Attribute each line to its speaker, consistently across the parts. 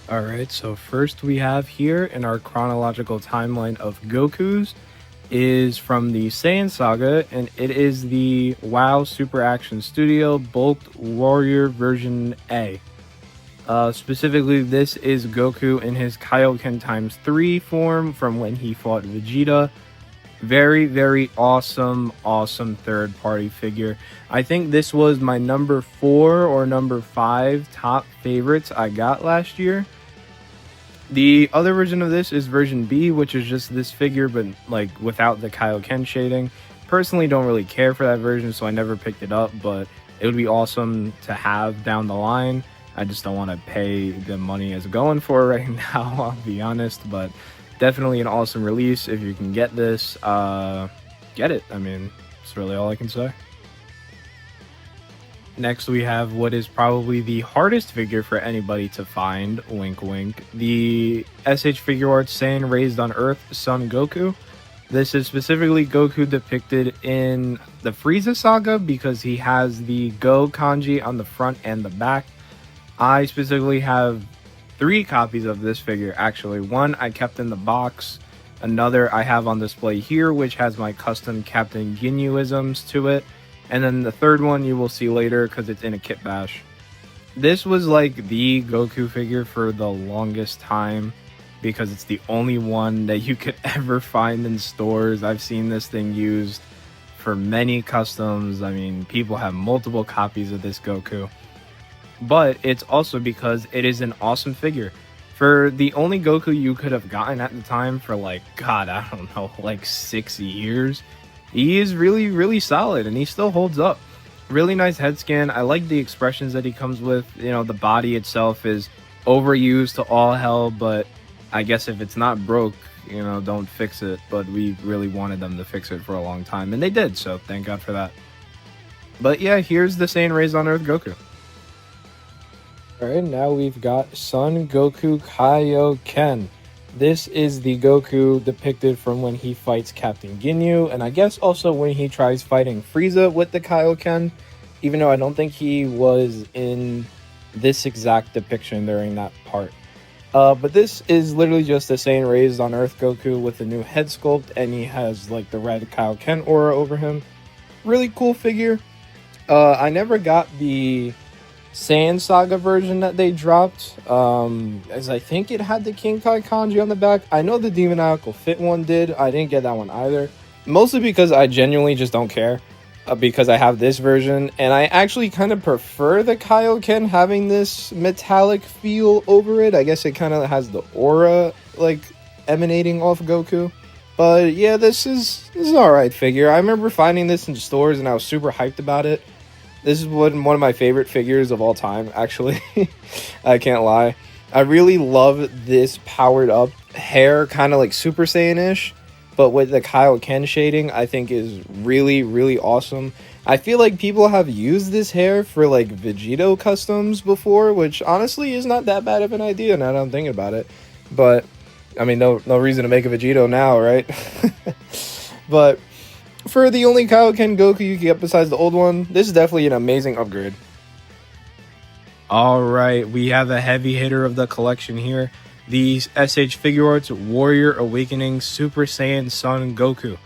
Speaker 1: Alright, so first we have here in our chronological timeline of Goku's is from the Saiyan saga, and it is the WoW Super Action Studio Bulked Warrior version A. Specifically, this is Goku in his Kaioken times 3 form from when he fought Vegeta. Very, very awesome third party figure. I think this was my number 4 or number 5 top favorites I got last year. The other version of this is version B, which is just this figure, but like without the Kaioken shading. Personally, don't really care for that version, so I never picked it up, but it would be awesome to have down the line. I just don't want to pay the money it's going for right now, I'll be honest, but definitely an awesome release. If you can get this, get it. I mean, that's really all I can say. Next, we have what is probably the hardest figure for anybody to find, wink wink, the SH Figure Arts Saiyan Raised on Earth Son Goku. This is specifically Goku depicted in the Frieza saga because he has the Go kanji on the front and the back. I specifically have 3 copies of this figure, actually. One I kept in the box, another I have on display here, which has my custom Captain Ginyu-isms to it. And then the third one you will see later because it's in a kit bash. This was like the Goku figure for the longest time because it's the only one that you could ever find in stores. I've seen this thing used for many customs. I mean, people have multiple copies of this Goku. But it's also because it is an awesome figure. For the only Goku you could have gotten at the time for like, God, I don't know, like 6 years. He is really solid and he still holds up. Really nice head scan. I like the expressions that he comes with. You know, the body itself is overused to all hell, but I guess if it's not broke, you know, don't fix it. But we really wanted them to fix it for a long time, and they did, so thank God for that. But yeah, here's the Saiyan Raised on Earth Goku. Alright, now we've got Son Goku Kaioken. This is the Goku depicted from when he fights Captain Ginyu, and I guess also when he tries fighting Frieza with the Kaioken, even though I don't think he was in this exact depiction during that part. But this is literally just the Saiyan Raised on Earth Goku with a new head sculpt, and he has like the red Kaioken aura over him. Really cool figure. I never got the Saiyan Saga version that they dropped, as I think it had the King Kai kanji on the back. I know the Demoniacal Fit one did. I didn't get that one either. Mostly because I genuinely just don't care, because I have this version, and I actually kind of prefer the Kaioken having this metallic feel over it. I guess it kind of has the aura, like, emanating off Goku. But yeah, this is an alright figure. I remember finding this in stores, and I was super hyped about it. This is one of my favorite figures of all time, actually. I can't lie. I really love this powered up hair, kind of like Super Saiyan-ish, but with the Kaioken shading, I think is really awesome. I feel like people have used this hair for like Vegeta customs before, which honestly is not that bad of an idea now that I'm thinking about it. But, I mean, no reason to make a Vegeta now, right? But for the only Kaioken Goku you can get besides the old one, this is definitely an amazing upgrade. Alright, we have a heavy hitter of the collection here. The SH Figure Arts Warrior Awakening Super Saiyan Son Goku.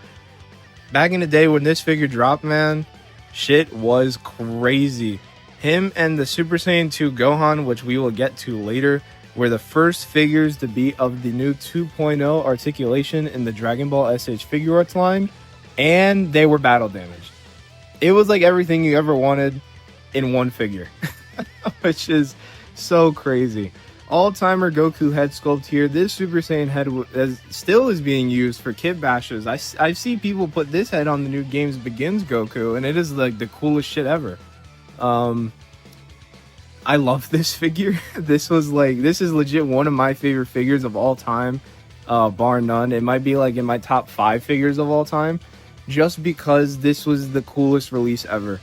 Speaker 1: Back in the day when this figure dropped, man, shit was crazy. Him and the Super Saiyan 2 Gohan, which we will get to later, were the first figures to be of the new 2.0 articulation in the Dragon Ball SH Figure Arts line. And they were battle damaged. It was like everything you ever wanted in one figure, which is so crazy. All-timer Goku head sculpt here. This Super Saiyan head still is being used for kit bashes. I see people put this head on the new Games Begins Goku, and it is like the coolest shit ever. I love this figure. This is legit one of my favorite figures of all time, bar none. It might be like in my top 5 figures of all time, just because this was the coolest release ever.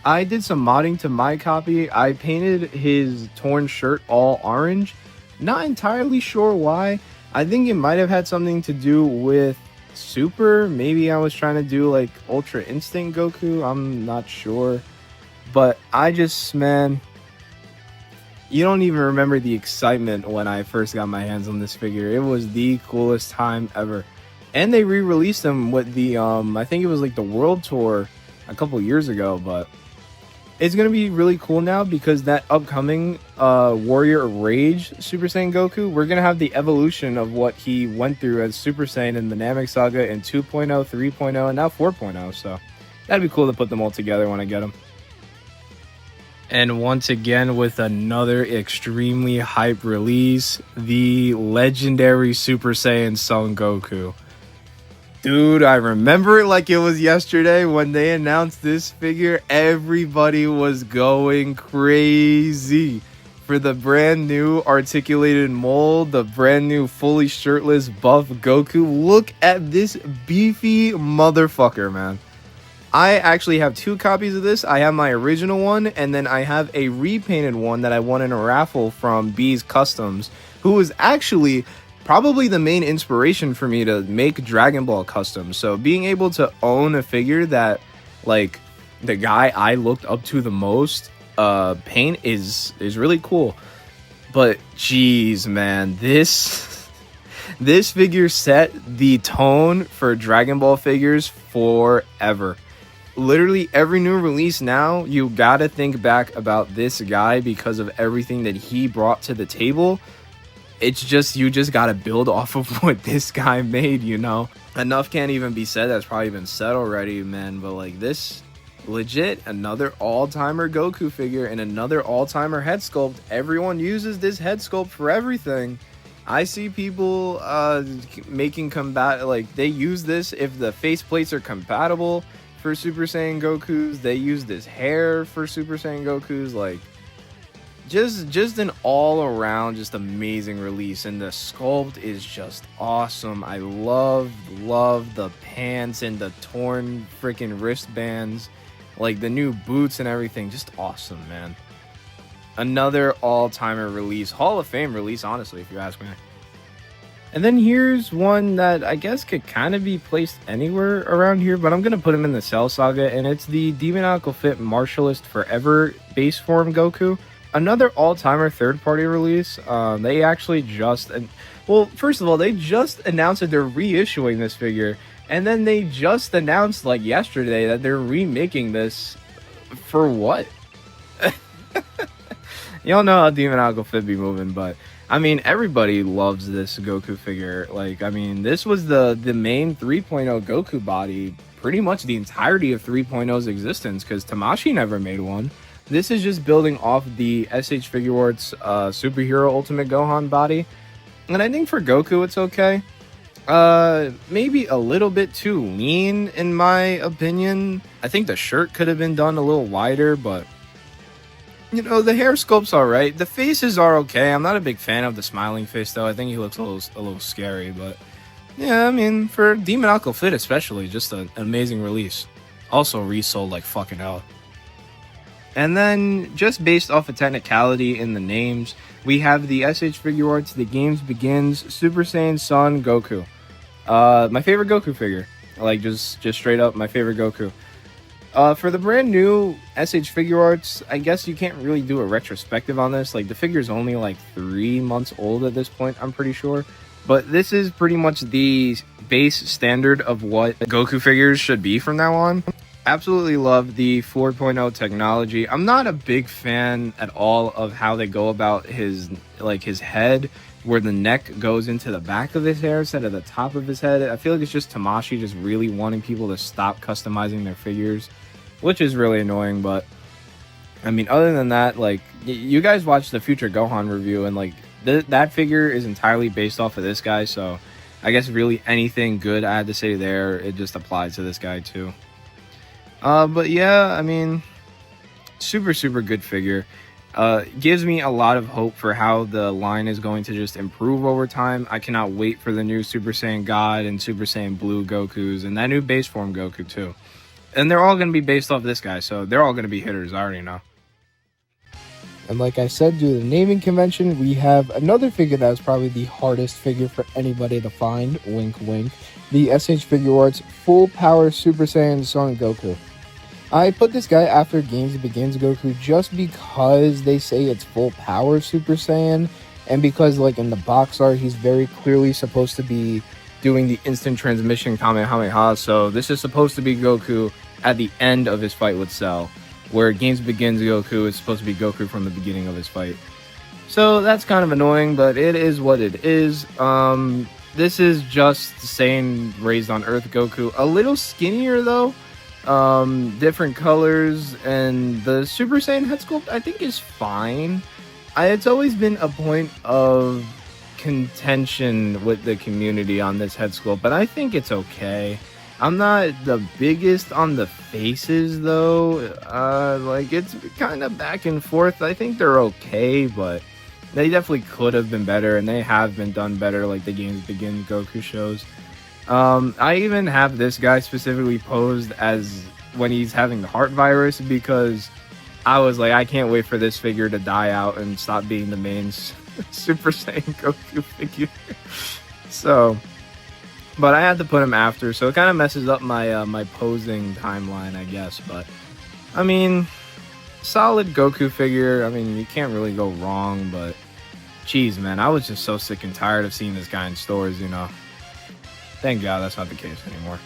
Speaker 1: I did some modding to my copy. I painted his torn shirt all orange. Not entirely sure why. I think it might have had something to do with Super. Maybe I was trying to do like Ultra Instinct Goku. I'm not sure. But I just, man, You don't even remember the excitement when I first got my hands on this figure. It was the coolest time ever. And they re-released them with the I think it was like the World Tour a couple years ago, but it's gonna be really cool now because that upcoming Warrior Rage Super Saiyan Goku, we're gonna have the evolution of what he went through as Super Saiyan in the Namek Saga in 2.0, 3.0, and now 4.0. So that'd be cool to put them all together when I get them. And once again, with another extremely hype release, the legendary Super Saiyan Son Goku. Dude, I remember it like it was yesterday when they announced this figure. Everybody was going crazy for the brand new articulated mold, the brand new fully shirtless buff Goku. Look at this beefy motherfucker, man. I actually have 2 copies of this. I have my original one, and then I have a repainted one that I won in a raffle from B's Customs, who was actually probably the main inspiration for me to make Dragon Ball Customs. So being able to own a figure that, like, the guy I looked up to the most paint is really cool. But geez, man, this figure set the tone for Dragon Ball figures forever. Literally every new release now, you gotta think back about this guy because of everything that he brought to the table. It's just, you just gotta build off of what this guy made, you know? Enough can't even be said, that's probably been said already, man, but like this, legit, another all-timer Goku figure and another all-timer head sculpt. Everyone uses this head sculpt for everything. I see people making like, they use this if the faceplates are compatible for Super Saiyan Gokus. They use this hair for Super Saiyan Gokus. Like, just an all-around just amazing release, and the sculpt is just awesome. I love the pants and the torn freaking wristbands, like the new boots and everything. Just awesome, man. Another all-timer release, Hall of Fame release, honestly, if you ask me. And then here's one that I guess could kind of be placed anywhere around here, but I'm going to put him in the Cell Saga, and it's the Demoniacal Fit Martialist Forever base form Goku. Another all-timer third-party release. They actually just... well, first of all, they just announced that they're reissuing this figure, and then they just announced, like, yesterday that they're remaking this for what? Y'all know how Demoniacal Fit be moving, but... I mean, everybody loves this Goku figure. Like, I mean, this was the main 3.0 Goku body pretty much the entirety of 3.0's existence, because Tamashii never made one. This is just building off the SH Figuarts Superhero Ultimate Gohan body. And I think for Goku, it's okay. Maybe a little bit too lean, in my opinion. I think the shirt could have been done a little wider, but... you know, the hair sculpt's alright. The faces are okay. I'm not a big fan of the smiling face, though. I think he looks a little scary, but... yeah, I mean, for Demoniacal Fit especially, just an amazing release. Also resold like fucking hell. And then, just based off of technicality in the names, we have the SH Figuarts The Games Begins Super Saiyan Son Goku. My favorite Goku figure. Like, just straight up my favorite Goku. For the brand new SH Figuarts, I guess you can't really do a retrospective on this. Like, the figure's only like 3 months old at this point, I'm pretty sure. But this is pretty much the base standard of what Goku figures should be from now on. Absolutely love the 4.0 technology. I'm not a big fan at all of how they go about his head, where the neck goes into the back of his hair instead of the top of his head. I feel like it's just Tamashii just really wanting people to stop customizing their figures, which is really annoying. But I mean, other than that, like, you guys watched the Future Gohan review, and like that figure is entirely based off of this guy, so I guess really anything good I had to say there, it just applies to this guy too. But yeah, I mean, super good figure. Gives me a lot of hope for how the line is going to just improve over time. I cannot wait for the new Super Saiyan God and Super Saiyan Blue Gokus, and that new base form Goku too. And they're all going to be based off this guy, so they're all going to be hitters, I already know.
Speaker 2: And like I said, due to the naming convention, we have another figure that is probably the hardest figure for anybody to find, wink wink, the SH Figuarts Full Power Super Saiyan Son Goku. I put this guy after Games Begins Goku just because they say it's full power Super Saiyan, and because like in the box art he's very clearly supposed to be
Speaker 1: doing the instant transmission Kamehameha, so this is supposed to be Goku at the end of his fight with Cell, where Games Begins Goku is supposed to be Goku from the beginning of his fight. So that's kind of annoying, but it is what it is. This is just Saiyan raised on Earth Goku, a little skinnier though, different colors, and the Super Saiyan head sculpt I think is fine. It's always been a point of contention with the community on this head sculpt, but I think it's okay. I'm not the biggest on the faces though. Like it's kind of back and forth. I think they're okay, but they definitely could have been better, and they have been done better, like the Games Begin Goku shows. I even have this guy specifically posed as when he's having the heart virus, because I was like, I can't wait for this figure to die out and stop being the main Super Saiyan Goku figure. So, but I had to put him after, so it kind of messes up my my posing timeline, I guess. But I mean, solid Goku figure. I mean, you can't really go wrong. But geez, man, I was just so sick and tired of seeing this guy in stores. You know, thank God that's not the case anymore.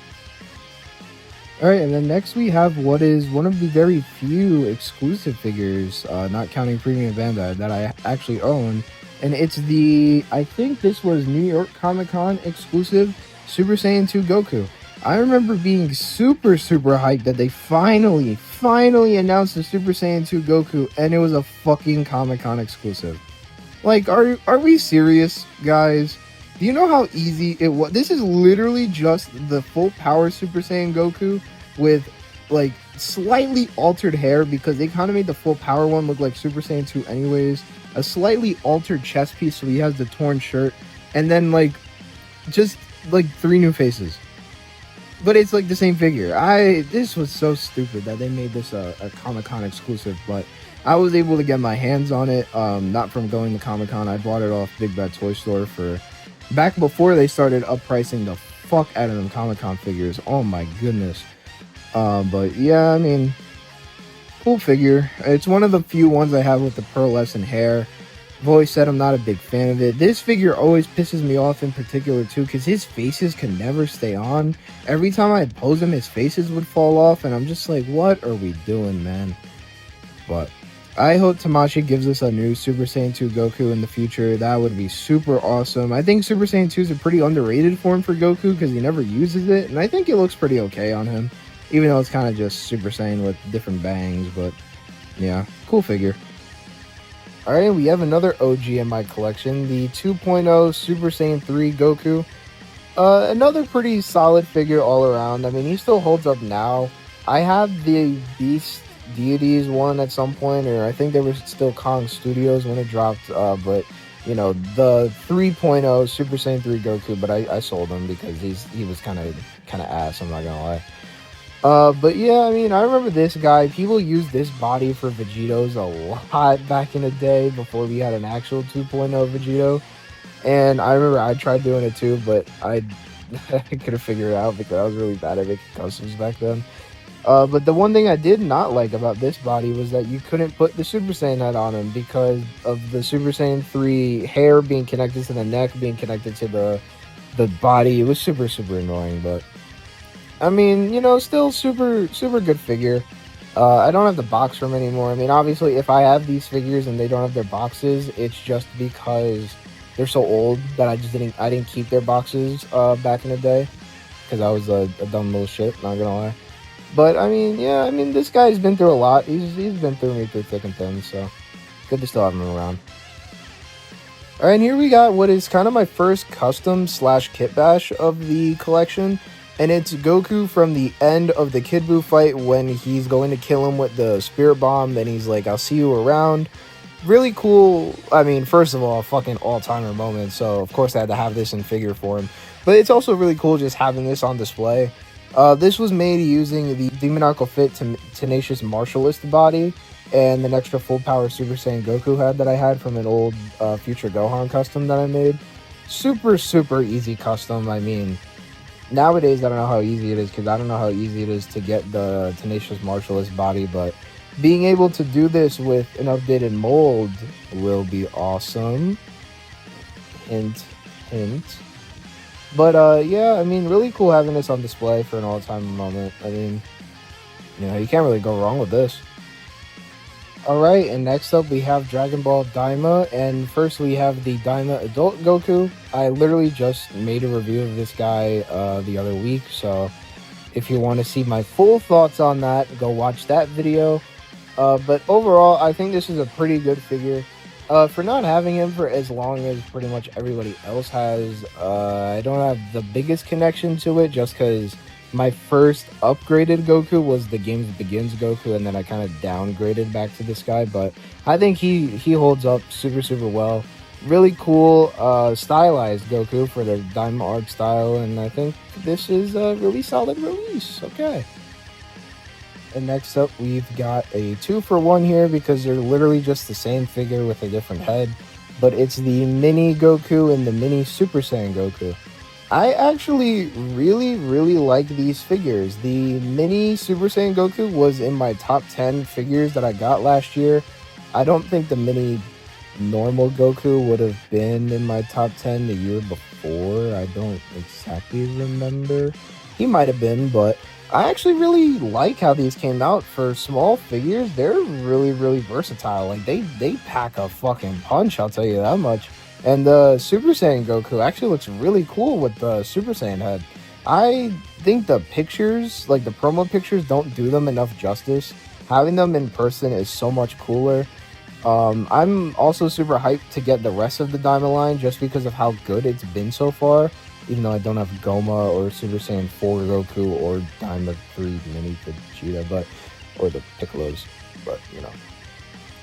Speaker 2: Alright, and then next we have what is one of the very few exclusive figures, not counting Premium Bandai, that I actually own. And it's the, I think this was New York Comic Con exclusive, Super Saiyan 2 Goku. I remember being super hyped that they finally announced the Super Saiyan 2 Goku, and it was a fucking Comic Con exclusive. Like, are we serious, guys? Do you know how easy it was? This is literally just the full power Super Saiyan Goku with like slightly altered hair, because they kind of made the full power one look like Super Saiyan 2 anyways. A slightly altered chest piece, so he has the torn shirt, and then like just like 3 new faces. But it's like the same figure. This was so stupid that they made this a Comic-Con exclusive, but I was able to get my hands on it, not from going to Comic-Con. I bought it off Big Bad Toy Store for back before they started uppricing the fuck out of them Comic-Con figures. Oh my goodness. But yeah, I mean, cool figure. It's one of the few ones I have with the pearlescent hair. I've always said I'm not a big fan of it. This figure always pisses me off in particular too, because his faces can never stay on. Every time I pose him, his faces would fall off, and I'm just like, what are we doing, man? But I hope Tamashii gives us a new Super Saiyan 2 Goku in the future. That would be super awesome. I think Super Saiyan 2 is a pretty underrated form for Goku because he never uses it, and I think it looks pretty okay on him, even though it's kind of just Super Saiyan with different bangs. But yeah, cool figure. Alright, we have another OG in my collection, the 2.0 Super Saiyan 3 Goku. Another pretty solid figure all around. I mean, he still holds up now. I have the Beast Deities one at some point, or I think they were still Kong Studios when it dropped, but you know, the 3.0 Super Saiyan 3 Goku, but I sold him because he was kind of ass, I'm not gonna lie. But yeah, I mean, I remember this guy. People used this body for Vegetos a lot back in the day before we had an actual 2.0 Vegeto, and I remember I tried doing it too, but I couldn't figure it out because I was really bad at making customs back then. But the one thing I did not like about this body was that you couldn't put the Super Saiyan head on him because of the Super Saiyan 3 hair being connected to the neck, being connected to the body. It was super annoying, but I mean, you know, still super good figure. I don't have the box from anymore. I mean, obviously, if I have these figures and they don't have their boxes, it's just because they're so old that I didn't keep their boxes back in the day because I was a dumb little shit, not gonna lie. But I mean, yeah, I mean, this guy's been through a lot. He's been through me through thick and thin, so good to still have him around. Alright, and here we got what is kind of my first custom / kit bash of the collection, and it's Goku from the end of the Kid Buu fight when he's going to kill him with the Spirit Bomb. Then he's like, I'll see you around. Really cool. I mean, first of all, fucking all-timer moment, so of course I had to have this in figure form. But it's also really cool just having this on display. This was made using the Demoniacal Fit Tenacious Martialist body and an extra full power Super Saiyan Goku head that I had from an old Future Gohan custom that I made. Super easy custom. I mean, nowadays I don't know how easy it is, because I don't know how easy it is to get the Tenacious Martialist body, but being able to do this with an updated mold will be awesome. Hint, hint. But yeah, I mean, really cool having this on display for an all-time moment. I mean, you can't really go wrong with this. Alright, and next up we have Dragon Ball Daima, and first we have the Daima Adult Goku. I literally just made a review of this guy the other week, so if you want to see my full thoughts on that, go watch that video. But overall, I think this is a pretty good figure. For not having him for as long as pretty much everybody else has, I don't have the biggest connection to it, just because my first upgraded Goku was the Games Begins Goku, and then I kind of downgraded back to this guy. But I think he holds up super well. Really cool stylized Goku for the Diamond Art style, and I think this is a really solid release. Okay. And next up, we've got a 2-for-1 here, because they're literally just the same figure with a different head. But it's the Mini Goku and the Mini Super Saiyan Goku. I actually really like these figures. The Mini Super Saiyan Goku was in my top 10 figures that I got last year. I don't think the Mini normal Goku would have been in my top 10 the year before. I don't exactly remember. He might have been, but I actually really like how these came out for small figures. They're really versatile. Like, they pack a fucking punch, I'll tell you that much. And the Super Saiyan Goku actually looks really cool with the Super Saiyan head. I think the pictures, like the promo pictures, don't do them enough justice. Having them in person is so much cooler. I'm also super hyped to get the rest of the Daima line, just because of how good it's been so far. Even though I don't have Goma or Super Saiyan 4 Goku or Daima 3 Mini Vegeta, or the Piccolos, but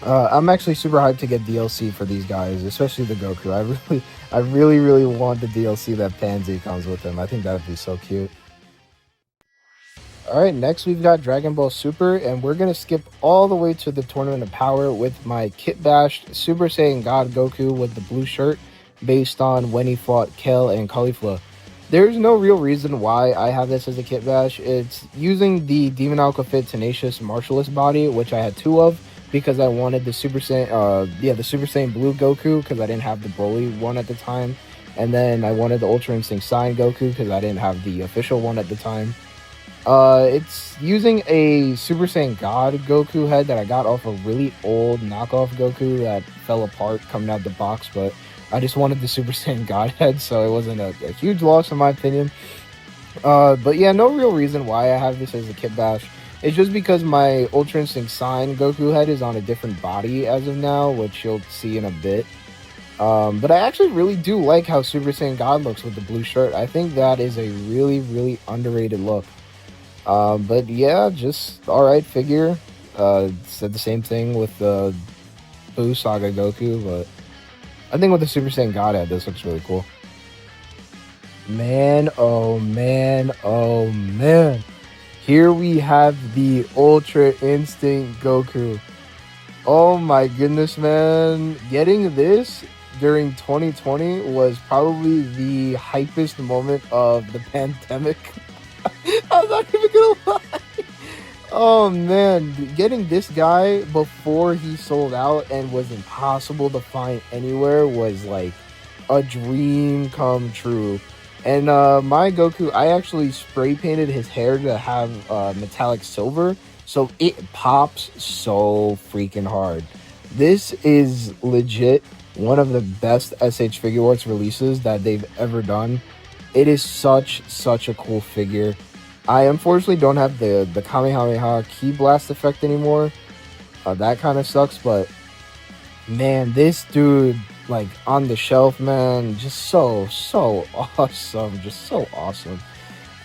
Speaker 2: I'm actually super hyped to get DLC for these guys, especially the Goku. I really want the DLC that Pansy comes with him. I think that would be so cute. Alright, next we've got Dragon Ball Super, and we're going to skip all the way to the Tournament of Power with my Kit Bashed Super Saiyan God Goku with the blue shirt, based on when he fought Kel and Caulifla. There's no real reason why I have this as a Kit Bash. It's using the Demon Alpha Fit Tenacious Martialist body, which I had 2 of, because I wanted the Super Saiyan, the Super Saiyan Blue Goku, because I didn't have the Broly one at the time, and then I wanted the Ultra Instinct Saiyan Goku, because I didn't have the official one at the time. It's using a Super Saiyan God Goku head that I got off a really old knockoff Goku that fell apart coming out the box, but I just wanted the Super Saiyan God head, so it wasn't a huge loss in my opinion. But yeah, no real reason why I have this as a Kit Bash. It's just because my Ultra Instinct Saiyan Goku head is on a different body as of now, which you'll see in a bit. But I actually really do like how Super Saiyan God looks with the blue shirt. I think that is a really underrated look. But yeah, just alright figure. Said the same thing with the Buu Saga Goku, but I think with the Super Saiyan God head, this looks really cool. Man, oh man. Here we have the Ultra Instinct Goku. Oh my goodness, man. Getting this during 2020 was probably the hypest moment of the pandemic. I'm not even gonna lie. Oh man, getting this guy before he sold out and was impossible to find anywhere was like a dream come true. And my Goku, I actually spray painted his hair to have metallic silver, so it pops so freaking hard. This is legit one of the best SH Figure Arts releases that they've ever done. It is such a cool figure. I unfortunately don't have the Kamehameha Ki Blast effect anymore. That kind of sucks, but man, this dude, like, on the shelf, man, just so awesome. Just so awesome.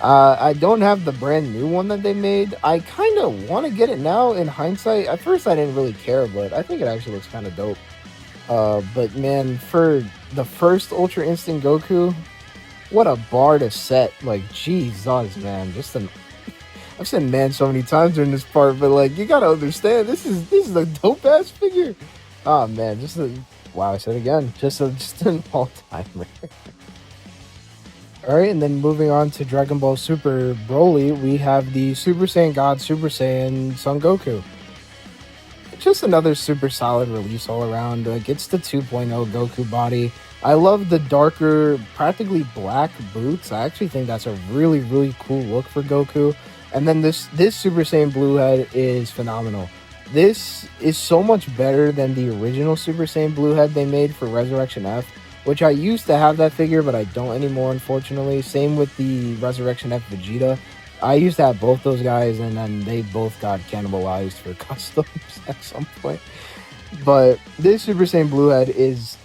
Speaker 2: I don't have the brand new one that they made. I kind of want to get it now in hindsight. At first, I didn't really care, but I think it actually looks kind of dope. But man, for the first Ultra Instinct Goku, what a bar to set. Like, Jesus, man. I've said man so many times during this part, but like, you gotta understand, this is a dope ass figure. Oh man, wow, I said it again. Just an all timer. All right, and then moving on to Dragon Ball Super Broly, we have the Super Saiyan God Super Saiyan Son Goku. Just another super solid release all around. Gets the 2.0 Goku body. I love the darker, practically black boots. I actually think that's a really, really cool look for Goku. And then this Super Saiyan Blue head is phenomenal. This is so much better than the original Super Saiyan Blue head they made for Resurrection F, which I used to have that figure, but I don't anymore, unfortunately. Same with the Resurrection F Vegeta. I used to have both those guys, and then they both got cannibalized for customs at some point. But this Super Saiyan Blue head is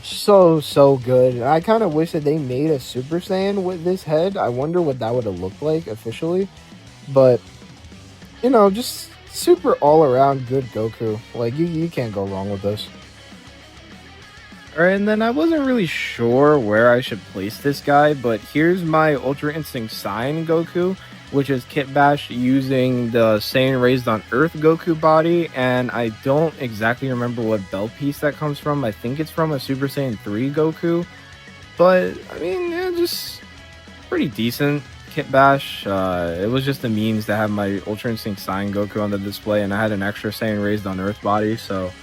Speaker 2: so good. I kind of wish that they made a Super Saiyan with this head. I wonder what that would have looked like officially. But, you know, just super all-around good Goku. Like, you can't go wrong with this.
Speaker 1: Alright, and then I wasn't really sure where I should place this guy, but here's my Ultra Instinct Saiyan Goku, which is Kit Bash using the Saiyan Raised on Earth Goku body, and I don't exactly remember what belt piece that comes from. I think it's from a Super Saiyan 3 Goku, but I mean, yeah, just pretty decent Kit Bash. It was just a means to have my Ultra Instinct Saiyan Goku on the display, and I had an extra Saiyan Raised on Earth body, so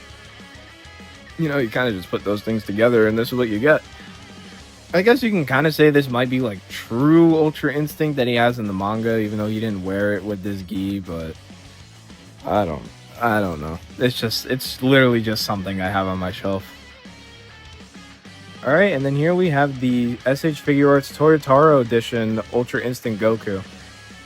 Speaker 1: you know, you kind of just put those things together and this is what you get. I guess you can kind of say this might be like true Ultra Instinct that he has in the manga, even though he didn't wear it with this gi, but I don't know. It's literally just something I have on my shelf. Alright, and then here we have the SH Figure Arts Toyotaro Edition Ultra Instinct Goku.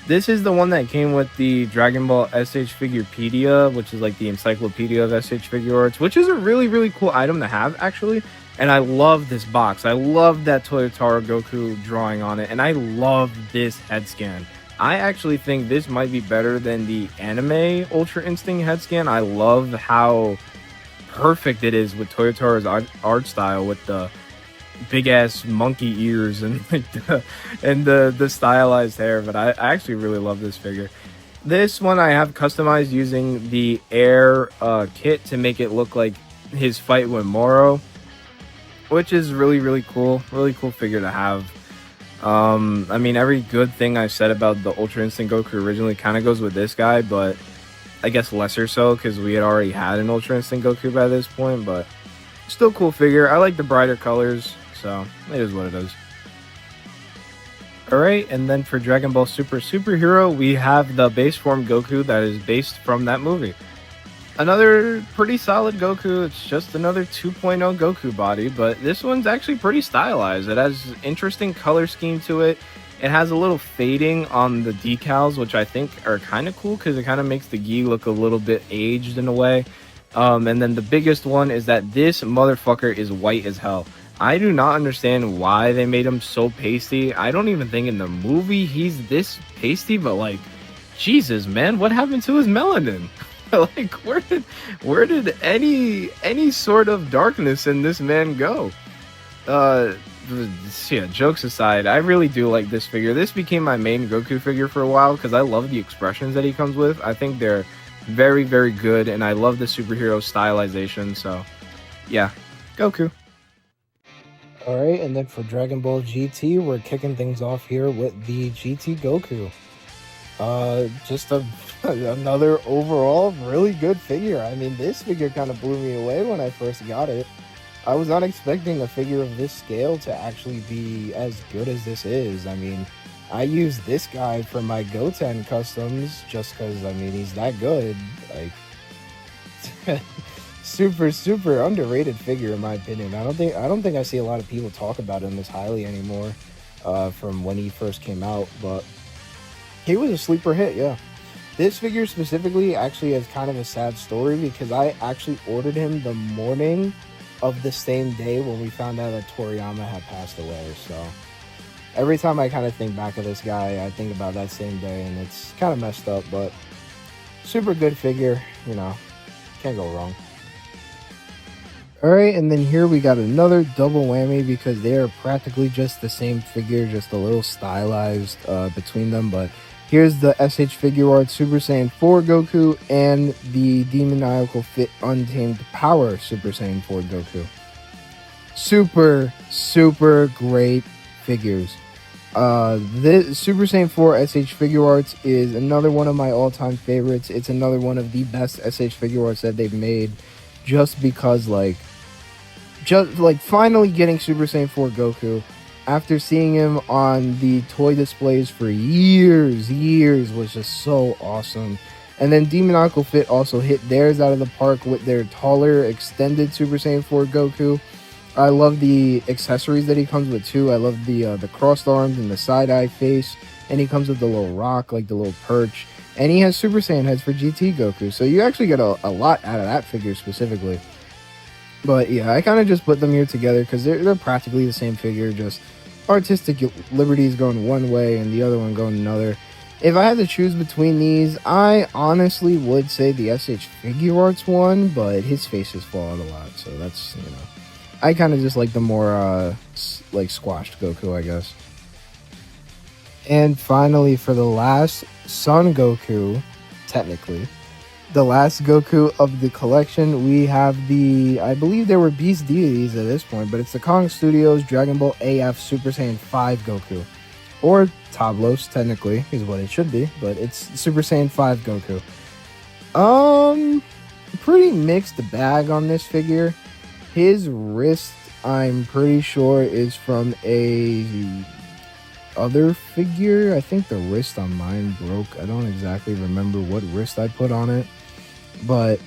Speaker 1: This is the one that came with the Dragon Ball SH Figurepedia, which is like the encyclopedia of SH Figure Arts, which is a really, really cool item to have, actually. And I love this box. I love that Toyotaro Goku drawing on it, and I love this head scan. I actually think this might be better than the anime Ultra Instinct head scan. I love how perfect it is with Toyotaro's art style, with the big ass monkey ears and like the stylized hair. But I actually really love this figure. This one I have customized using the Air kit to make it look like his fight with Moro, which is really cool. Really cool figure to have. I mean, every good thing I said about the Ultra Instinct Goku originally kind of goes with this guy, but I guess lesser so because we had already had an Ultra Instinct Goku by this point. But still cool figure. I like the brighter colors, so it is what it is. Alright, and then for Dragon Ball Super Superhero, we have the base form Goku that is based from that movie. Another pretty solid Goku. It's just another 2.0 Goku body, but this one's actually pretty stylized. It has interesting color scheme to it. It has a little fading on the decals, which I think are kind of cool because it kind of makes the gi look a little bit aged in a way. And then the biggest one is that this motherfucker is white as hell. I do not understand why they made him so pasty. I don't even think in the movie he's this pasty, but like, Jesus, man, what happened to his melanin? Like, where did any sort of darkness in this man go? Yeah, jokes aside, I really do like this figure. This became my main Goku figure for a while because I love the expressions that he comes with. I think they're very good, and I love the superhero stylization. So yeah, Goku.
Speaker 2: Alright, and then for Dragon Ball GT, we're kicking things off here with the GT Goku. Just another overall really good figure. I mean, this figure kind of blew me away when I first got it. I was not expecting a figure of this scale to actually be as good as this is. I mean, I use this guy for my Goten customs just because, I mean, he's that good. Like, super underrated figure in my opinion. I don't think I see a lot of people talk about him this highly anymore from when he first came out, but he was a sleeper hit, yeah. This figure specifically actually has kind of a sad story because I actually ordered him the morning of the same day when we found out that Toriyama had passed away. So every time I kind of think back of this guy, I think about that same day, and it's kind of messed up, but super good figure, you know, can't go wrong. Alright, and then here we got another double whammy because they are practically just the same figure, just a little stylized between them. But here's the SH Figure Arts Super Saiyan 4 Goku and the Demoniacal Fit Untamed Power Super Saiyan 4 Goku. Super great figures. This Super Saiyan 4 SH figure arts is another one of my all-time favorites. It's another one of the best SH figure arts that they've made, just because just like finally getting Super Saiyan 4 Goku after seeing him on the toy displays for years was just so awesome. And then Demon Aqua Fit also hit theirs out of the park with their taller extended Super Saiyan 4 Goku. I love the accessories that he comes with too. I love the crossed arms and the side-eye face, and he comes with the little rock, like the little perch, and he has Super Saiyan heads for GT Goku, so you actually get a lot out of that figure specifically. But yeah, I kind of just put them here together because they're practically the same figure, just artistic liberties going one way and the other one going another. If I had to choose between these, I honestly would say the SH Figure Arts one, but his face has fallen a lot, so that's, you know. I kind of just like the more, like, squashed Goku, I guess. And finally, for the last Son Goku, technically, the last Goku of the collection, we have the, I believe there were Beast Deities at this point, but it's the Kong Studios Dragon Ball AF Super Saiyan 5 Goku. Or Tablos, technically, is what it should be, but it's Super Saiyan 5 Goku. Pretty mixed bag on this figure. His wrist, I'm pretty sure, is from a other figure. I think the wrist on mine broke. I don't exactly remember what wrist I put on it. But,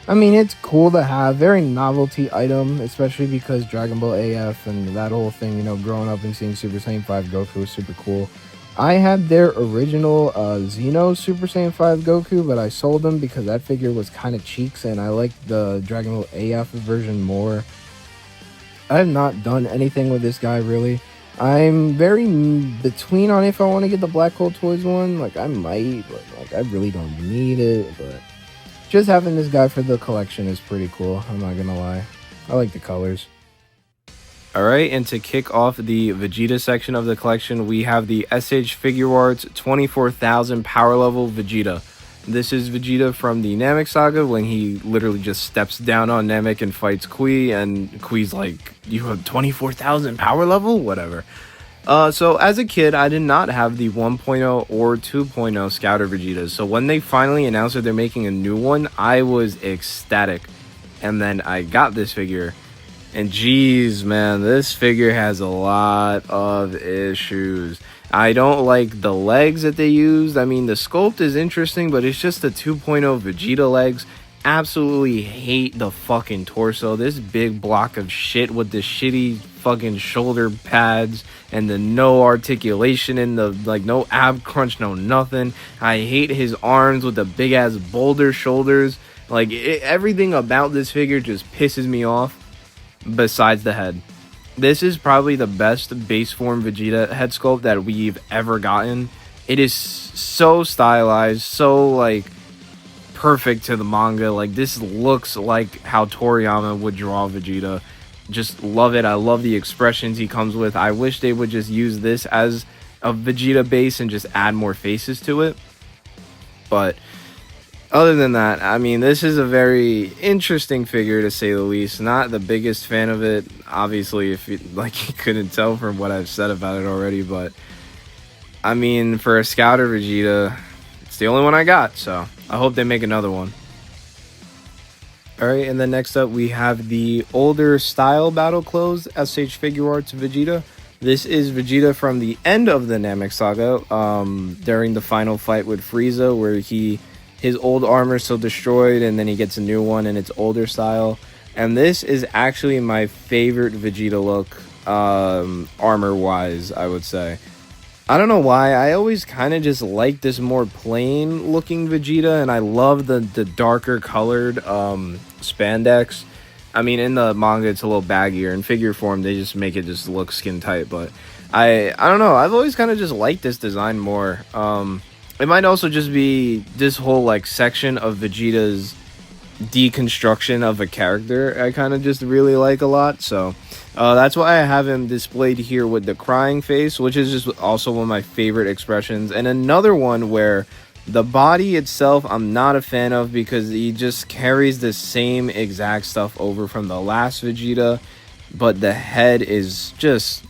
Speaker 2: I mean, it's cool to have. Very novelty item, especially because Dragon Ball AF and that whole thing, you know, growing up and seeing Super Saiyan 5 Goku was super cool. I had their original Xeno Super Saiyan 5 Goku, but I sold them because that figure was kind of cheeks, and I liked the Dragon Ball AF version more. I have not done anything with this guy, really. I'm very between on if I want to get the Black Hole Toys one. Like, I might, but like I really don't need it. But just having this guy for the collection is pretty cool. I'm not gonna lie. I like the colors.
Speaker 1: Alright, and to kick off the Vegeta section of the collection, we have the SH Figure Arts 24,000 Power Level Vegeta. This is Vegeta from the Namek Saga when he literally just steps down on Namek and fights Kui, and Kui's like, you have 24,000 power level? Whatever. So as a kid, I did not have the 1.0 or 2.0 Scouter Vegetas, so when they finally announced that they're making a new one, I was ecstatic. And then I got this figure. And geez, man, this figure has a lot of issues. I don't like the legs that they used. I mean, the sculpt is interesting, but it's just the 2.0 Vegeta legs. Absolutely hate the fucking torso. This big block of shit with the shitty fucking shoulder pads and the no articulation and the, like, no ab crunch, no nothing. I hate his arms with the big ass boulder shoulders. Like, everything about this figure just pisses me off. Besides the head, this is probably the best base form Vegeta head sculpt that we've ever gotten. It is so stylized, so like perfect to the manga. Like, this looks like how Toriyama would draw Vegeta. Just love it. I love the expressions he comes with. I wish they would just use this as a Vegeta base and just add more faces to it. But other than that, I mean, this is a very interesting figure, to say the least. Not the biggest fan of it, obviously, if you, like, you couldn't tell from what I've said about it already. But, I mean, for a Scouter Vegeta, it's the only one I got. So, I hope they make another one. Alright, and then next up, we have the older style Battle Clothes SH Figure Arts Vegeta. This is Vegeta from the end of the Namek Saga, during the final fight with Frieza, where his old armor is still destroyed, and then he gets a new one in its older style. And this is actually my favorite Vegeta look, armor-wise, I would say. I don't know why, I always kind of just like this more plain-looking Vegeta, and I love the darker colored spandex. I mean, in the manga, it's a little baggier. In figure form, they just make it just look skin-tight, but I don't know, I've always kind of just liked this design more. It might also just be this whole, like, section of Vegeta's deconstruction of a character I kind of just really like a lot. So that's why I have him displayed here with the crying face, which is just also one of my favorite expressions. And another one where the body itself I'm not a fan of, because he just carries the same exact stuff over from the last Vegeta, but the head is just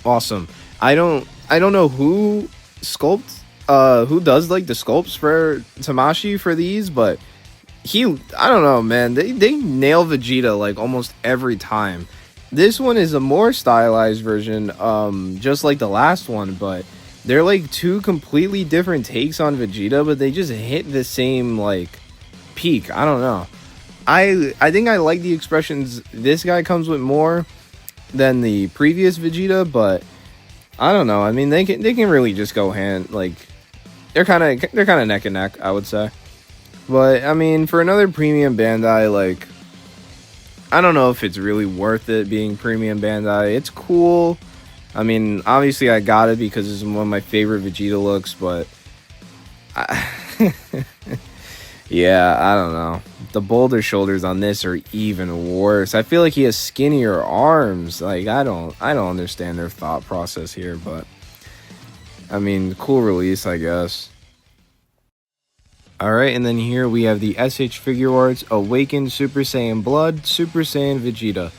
Speaker 1: awesome. I don't I don't know who who does like the sculpts for Tamashi for these, but I don't know, man. They nail Vegeta like almost every time. This one is a more stylized version, just like the last one, but they're like two completely different takes on Vegeta, but they just hit the same like peak. I don't know. I think I like the expressions this guy comes with more than the previous Vegeta, but I don't know. I mean, they can really just go hand like they're kind of neck and neck, I would say. But I mean, for another premium Bandai, like I don't know if it's really worth it being premium Bandai. It's cool. I mean, obviously I got it because it's one of my favorite Vegeta looks, but yeah, I don't know. The boulder shoulders on this are even worse. I feel like he has skinnier arms. Like I don't understand their thought process here, but I mean, cool release, I guess. Alright, and then here we have the SH Figure Arts Awakened Super Saiyan Blood, Super Saiyan Vegeta.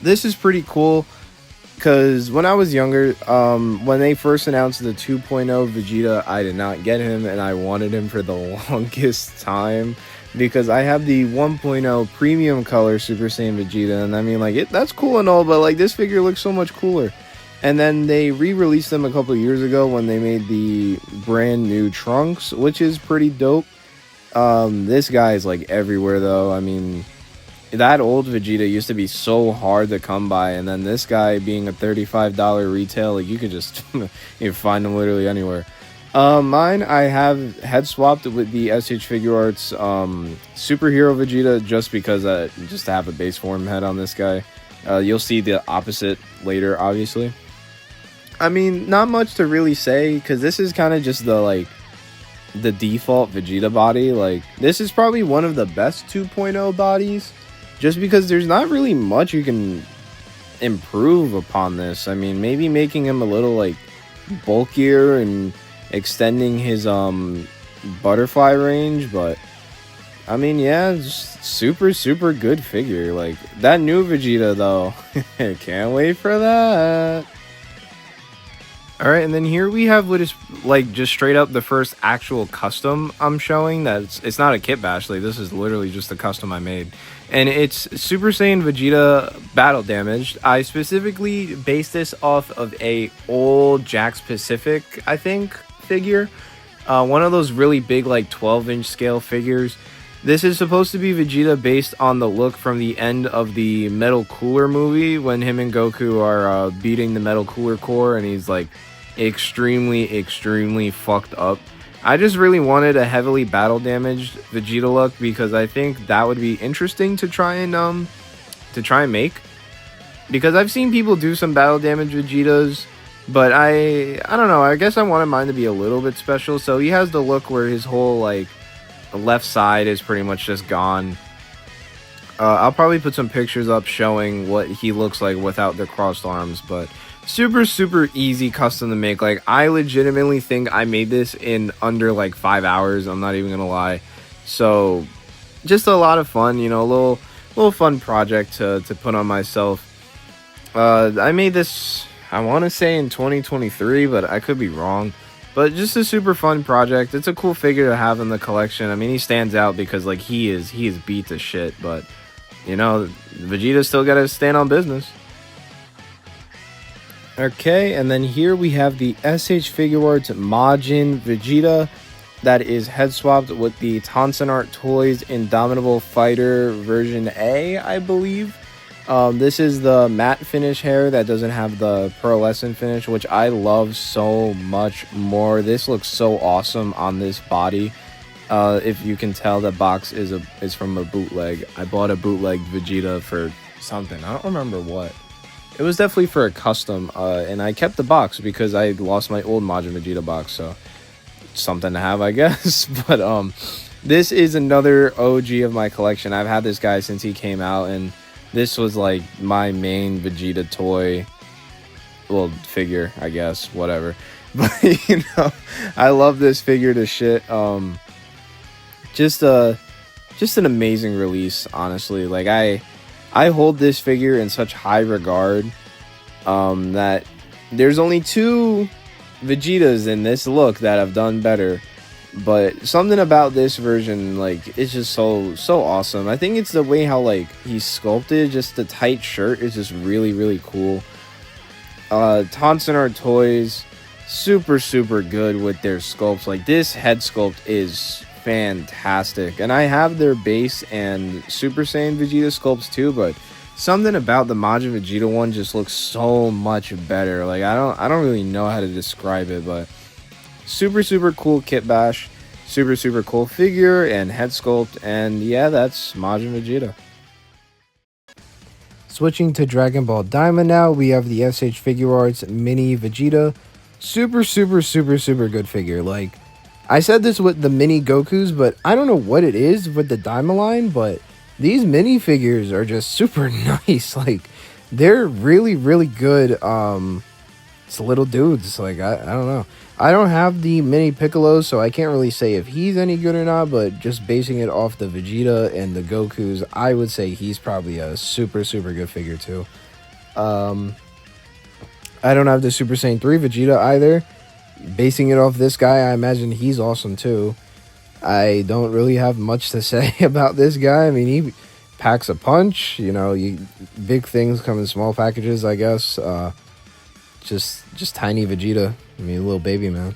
Speaker 1: This is pretty cool, because when I was younger, when they first announced the 2.0 Vegeta, I did not get him, and I wanted him for the longest time, because I have the 1.0 Premium Color Super Saiyan Vegeta, and I mean, like, that's cool and all, but, like, this figure looks so much cooler. And then they re-released them a couple years ago when they made the brand new Trunks, which is pretty dope. This guy is like everywhere though. I mean, that old Vegeta used to be so hard to come by, and then this guy being a $35 retail, like you could just you find him literally anywhere. Mine I have head swapped with the SH Figure Arts Superhero Vegeta just because just to have a base form head on this guy. You'll see the opposite later, obviously. I mean, not much to really say, because this is kind of just the default Vegeta body. Like, this is probably one of the best 2.0 bodies, just because there's not really much you can improve upon this. I mean, maybe making him a little, like, bulkier and extending his, butterfly range, but, I mean, yeah, just super, super good figure. Like, that new Vegeta, though, can't wait for that. Alright, and then here we have what is, like, just straight up the first actual custom I'm showing. That it's not a kit bash, like, this is literally just the custom I made. And it's Super Saiyan Vegeta Battle Damaged. I specifically based this off of a old Jakks Pacific, I think, figure. One of those really big, like, 12-inch scale figures. This is supposed to be Vegeta based on the look from the end of the Metal Cooler movie, when him and Goku are beating the Metal Cooler core, and he's like extremely fucked up. I just really wanted a heavily battle damaged Vegeta look, because I think that would be interesting to try and make. Because I've seen people do some battle damage Vegetas, but I don't know, I guess I wanted mine to be a little bit special. So he has the look where his whole like left side is pretty much just gone. I'll probably put some pictures up showing what he looks like without the crossed arms, but super easy custom to make. Like, I legitimately think I made this in under like 5 hours. I'm not even gonna lie. So just a lot of fun, you know, a little fun project to put on myself. I made this, I want to say in 2023, but I could be wrong. But just a super fun project. It's a cool figure to have in the collection. I mean, he stands out because like he is beat to shit, but you know, Vegeta still got to stand on business. Okay, and then here we have the SH Figure Arts Majin Vegeta that is head swapped with the Tonson Art Toys Indomitable Fighter version A, I believe. This is the matte finish hair that doesn't have the pearlescent finish, which I love so much more. This looks so awesome on this body. If you can tell, the box is from a bootleg. I bought a bootleg Vegeta for something. I don't remember what. It was definitely for a custom, and I kept the box because I lost my old Majin Vegeta box, so something to have, I guess. But this is another OG of my collection. I've had this guy since he came out, and this was like my main Vegeta toy, well, figure, I guess, whatever. But you know, I love this figure to shit. Just an amazing release, honestly. Like, I hold this figure in such high regard that there's only two Vegetas in this look that have done better. But something about this version, like, it's just so awesome. I think it's the way how, like, he's sculpted. Just the tight shirt is just really cool. Taunts and our toys, super good with their sculpts. Like, this head sculpt is fantastic, and I have their base and Super Saiyan Vegeta sculpts too, but something about the Majin Vegeta one just looks so much better. Like, I don't really know how to describe it, but super cool kit bash, super cool figure and head sculpt, and yeah, that's Majin Vegeta.
Speaker 2: Switching to Dragon Ball Daima now, we have the SH Figure Arts Mini Vegeta. Super good figure. Like, I said this with the mini Gokus, but I don't know what it is with the Daima line, but these mini figures are just super nice. Like, they're really good. It's little dudes. Like, I don't know. I don't have the mini Piccolo, so I can't really say if he's any good or not, but just basing it off the Vegeta and the Gokus, I would say he's probably a super good figure too. I don't have the Super Saiyan 3 Vegeta either. Basing it off this guy, I imagine he's awesome too. I don't really have much to say about this guy. I mean, he packs a punch. You know, big things come in small packages, I guess. Just tiny Vegeta. I mean, little baby man.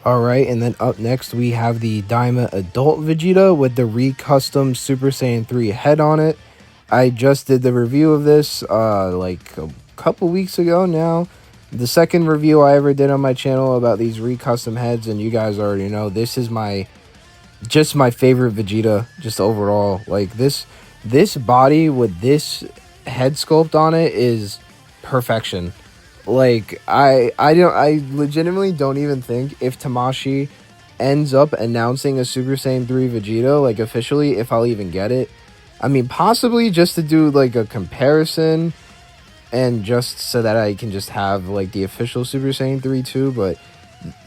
Speaker 2: Alright, and then up next we have the Daima Adult Vegeta with the recustom Super Saiyan 3 head on it. I just did the review of this like a couple weeks ago now. The second review I ever did on my channel about these recustom heads, and you guys already know this is my favorite Vegeta just overall. Like, this body with this head sculpt on it is perfection. Like, I legitimately don't even think if Tamashii ends up announcing a Super Saiyan 3 Vegeta, like, officially, if I'll even get it. I mean, possibly just to do like a comparison and just so that I can just have like the official Super Saiyan 3 too, but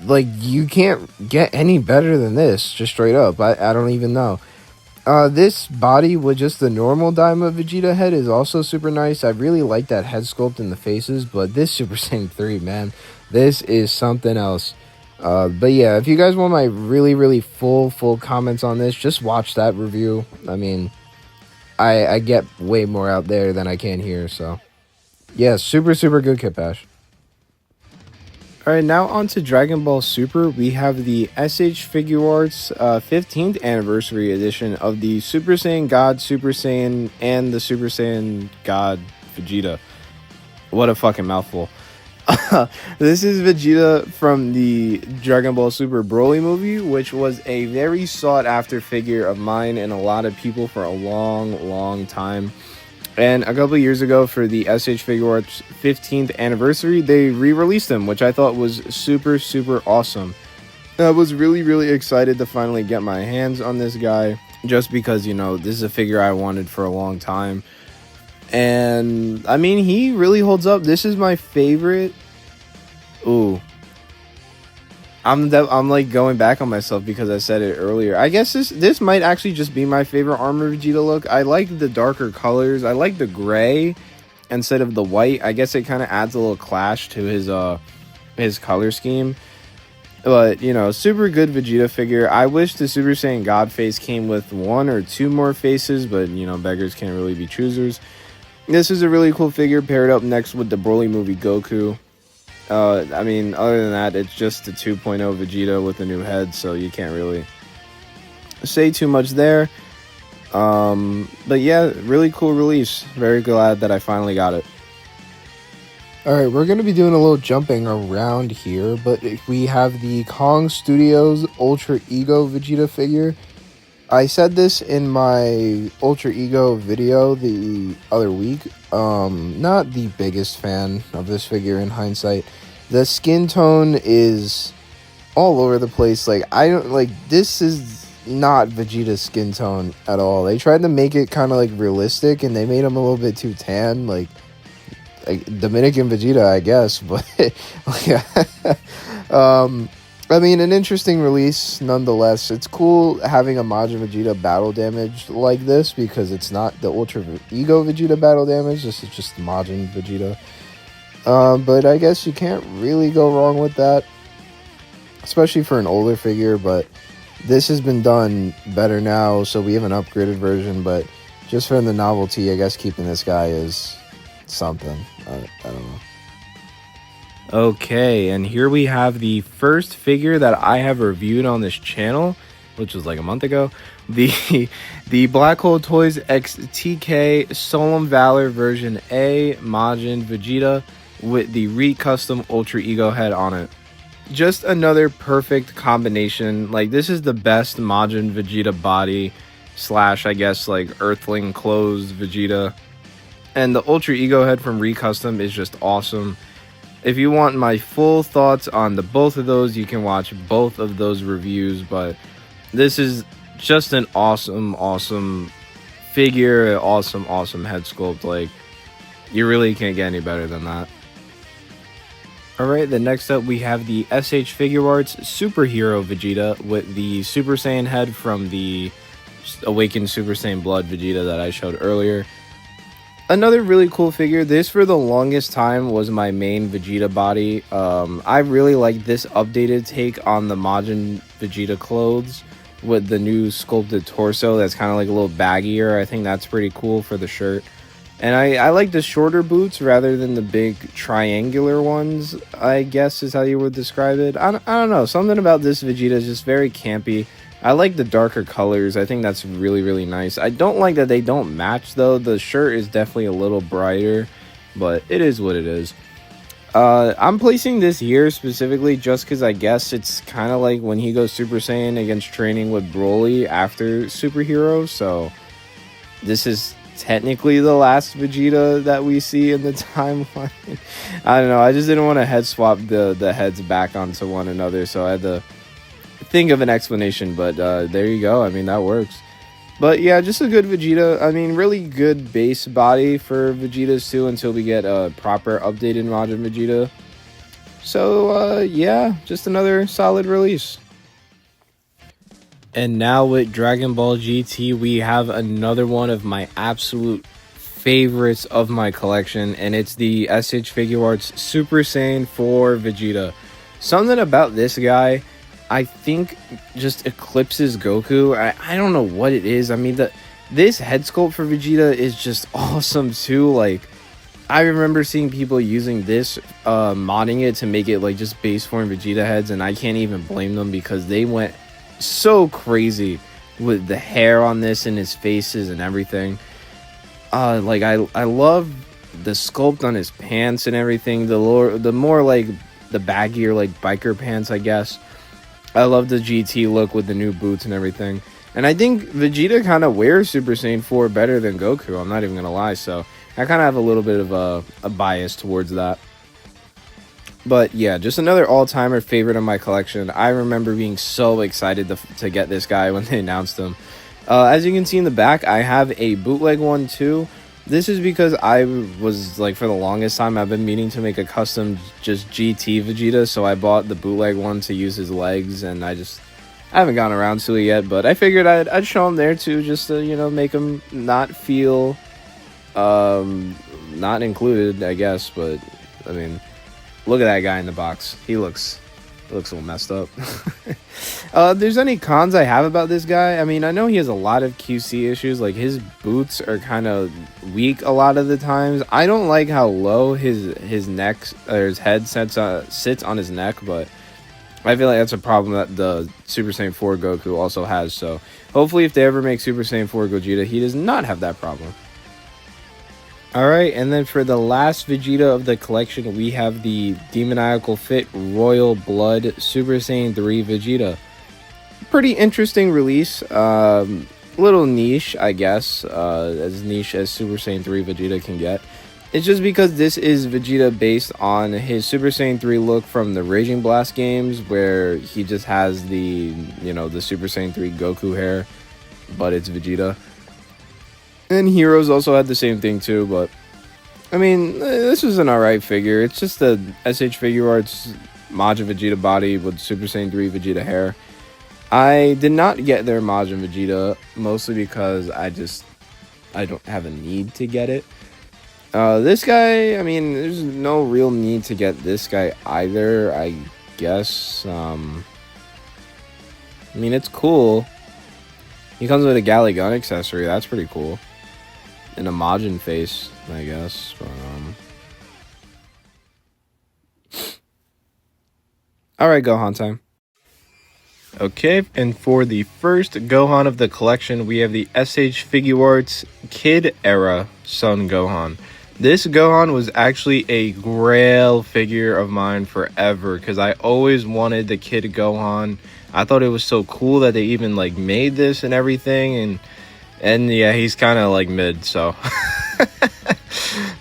Speaker 2: like, you can't get any better than this, just straight up. I don't even know. This body with just the normal Daima Vegeta head is also super nice. I really like that head sculpt in the faces, but this Super Saiyan 3, man, this is something else. But yeah, if you guys want my really full comments on this, just watch that review. I mean, I get way more out there than I can here, so yeah, super good kit bash.
Speaker 1: Alright, now on to Dragon Ball Super. We have the SH Figure Arts 15th Anniversary Edition of the Super Saiyan God, Super Saiyan, and the Super Saiyan God Vegeta. What a fucking mouthful. This is Vegeta from the Dragon Ball Super Broly movie, which was a very sought after figure of mine and a lot of people for a long time. And a couple of years ago, for the SH Figure Arts 15th anniversary, they re-released them, which I thought was super awesome. I was really excited to finally get my hands on this guy, just because, you know, this is a figure I wanted for a long time. And I mean, he really holds up. This is my favorite. Ooh, I'm like going back on myself because I said it earlier. I guess this might actually just be my favorite Armor Vegeta look. I like the darker colors. I like the gray instead of the white. I guess it kind of adds a little clash to his color scheme. But, you know, super good Vegeta figure. I wish the Super Saiyan God face came with 1 or 2 more faces, but, you know, beggars can't really be choosers. This is a really cool figure paired up next with the Broly movie Goku. I mean, other than that, it's just the 2.0 Vegeta with a new head, so you can't really say too much there. But yeah, really cool release. Very glad that I finally got it.
Speaker 2: Alright, we're going to be doing a little jumping around here, but we have the Kong Studios Ultra Ego Vegeta figure. I said this in my Ultra Ego video the other week. Not the biggest fan of this figure in hindsight. The skin tone is all over the place. Like, I don't like, this is not Vegeta's skin tone at all. They tried to make it kind of like realistic, and they made him a little bit too tan, like Dominican Vegeta, I guess. But I mean, an interesting release nonetheless. It's cool having a Majin Vegeta battle damage like this, because it's not the Ultra Ego Vegeta battle damage. This is just Majin Vegeta. But I guess you can't really go wrong with that, especially for an older figure. But this has been done better now, so we have an upgraded version. But just for the novelty, I guess keeping this guy is something. I don't know.
Speaker 1: Okay, and here we have the first figure that I have reviewed on this channel, which was like a month ago. The Black Hole Toys XTK Solemn Valor version A Majin Vegeta with the re-custom Ultra Ego head on it. Just another perfect combination. Like, this is the best Majin Vegeta body slash, I guess, like Earthling closed Vegeta. And the Ultra Ego head from Recustom is just awesome. If you want my full thoughts on both of those, you can watch both of those reviews. But this is just an awesome figure, awesome head sculpt. Like, you really can't get any better than that. Alright, then next up we have the SH Figure Arts Superhero Vegeta with the Super Saiyan head from the Awakened Super Saiyan Blood Vegeta that I showed earlier. Another really cool figure. This for the longest time was my main Vegeta body. I really like this updated take on the Majin Vegeta clothes with the new sculpted torso that's kind of like a little baggier. I think that's pretty cool for the shirt. And I like the shorter boots rather than the big triangular ones, I guess is how you would describe it. I don't know. Something about this Vegeta is just very campy. I like the darker colors. I think that's really nice. I don't like that they don't match, though. The shirt is definitely a little brighter, but it is what it is. I'm placing this here specifically just because I guess it's kind of like when he goes Super Saiyan against training with Broly after Superhero. So this is technically the last Vegeta that we see in the timeline. I don't know. I just didn't want to head swap the heads back onto one another, so I had to think of an explanation, but there you go. I mean, that works. But yeah, just a good Vegeta. I mean, really good base body for Vegetas too until we get a proper updated Majin Vegeta. So yeah, just another solid release. And now with Dragon Ball GT, we have another one of my absolute favorites of my collection, and it's the SH Figure Arts Super Saiyan 4 Vegeta. Something about this guy, I think, just eclipses Goku. I don't know what it is. I mean, this head sculpt for Vegeta is just awesome too. Like, I remember seeing people using this, modding it to make it like just base form Vegeta heads, and I can't even blame them because they went so crazy with the hair on this and his faces and everything. Like, I love the sculpt on his pants and everything. The more like the baggier like biker pants, I guess. I love the GT look with the new boots and everything. And I think Vegeta kind of wears Super Saiyan 4 better than Goku. I'm not even going to lie. So I kind of have a little bit of a bias towards that. But yeah, just another all-timer favorite in my collection. I remember being so excited to get this guy when they announced him. As you can see in the back, I have a bootleg one too. This is because I was, like, for the longest time, I've been meaning to make a custom just GT Vegeta, so I bought the bootleg one to use his legs, and I haven't gotten around to it yet, but I figured I'd show him there too, just to, you know, make him not feel, not included, I guess, but, I mean, look at that guy in the box. He looks a little messed up. If there's any cons I have about this guy, I mean, I know he has a lot of QC issues. Like, his boots are kind of weak a lot of the times. I don't like how low his neck or his head sits on his neck, but I feel like that's a problem that the Super Saiyan 4 Goku also has. So hopefully if they ever make Super Saiyan 4 Gogeta, he does not have that problem. Alright, and then for the last Vegeta of the collection, we have the Demoniacal Fit Royal Blood Super Saiyan 3 Vegeta. Pretty interesting release. Little niche, I guess. As niche as Super Saiyan 3 Vegeta can get. It's just because this is Vegeta based on his Super Saiyan 3 look from the Raging Blast games, where he just has the, you know, the Super Saiyan 3 Goku hair, but it's Vegeta. And Heroes also had the same thing too, but I mean, this is an alright figure. It's just a SH Figure Arts Majin Vegeta body with Super Saiyan 3 Vegeta hair. I did not get their Majin Vegeta, mostly because I don't have a need to get it. This guy, I mean, there's no real need to get this guy either, I guess. I mean, it's cool. He comes with a Galley gun accessory. That's pretty cool. An Imagine face, I guess. But, Alright, Gohan time. Okay, and for the first Gohan of the collection, we have the SH Figuarts Kid Era Son Gohan. This Gohan was actually a grail figure of mine forever because I always wanted the Kid Gohan. I thought it was so cool that they even like made this and everything, and yeah, he's kind of like mid, so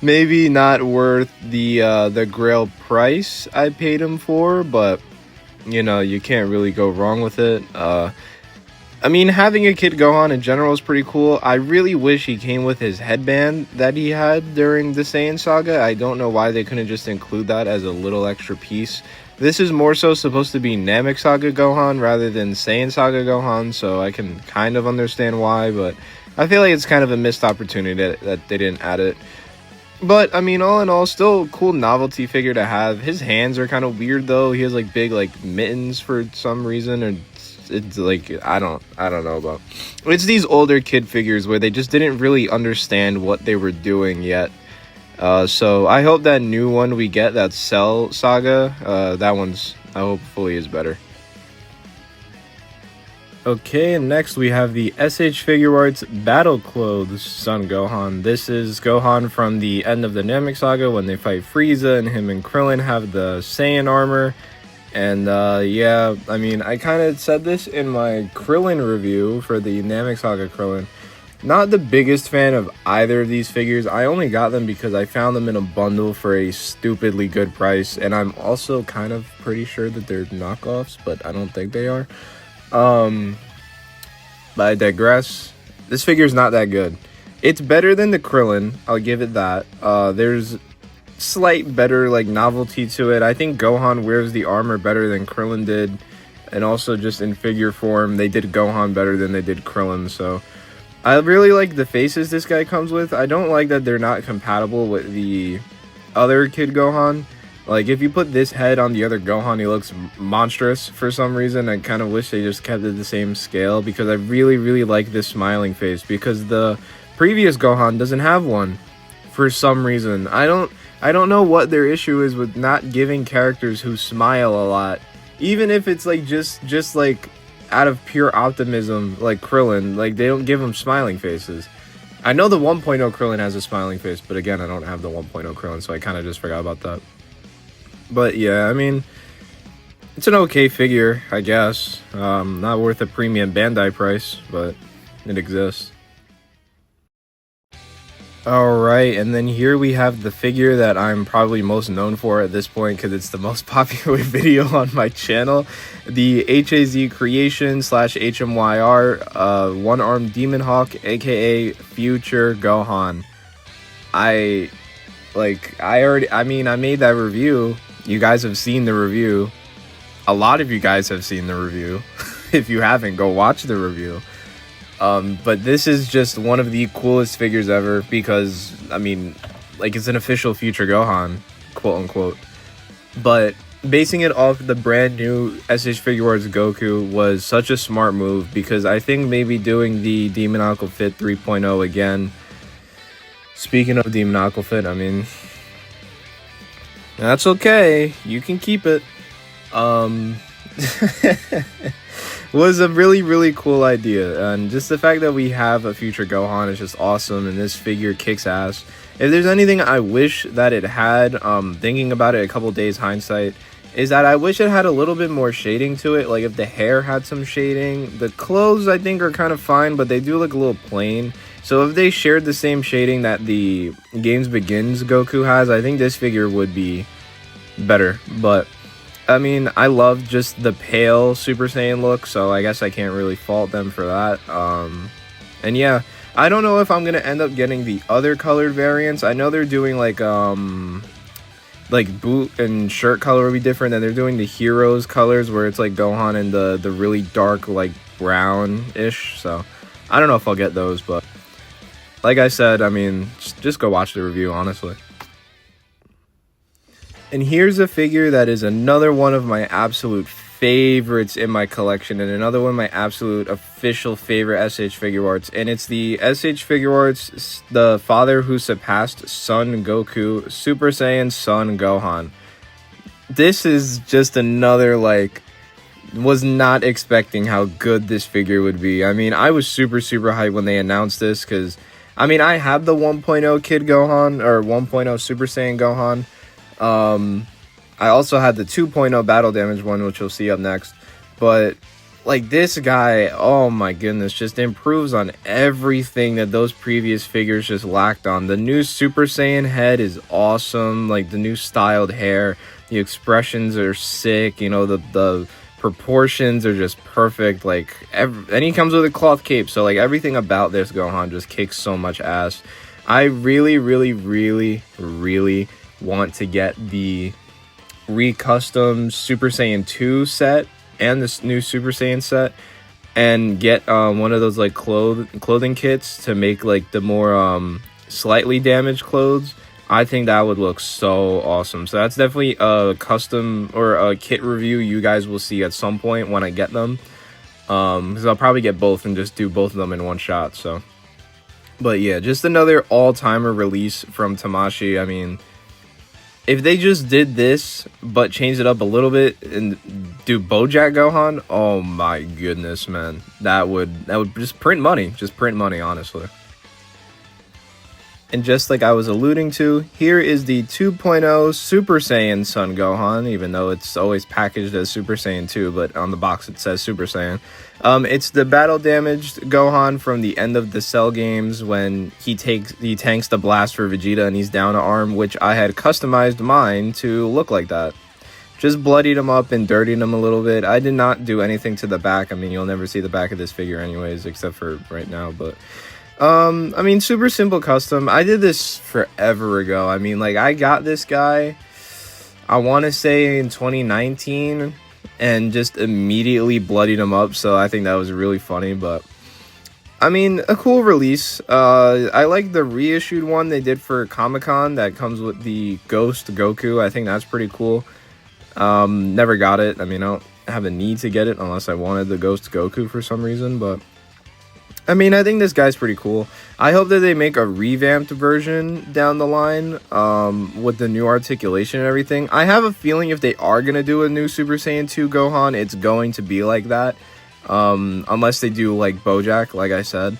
Speaker 1: maybe not worth the grail price I paid him for, but you know, you can't really go wrong with it. I mean, having a Kid Gohan in general is pretty cool. I really wish he came with his headband that he had during the Saiyan saga. I don't know why they couldn't just include that as a little extra piece. This is more so supposed to be Namek Saga Gohan rather than Saiyan Saga Gohan, so I can kind of understand why, but I feel like it's kind of a missed opportunity that they didn't add it. But, I mean, all in all, still a cool novelty figure to have. His hands are kind of weird, though. He has, like, big, like, mittens for some reason, or it's like, I don't know about. It's these older kid figures where they just didn't really understand what they were doing yet. So I hope that new one we get, that Cell Saga, that one's, I hopefully is better. Okay, and next we have the SH Figuarts Battle Clothes Son Gohan. This is Gohan from the end of the Namek Saga when they fight Frieza, and him and Krillin have the Saiyan armor. And yeah, I mean, I kind of said this in my Krillin review for the Namek Saga Krillin. Not the biggest fan of either of these figures. I only got them because I found them in a bundle for a stupidly good price, and I'm also kind of pretty sure that they're knockoffs, but I don't think they are. But I digress. This figure's not that good. It's better than the Krillin, I'll give it that. There's slight better like novelty to it. I think Gohan wears the armor better than Krillin did, and also just in figure form they did Gohan better than they did Krillin. So I really like the faces this guy comes with. I don't like that they're not compatible with the other Kid Gohan. Like, if you put this head on the other Gohan, he looks monstrous for some reason. I kind of wish they just kept it the same scale, because I really, really like this smiling face, because the previous Gohan doesn't have one for some reason. I don't know what their issue is with not giving characters who smile a lot, even if it's like just like out of pure optimism, like Krillin. Like, they don't give them smiling faces. I know the 1.0 Krillin has a smiling face, but again, I don't have the 1.0 Krillin, so I kind of just forgot about that. But yeah, I mean, it's an okay figure, I guess. Not worth a premium Bandai price, but it exists. Alright, and then here we have the figure that I'm probably most known for at this point, because it's the most popular video on my channel. The HAZ Creation / HMYR One-Armed Demon Hawk, aka Future Gohan. I made that review. You guys have seen the review. A lot of you guys have seen the review. If you haven't, go watch the review. But this is just one of the coolest figures ever, because, I mean, like, it's an official Future Gohan, quote unquote. But basing it off the brand new SH Figuarts Goku was such a smart move, because I think maybe doing the Demoniacal Fit 3.0 again. Speaking of Demoniacal Fit, I mean, that's okay. You can keep it. Was a really, really cool idea. And just the fact that we have a Future Gohan is just awesome. And this figure kicks ass. If there's anything I wish that it had, thinking about it a couple days hindsight, is that I wish it had a little bit more shading to it. Like, if the hair had some shading. The clothes, I think, are kind of fine, but they do look a little plain. So if they shared the same shading that the Games Begins Goku has, I think this figure would be better. But, I mean, I love just the pale Super Saiyan look, so I guess I can't really fault them for that. And yeah, I don't know if I'm going to end up getting the other colored variants. I know they're doing like boot and shirt color will be different, and they're doing the Heroes colors where it's like Gohan in the really dark, like, brown-ish. So I don't know if I'll get those, but like I said, I mean, just go watch the review, honestly. And here's a figure that is another one of my absolute favorites in my collection, and another one of my absolute official favorite SH Figure Arts, and it's the SH Figure Arts, the Father Who Surpassed Son Goku, Super Saiyan Son Gohan. This is just another, like, was not expecting how good this figure would be. I mean, I was super hyped when they announced this, because, I mean, I had the 1.0 Kid Gohan, or 1.0 Super Saiyan Gohan. I also had the 2.0 battle damage one, which you'll see up next. But, like, this guy, oh my goodness, just improves on everything that those previous figures just lacked on. The new Super Saiyan head is awesome. Like, the new styled hair, the expressions are sick. You know, the proportions are just perfect. Like, and he comes with a cloth cape. So, like, everything about this Gohan just kicks so much ass. I really want to get the recustom Super Saiyan 2 set and this new Super Saiyan set, and get one of those like clothing kits to make like the more slightly damaged clothes. I think that would look so awesome. So that's definitely a custom or a kit review you guys will see at some point when I get them, because I'll probably get both and just do both of them in one shot. So, but yeah, just another all-timer release from Tamashii. I mean, if they just did this, but changed it up a little bit and do Bojack Gohan, oh my goodness, man. That would just print money. Just print money, honestly. And just like I was alluding to, here is the 2.0 Super Saiyan Son Gohan, even though it's always packaged as Super Saiyan 2, but on the box it says Super Saiyan. It's the battle damaged Gohan from the end of the Cell games when he tanks the blast for Vegeta and he's down an arm, which I had customized mine to look like that. Just bloodied him up and dirtied him a little bit. I did not do anything to the back. I mean, you'll never see the back of this figure anyways, except for right now, but I mean, super simple custom. I did this forever ago. I mean, like, I got this guy, I want to say in 2019, and just immediately bloodied him up, so I think that was really funny. But I mean, a cool release. I like the reissued one they did for Comic-Con that comes with the Ghost Goku. I think that's pretty cool. Never got it. I mean, I don't have a need to get it unless I wanted the Ghost Goku for some reason, but I mean, I think this guy's pretty cool. I hope that they make a revamped version down the line, with the new articulation and everything. I have a feeling if they are going to do a new Super Saiyan 2 Gohan, it's going to be like that. Unless they do, like, Bojack, like I said.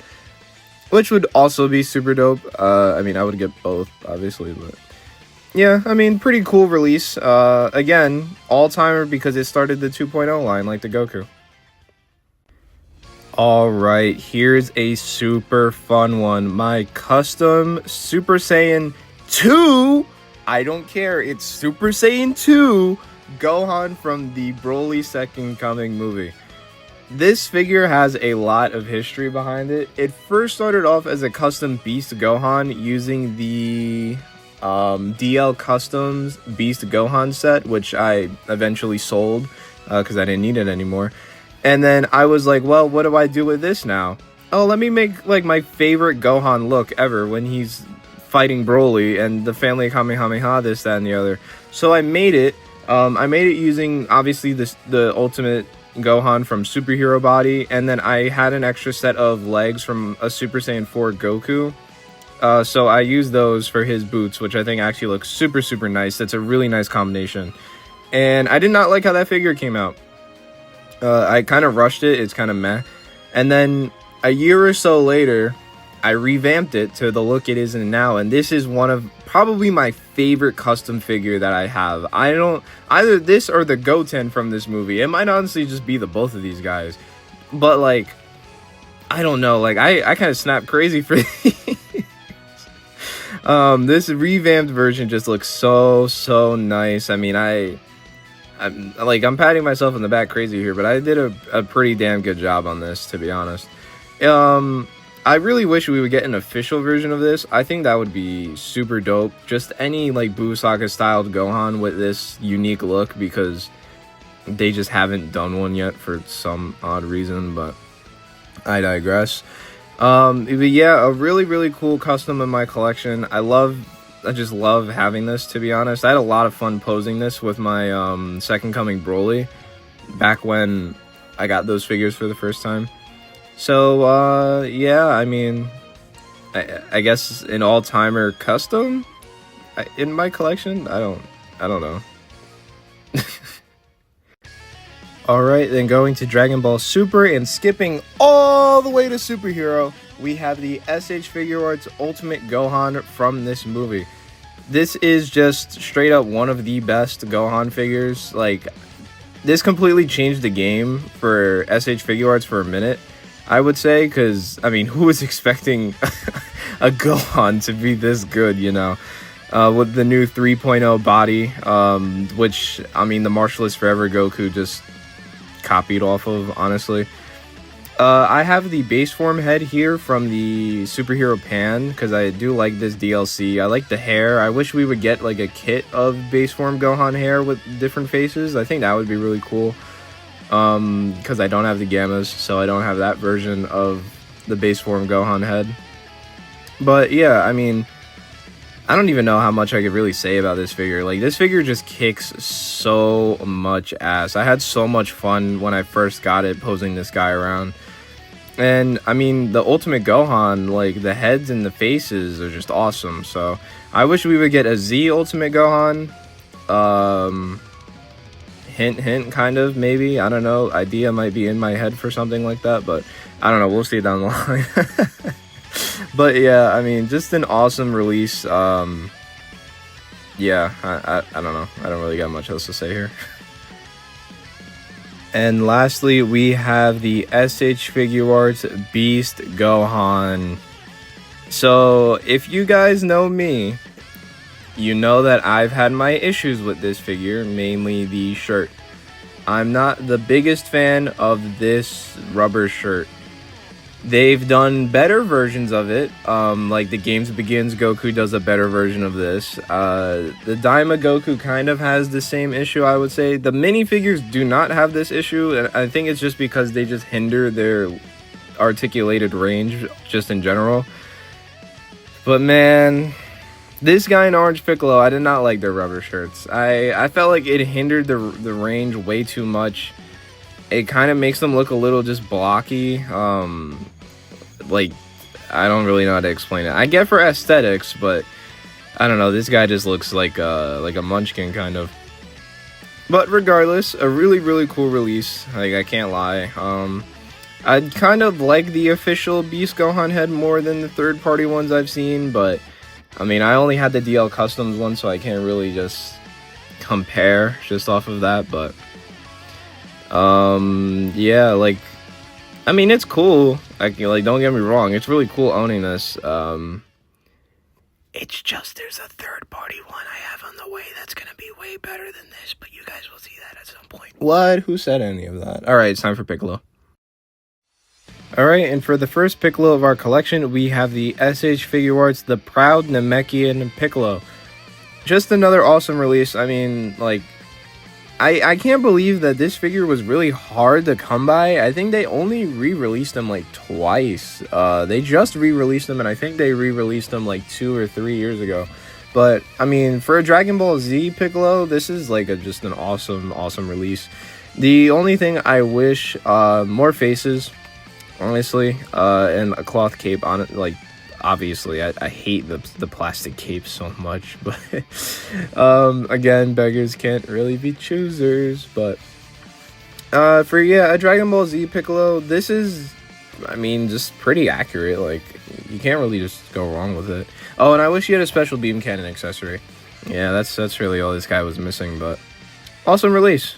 Speaker 1: Which would also be super dope. I mean, I would get both, obviously, but yeah, I mean, pretty cool release. Again, all-timer because it started the 2.0 line, like the Goku. Alright, here's a super fun one. My custom Super Saiyan 2, I don't care, it's Super Saiyan 2 Gohan from the Broly Second Coming movie. This figure has a lot of history behind it. It first started off as a custom Beast Gohan using the DL Customs Beast Gohan set, which I eventually sold because I didn't need it anymore. And then I was like, well, what do I do with this now? Oh, let me make, like, my favorite Gohan look ever when he's fighting Broly and the family Kamehameha, this, that, and the other. So I made it. I made it using, obviously, the Ultimate Gohan from Superhero Body. And then I had an extra set of legs from a Super Saiyan 4 Goku. So I used those for his boots, which I think actually looks super nice. That's a really nice combination. And I did not like how that figure came out. I kind of rushed it. It's kind of meh. And then a year or so later, I revamped it to the look it is in now. And this is one of probably my favorite custom figure that I have. I don't, either this or the Goten from this movie. It might honestly just be the both of these guys. But, like, I don't know. Like, I kind of snapped crazy for these. This revamped version just looks so nice. I mean, I'm patting myself on the back crazy here, but I did a pretty damn good job on this, to be honest. I really wish we would get an official version of this. I think that would be super dope. Just any, like, Busaka styled Gohan with this unique look, because they just haven't done one yet for some odd reason, but I digress. But yeah, a really cool custom in my collection. I just love having this, to be honest. I had a lot of fun posing this with my Second Coming Broly back when I got those figures for the first time. So yeah, I mean, I guess an all-timer custom in my collection. I don't know. Alright, then going to Dragon Ball Super and skipping all the way to Superhero, we have the SH Figure Arts Ultimate Gohan from this movie. This is just straight up one of the best Gohan figures. Like, this completely changed the game for SH Figure Arts for a minute, I would say, because, I mean, who was expecting a Gohan to be this good, you know? With the new 3.0 body, which, I mean, the Martialist Forever Goku just copied off of, honestly. I have the base form head here from the Superhero Pan because I do like this DLC. I like the hair. I wish we would get like a kit of base form Gohan hair with different faces. I think that would be really cool, because I don't have the Gammas, so I don't have that version of the base form Gohan head. But yeah, I mean, I don't even know how much I could really say about this figure. Like, this figure just kicks so much ass. I had so much fun when I first got it, posing this guy around. And, I mean, the Ultimate Gohan, like, the heads and the faces are just awesome. So, I wish we would get a Z Ultimate Gohan. Hint, kind of, maybe. I don't know. Idea might be in my head for something like that. But, I don't know. We'll see down the line. But yeah, I mean, just an awesome release. Yeah, I don't know. I don't really got much else to say here. And lastly, we have the SH Figure Arts Beast Gohan. So, if you guys know me, you know that I've had my issues with this figure, mainly the shirt. I'm not the biggest fan of this rubber shirt. They've done better versions of it, like the Games Begins Goku does a better version of this. The Daima Goku kind of has the same issue, I would say. The minifigures do not have this issue, and I think it's just because they just hinder their articulated range, just in general. But man, this guy in Orange Piccolo, I did not like their rubber shirts. I felt like it hindered the range way too much. It kind of makes them look a little just blocky. Like, I don't really know how to explain it. I get for aesthetics, but I don't know. This guy just looks like a munchkin, kind of. But regardless, a really cool release. Like, I can't lie. I kind of like the official Beast Gohan head more than the third-party ones I've seen, but I mean, I only had the DL Customs one, so I can't really just compare just off of that, but yeah, like, I mean, it's cool. Like, don't get me wrong, it's really cool owning this. It's just there's a third-party one I have on the way that's gonna be way better than this, but you guys will see that at some point. What? Who said any of that? Alright, it's time for Piccolo. Alright, and for the first Piccolo of our collection, we have the SH Figure Arts, the Proud Namekian Piccolo. Just another awesome release. I mean, like, I can't believe that this figure was really hard to come by. I think they only re-released them like twice. They just re-released them, and I think they re-released them like 2 or 3 years ago. But I mean, for a Dragon Ball Z Piccolo, this is like just an awesome release. The only thing I wish, more faces, honestly, and a cloth cape on it. Like, obviously, I hate the plastic cape so much, but again, beggars can't really be choosers. But for a Dragon Ball Z Piccolo, this is, I mean, just pretty accurate. Like, you can't really just go wrong with it. Oh, and I wish he had a special beam cannon accessory. Yeah, that's really all this guy was missing, but awesome release.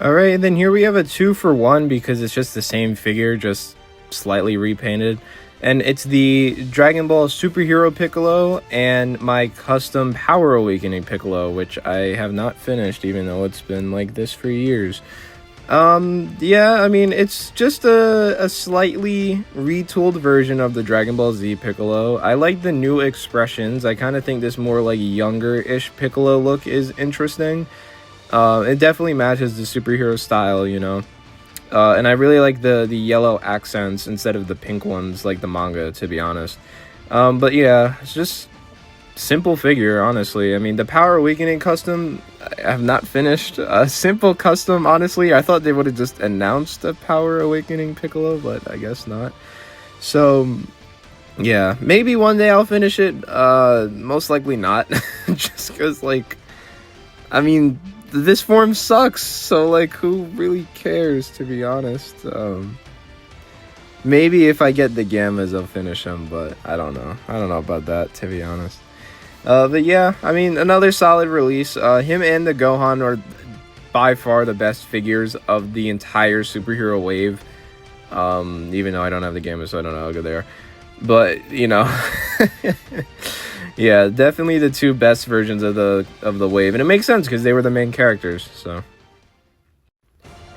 Speaker 1: Alright, and then here we have a 2-for-1 because it's just the same figure, just slightly repainted. And it's the Dragon Ball Superhero Piccolo and my custom Power Awakening Piccolo, which I have not finished, even though it's been like this for years. Yeah, I mean, it's just a slightly retooled version of the Dragon Ball Z Piccolo. I like the new expressions. I kind of think this more like younger-ish Piccolo look is interesting. It definitely matches the superhero style, you know. And I really like the yellow accents instead of the pink ones like the manga, to be honest. But yeah, it's just simple figure, honestly. I mean, the Power Awakening custom, I have not finished. A simple custom, honestly. I thought they would have just announced a Power Awakening Piccolo, but I guess not. So yeah, maybe one day I'll finish it. Most likely not. Just because, like, I mean, this form sucks, so, like, who really cares, to be honest? Maybe if I get the Gammas, I'll finish them, but I don't know. I don't know about that, to be honest. But yeah, I mean, another solid release. Him and the Gohan are by far the best figures of the entire superhero wave. Even though I don't have the Gamma, so I don't know how good they are. But, you know, yeah, definitely the two best versions of the wave, and it makes sense because they were the main characters. So,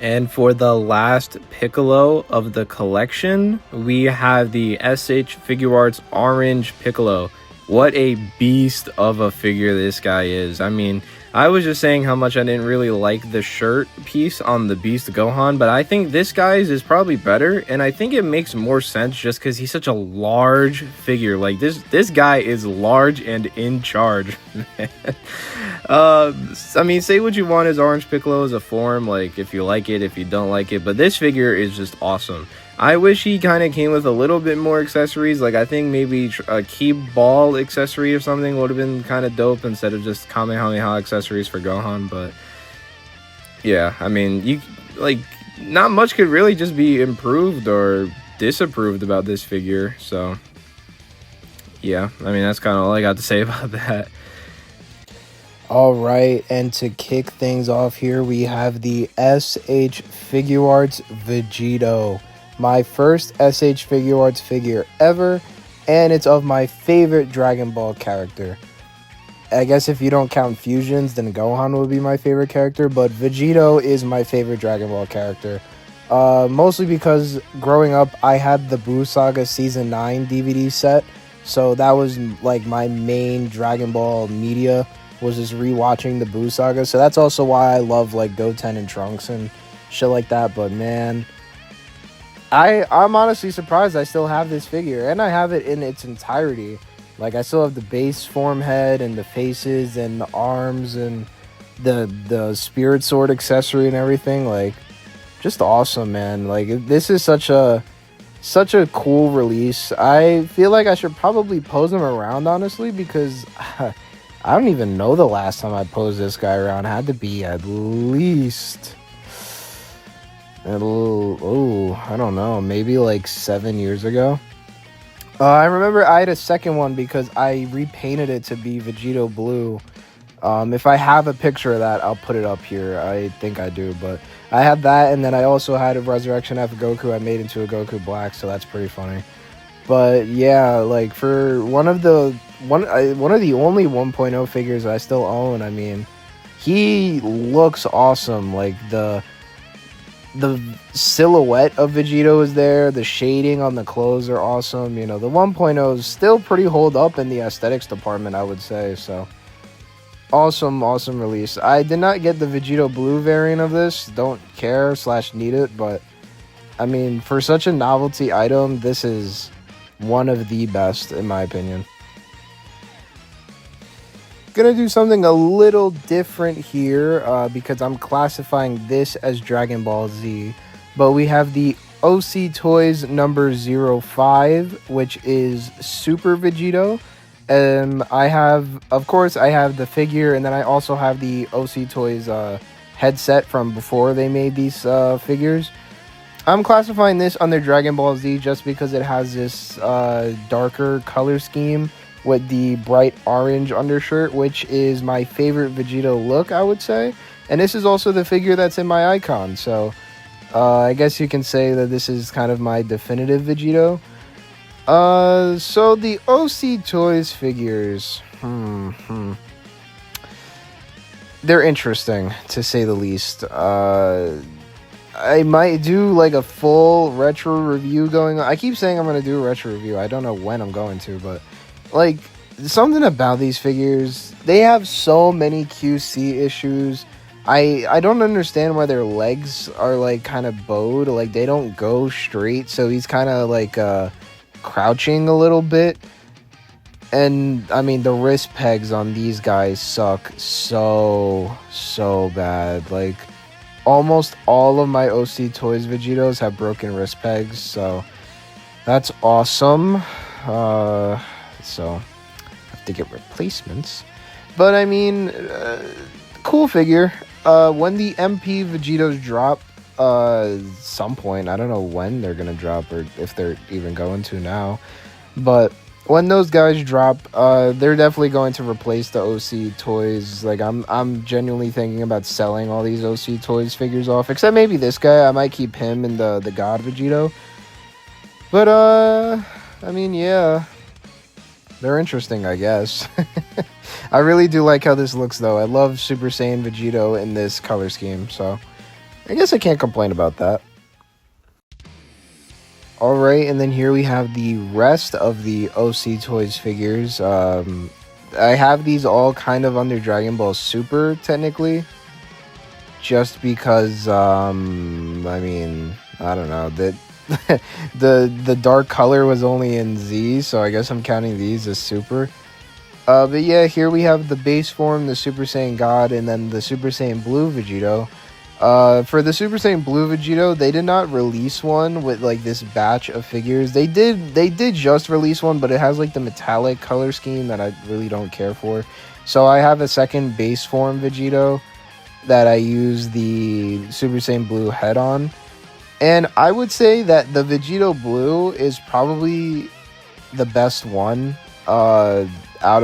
Speaker 1: and for the last Piccolo of the collection, we have the SH Figure Arts Orange Piccolo. What a beast of a figure this guy is. I mean, I was just saying how much I didn't really like the shirt piece on the Beast Gohan, but I think this guy's is probably better, and I think it makes more sense just because he's such a large figure. Like, this guy is large and in charge. I mean, say what you want, as Orange Piccolo is a form, like, if you like it, if you don't like it, but this figure is just awesome. I wish he kind of came with a little bit more accessories. Like, I think maybe a key ball accessory or something would have been kind of dope instead of just Kamehameha accessories for Gohan. But yeah, I mean, not much could really just be improved or disapproved about this figure. So yeah, I mean, that's kind of all I got to say about that.
Speaker 2: All right, and to kick things off here, we have the SH Figure Arts Vegeta. My first SH Figure Arts figure ever, and it's of my favorite Dragon Ball character. I guess if you don't count fusions, then Gohan would be my favorite character, but Vegeta is my favorite Dragon Ball character. Mostly because growing up, I had the Buu Saga Season 9 DVD set, so that was like my main Dragon Ball media, was just rewatching the Buu Saga. So that's also why I love like Goten and Trunks and shit like that, but man, I'm honestly surprised I still have this figure, and I have it in its entirety. Like, I still have the base form head and the faces and the arms and the spirit sword accessory and everything. Like, just awesome, man. Like, this is such a cool release. I feel like I should probably pose them around, honestly, because I don't even know the last time I posed this guy around. It had to be at least, I don't know, maybe like 7 years ago. I remember I had a second one because I repainted it to be Vegeta Blue. If I have a picture of that, I'll put it up here. I think I do, but I had that, and then I also had a Resurrection F Goku I made into a Goku Black, so that's pretty funny. But yeah, like, for one of the only 1.0 figures I still own, I mean, he looks awesome. Like, the silhouette of Vegeta is there. The shading on the clothes are awesome. You know, the 1.0s still pretty hold up in the aesthetics department, I would say. So, awesome release. I did not get the Vegeta Blue variant of this. Don't care / need it. But, I mean, for such a novelty item, this is one of the best, in my opinion. Gonna do something a little different here because I'm classifying this as Dragon Ball Z, but we have the OC Toys number 05, which is Super Vegito. I have the figure, and then I also have the OC Toys headset from before they made these figures. I'm classifying this under Dragon Ball Z just because it has this darker color scheme with the bright orange undershirt, which is my favorite Vegeta look, I would say. And this is also the figure that's in my icon, so I guess you can say that this is kind of my definitive Vegito. So the OC Toys figures, they're interesting, to say the least. I might do like a full retro review going on. I keep saying I'm going to do a retro review. I don't know when I'm going to, but like, something about these figures, they have so many QC issues. I don't understand why their legs are like kind of bowed, like they don't go straight, so he's kind of like crouching a little bit. And I mean, the wrist pegs on these guys suck so bad. Like almost all of my OC Toys Vegetos have broken wrist pegs, so that's awesome. So I have to get replacements, but I mean, cool figure. When the MP Vegetos drop, some point, I don't know when they're gonna drop or if they're even going to now, but when those guys drop, they're definitely going to replace the OC Toys. Like I'm genuinely thinking about selling all these OC Toys figures off, except maybe this guy. I might keep him in the God Vegeto. But I mean, yeah, they're interesting, I guess. I really do like how this looks, though. I love Super Saiyan Vegeto in this color scheme, so I guess I can't complain about that. Alright, and then here we have the rest of the OC Toys figures. I have these all kind of under Dragon Ball Super, technically. Just because, I mean, I don't know, the dark color was only in Z, so I guess I'm counting these as Super. But yeah, here we have the base form, the Super Saiyan God, and then the Super Saiyan Blue Vegeto. For the Super Saiyan Blue Vegeto, they did not release one with like this batch of figures. They did just release one, but it has like the metallic color scheme that I really don't care for. So I have a second base form Vegeto that I use the Super Saiyan Blue head on. And I would say that the Vegeto Blue is probably the best one out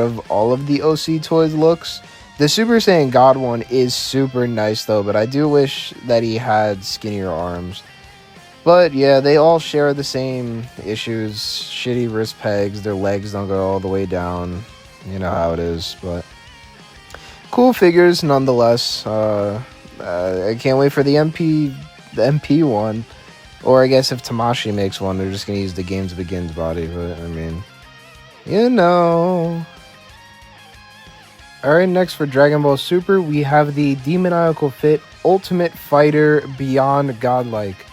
Speaker 2: of all of the OC Toys looks. The Super Saiyan God one is super nice though, but I do wish that he had skinnier arms. But yeah, they all share the same issues. Shitty wrist pegs, their legs don't go all the way down. You know how it is, but cool figures nonetheless. I can't wait for the MP one. Or I guess if Tamashi makes one, they're just going to use the Games Begins body, but I mean, you know. Alright, next for Dragon Ball Super, we have the Demoniacal Fit Ultimate Fighter Beyond Godlike,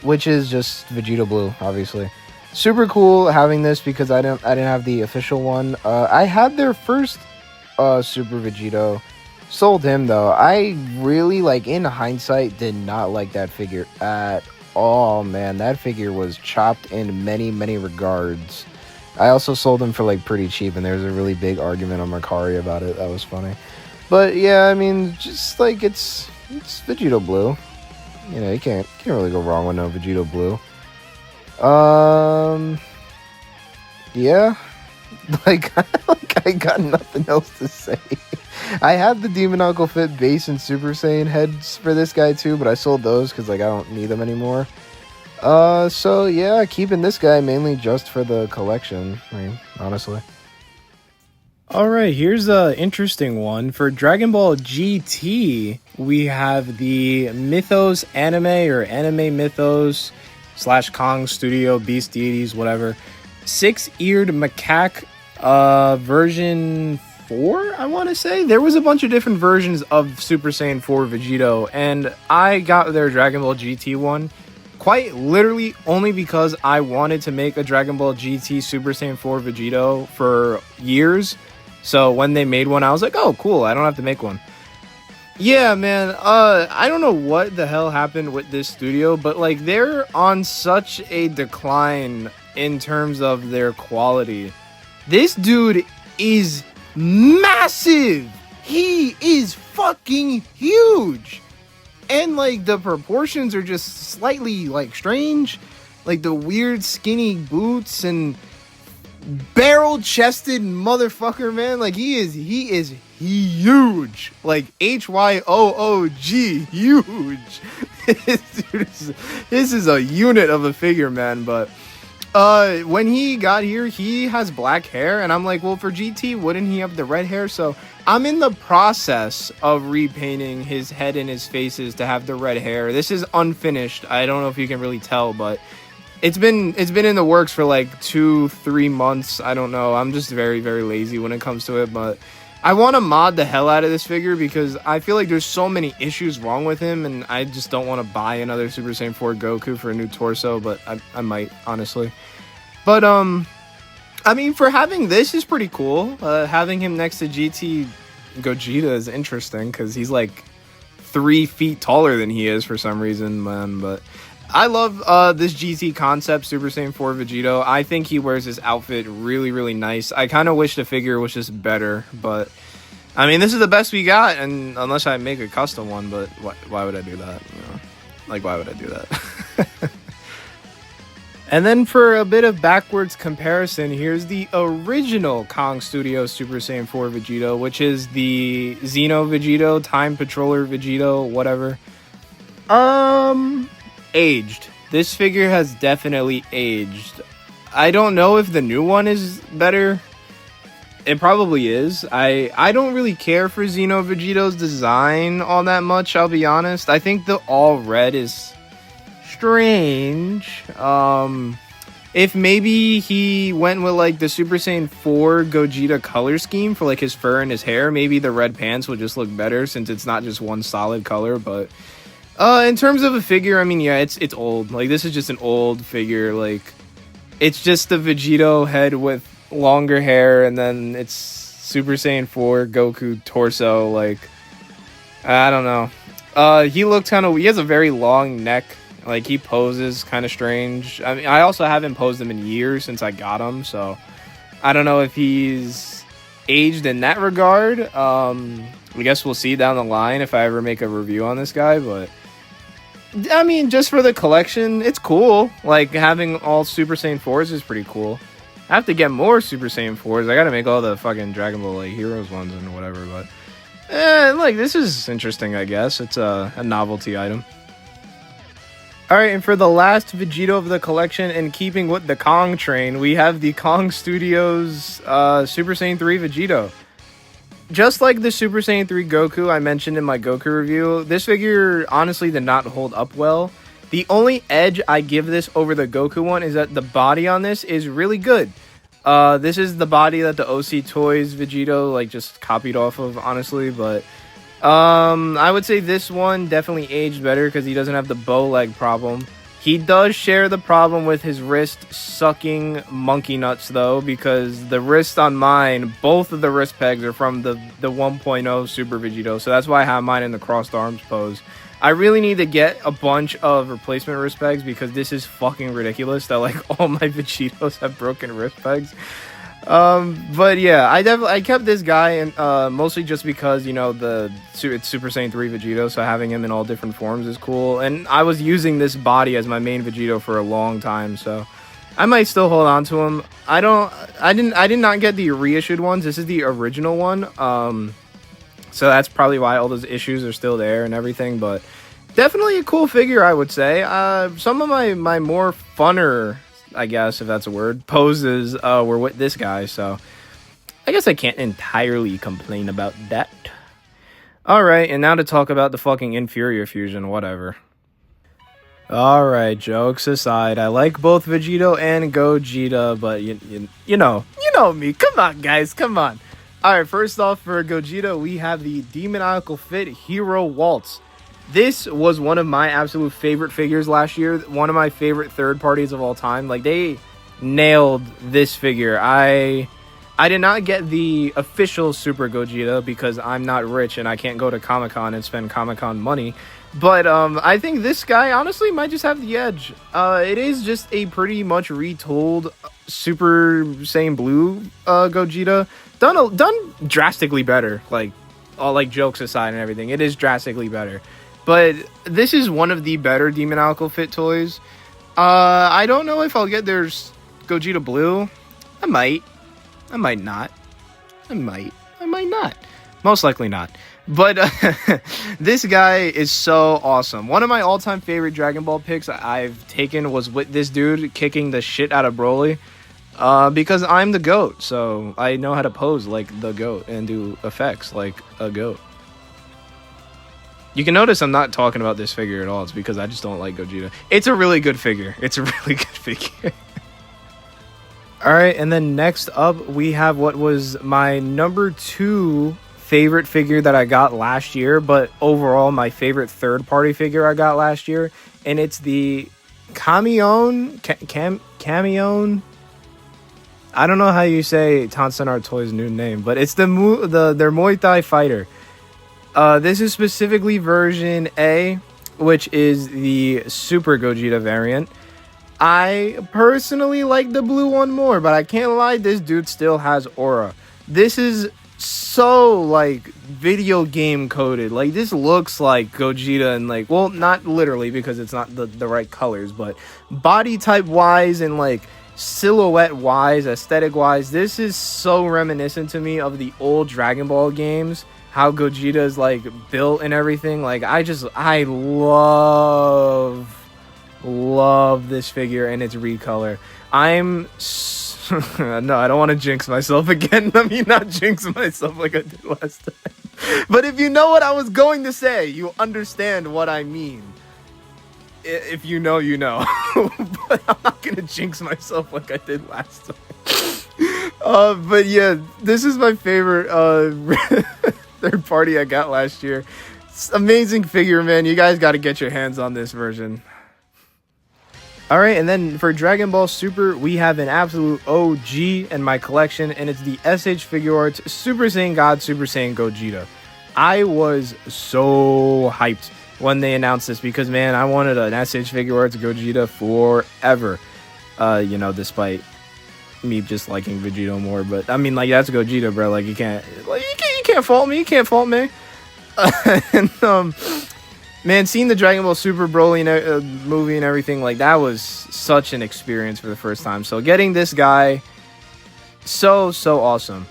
Speaker 2: which is just Vegeta Blue, obviously. Super cool having this because I didn't have the official one. I had their first Super Vegeto. Sold him though. I really, like, in hindsight, did not like that figure at all, man. That figure was chopped in many regards. I also sold them for like pretty cheap, and there was a really big argument on Mercari about it. That was funny. But yeah, I mean, just like it's Vegeta Blue. You know, you can't really go wrong with no Vegeta Blue. Yeah. Like I got nothing else to say. I had the Demoniacal Fit base and Super Saiyan heads for this guy too, but I sold those because like I don't need them anymore. So yeah, keeping this guy mainly just for the collection, I mean, honestly.
Speaker 1: Alright, here's a interesting one. For Dragon Ball GT, we have the Mythos anime or anime Mythos / Kong Studio Beast Deities, whatever. 6-eared macaque version 4, I want to say. There was a bunch of different versions of Super Saiyan 4 Vegeto, and I got their Dragon Ball GT one quite literally only because I wanted to make a Dragon Ball GT Super Saiyan 4 Vegeto for years. So when they made one, I was like, oh, cool, I don't have to make one. Yeah, man, I don't know what the hell happened with this studio, but like they're on such a decline in terms of their quality. This dude is massive. He is fucking huge. And like the proportions are just slightly like strange, like the weird skinny boots and barrel-chested motherfucker, man. Like he is huge, like HYOOG, huge. This is a unit of a figure, man. But when he got here, he has black hair, and I'm like, well, for GT, wouldn't he have the red hair? So I'm in the process of repainting his head and his faces to have the red hair. This is unfinished. I don't know if you can really tell, but it's been in the works for like 2-3 months. I don't know. I'm just very lazy when it comes to it, but I want to mod the hell out of this figure because I feel like there's so many issues wrong with him, and I just don't want to buy another Super Saiyan 4 Goku for a new torso, but I might, honestly. But, I mean, for having this is pretty cool. Having him next to GT Gogeta is interesting because he's like 3 feet taller than he is for some reason, man. But I love this GT concept, Super Saiyan 4 Vegeta. I think he wears this outfit really, really nice. I kind of wish the figure was just better, but I mean, this is the best we got, and unless I make a custom one, but why would I do that? You know? Like, why would I do that? And then for a bit of backwards comparison, here's the original Kong Studios Super Saiyan 4 Vegeta, which is the Xeno Vegeta, Time Patroller Vegeta, whatever. Aged. This figure has definitely aged. I don't know if the new one is better. It probably is. I don't really care for Xeno Vegeta's design all that much, I'll be honest. I think the all red is strange. If maybe he went with like the Super Saiyan 4 Gogeta color scheme for like his fur and his hair, maybe the red pants would just look better since it's not just one solid color. But in terms of a figure, I mean, yeah, it's old. Like, this is just an old figure. Like, it's just the Vegeta head with longer hair, and then it's Super Saiyan 4 Goku torso. Like, I don't know. He looked kind of, he has a very long neck. Like, he poses kind of strange. I mean, I also haven't posed him in years since I got him, so I don't know if he's aged in that regard. I guess we'll see down the line if I ever make a review on this guy, but I mean, just for the collection, it's cool. Like, having all Super Saiyan 4s is pretty cool. I have to get more Super Saiyan 4s. I gotta make all the fucking Dragon Ball like, Heroes ones and whatever, but like, this is interesting, I guess. It's a novelty item. Alright, and for the last Vegeta of the collection, and keeping with the Kong train, we have the Kong Studios Super Saiyan 3 Vegeta. Just like the Super Saiyan 3 Goku I mentioned in my Goku review, this figure honestly did not hold up well. The only edge I give this over the Goku one is that the body on this is really good. This is the body that the OC Toys Vegeta like just copied off of, honestly, but I would say this one definitely aged better because he doesn't have the bow leg problem. He does share the problem with his wrist sucking monkey nuts, though, because the wrist on mine, both of the wrist pegs are from the 1.0 Super Vegeta, so that's why I have mine in the crossed arms pose. I really need to get a bunch of replacement wrist pegs because this is fucking ridiculous that like all my Vegetos have broken wrist pegs. But yeah, I kept this guy, and mostly just because, you know, it's Super Saiyan 3 Vegeta, so having him in all different forms is cool. And I was using this body as my main Vegeta for a long time, so I might still hold on to him. I did not get the reissued ones. This is the original one. So that's probably why all those issues are still there and everything, but definitely a cool figure, I would say. Some of my more funner, I guess, if that's a word, poses were with this guy, so I guess I can't entirely complain about that. Alright, and now to talk about the fucking inferior fusion, whatever. Alright, jokes aside, I like both Vegeta and Gogeta, but you know me. Come on, guys, come on. Alright, first off, for Gogeta, we have the Demoniacal Fit Hero Waltz. This was one of my absolute favorite figures last year. One of my favorite third parties of all time. Like, they nailed this figure. I did not get the official Super Gogeta because I'm not rich and I can't go to Comic-Con and spend Comic-Con money. But I think this guy honestly might just have the edge. It is just a pretty much retooled Super Saiyan Blue Gogeta. Done drastically better. Like, all like jokes aside and everything. It is drastically better. But this is one of the better Demoniacal Fit toys. I don't know if I'll get their Gogeta Blue. I might not. I might not. Most likely not. But this guy is so awesome. One of my all-time favorite Dragon Ball picks I've taken was with this dude kicking the shit out of Broly. Because I'm the GOAT, so I know how to pose like the GOAT and do effects like a GOAT. You can notice I'm not talking about this figure at all. It's because I just don't like Gogeta. It's a really good figure. It's a really good figure. All right, and then next up we have what was my number 2 favorite figure that I got last year, but overall my favorite third-party figure I got last year, and it's the Camion. I don't know how you say Tansanar Toys' new name, but it's their Muay Thai fighter. This is specifically version A, which is the Super Gogeta variant. I personally like the blue one more, but I can't lie, this dude still has aura. This is so like video game coded. Like, this looks like Gogeta, and like, well, not literally because it's not the right colors, but body type wise and like silhouette wise, aesthetic wise, this is so reminiscent to me of the old Dragon Ball games, how Gogeta is like built and everything. Like, I love this figure and its recolor. No, I don't want to jinx myself again. Let me not jinx myself like I did last time. But if you know what I was going to say, you understand what I mean. If you know, you know. But I'm not gonna jinx myself like I did last time. But yeah, this is my favorite third party I got last year. It's amazing figure, man. You guys got to get your hands on this version. All right, and then for Dragon Ball Super, we have an absolute OG in my collection, and it's the SH Figure Arts Super Saiyan God, Super Saiyan Gogeta. I was so hyped when they announced this because, man, I wanted an SH Figure Arts Gogeta forever. You know, despite me just liking Vegeta more, but I mean, like, that's Gogeta, bro. Like, you can't fault me. You can't fault me. And man, seeing the Dragon Ball Super Broly movie and everything, like, that was such an experience for the first time. So getting this guy, so awesome.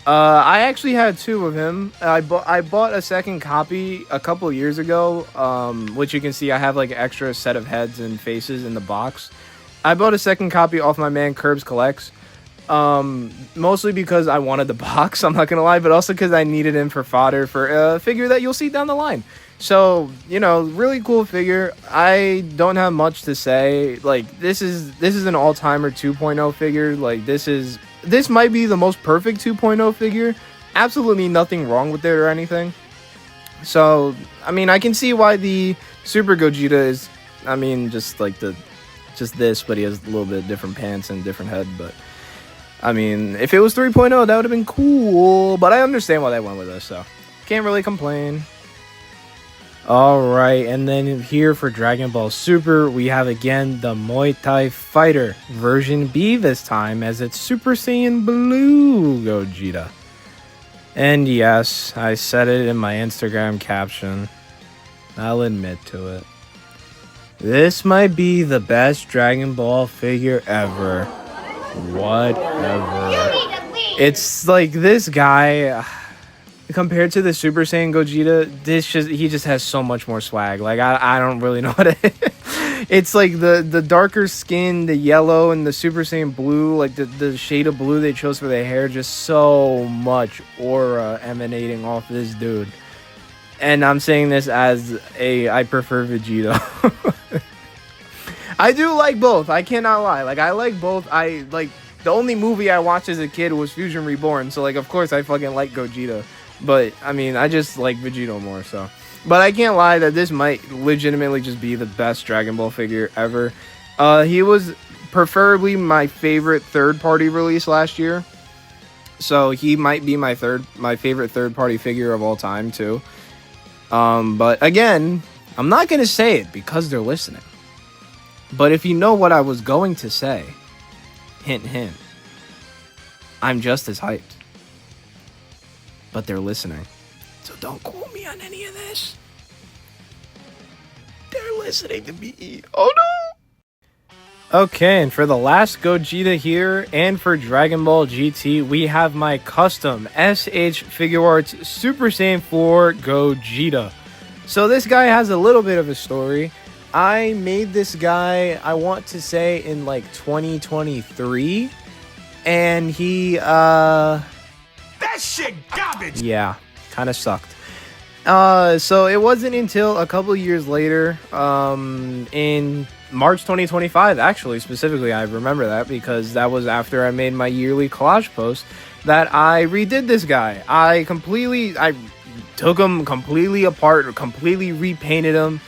Speaker 1: I actually had 2 of him. I bought a second copy a couple years ago, which you can see I have like an extra set of heads and faces in the box. I bought a second copy off my man Curbs Collects, mostly because I wanted the box, I'm not gonna lie, but also because I needed him for fodder for a figure that you'll see down the line. So, you know, really cool figure. I don't have much to say. Like, this is an all-timer 2.0 figure. Like, this might be the most perfect 2.0 figure. Absolutely nothing wrong with it or anything. So, I mean, I can see why the Super Gogeta is, I mean, just this, but he has a little bit different pants and different head. But, I mean, if it was 3.0, that would have been cool. But I understand why they went with this, so can't really complain. Alright, and then here for Dragon Ball Super, we have again the Muay Thai Fighter, version B this time, as it's Super Saiyan Blue Gogeta. And yes, I said it in my Instagram caption. I'll admit to it. This might be the best Dragon Ball figure ever. Whatever. It's like this guy... Compared to the Super Saiyan Gogeta, he just has so much more swag. Like, I don't really know what it's like the darker skin, the yellow, and the Super Saiyan Blue, like the shade of blue they chose for the hair, just so much aura emanating off this dude. And I'm saying this as I prefer Vegeta. I do like both. I cannot lie. Like, I like both. The only movie I watched as a kid was Fusion Reborn, so like, of course I fucking like Gogeta. But, I mean, I just like Vegeta more, so. But I can't lie that this might legitimately just be the best Dragon Ball figure ever. He was preferably my favorite third-party release last year. So he might be my favorite third-party figure of all time, too. But, again, I'm not going to say it because they're listening. But if you know what I was going to say, hint, hint, I'm just as hyped. But they're listening. So don't quote me on any of this. They're listening to me. Oh no! Okay, and for the last Gogeta here, and for Dragon Ball GT, we have my custom SH Figure Arts Super Saiyan 4 Gogeta. So this guy has a little bit of a story. I made this guy, I want to say, in like 2023. And he,
Speaker 3: That shit garbage!
Speaker 1: yeah, kind of sucked. So it wasn't until a couple years later, in March 2025, actually, specifically. I remember that because that was after I made my yearly collage post that I redid this guy. I took him completely apart, completely repainted him.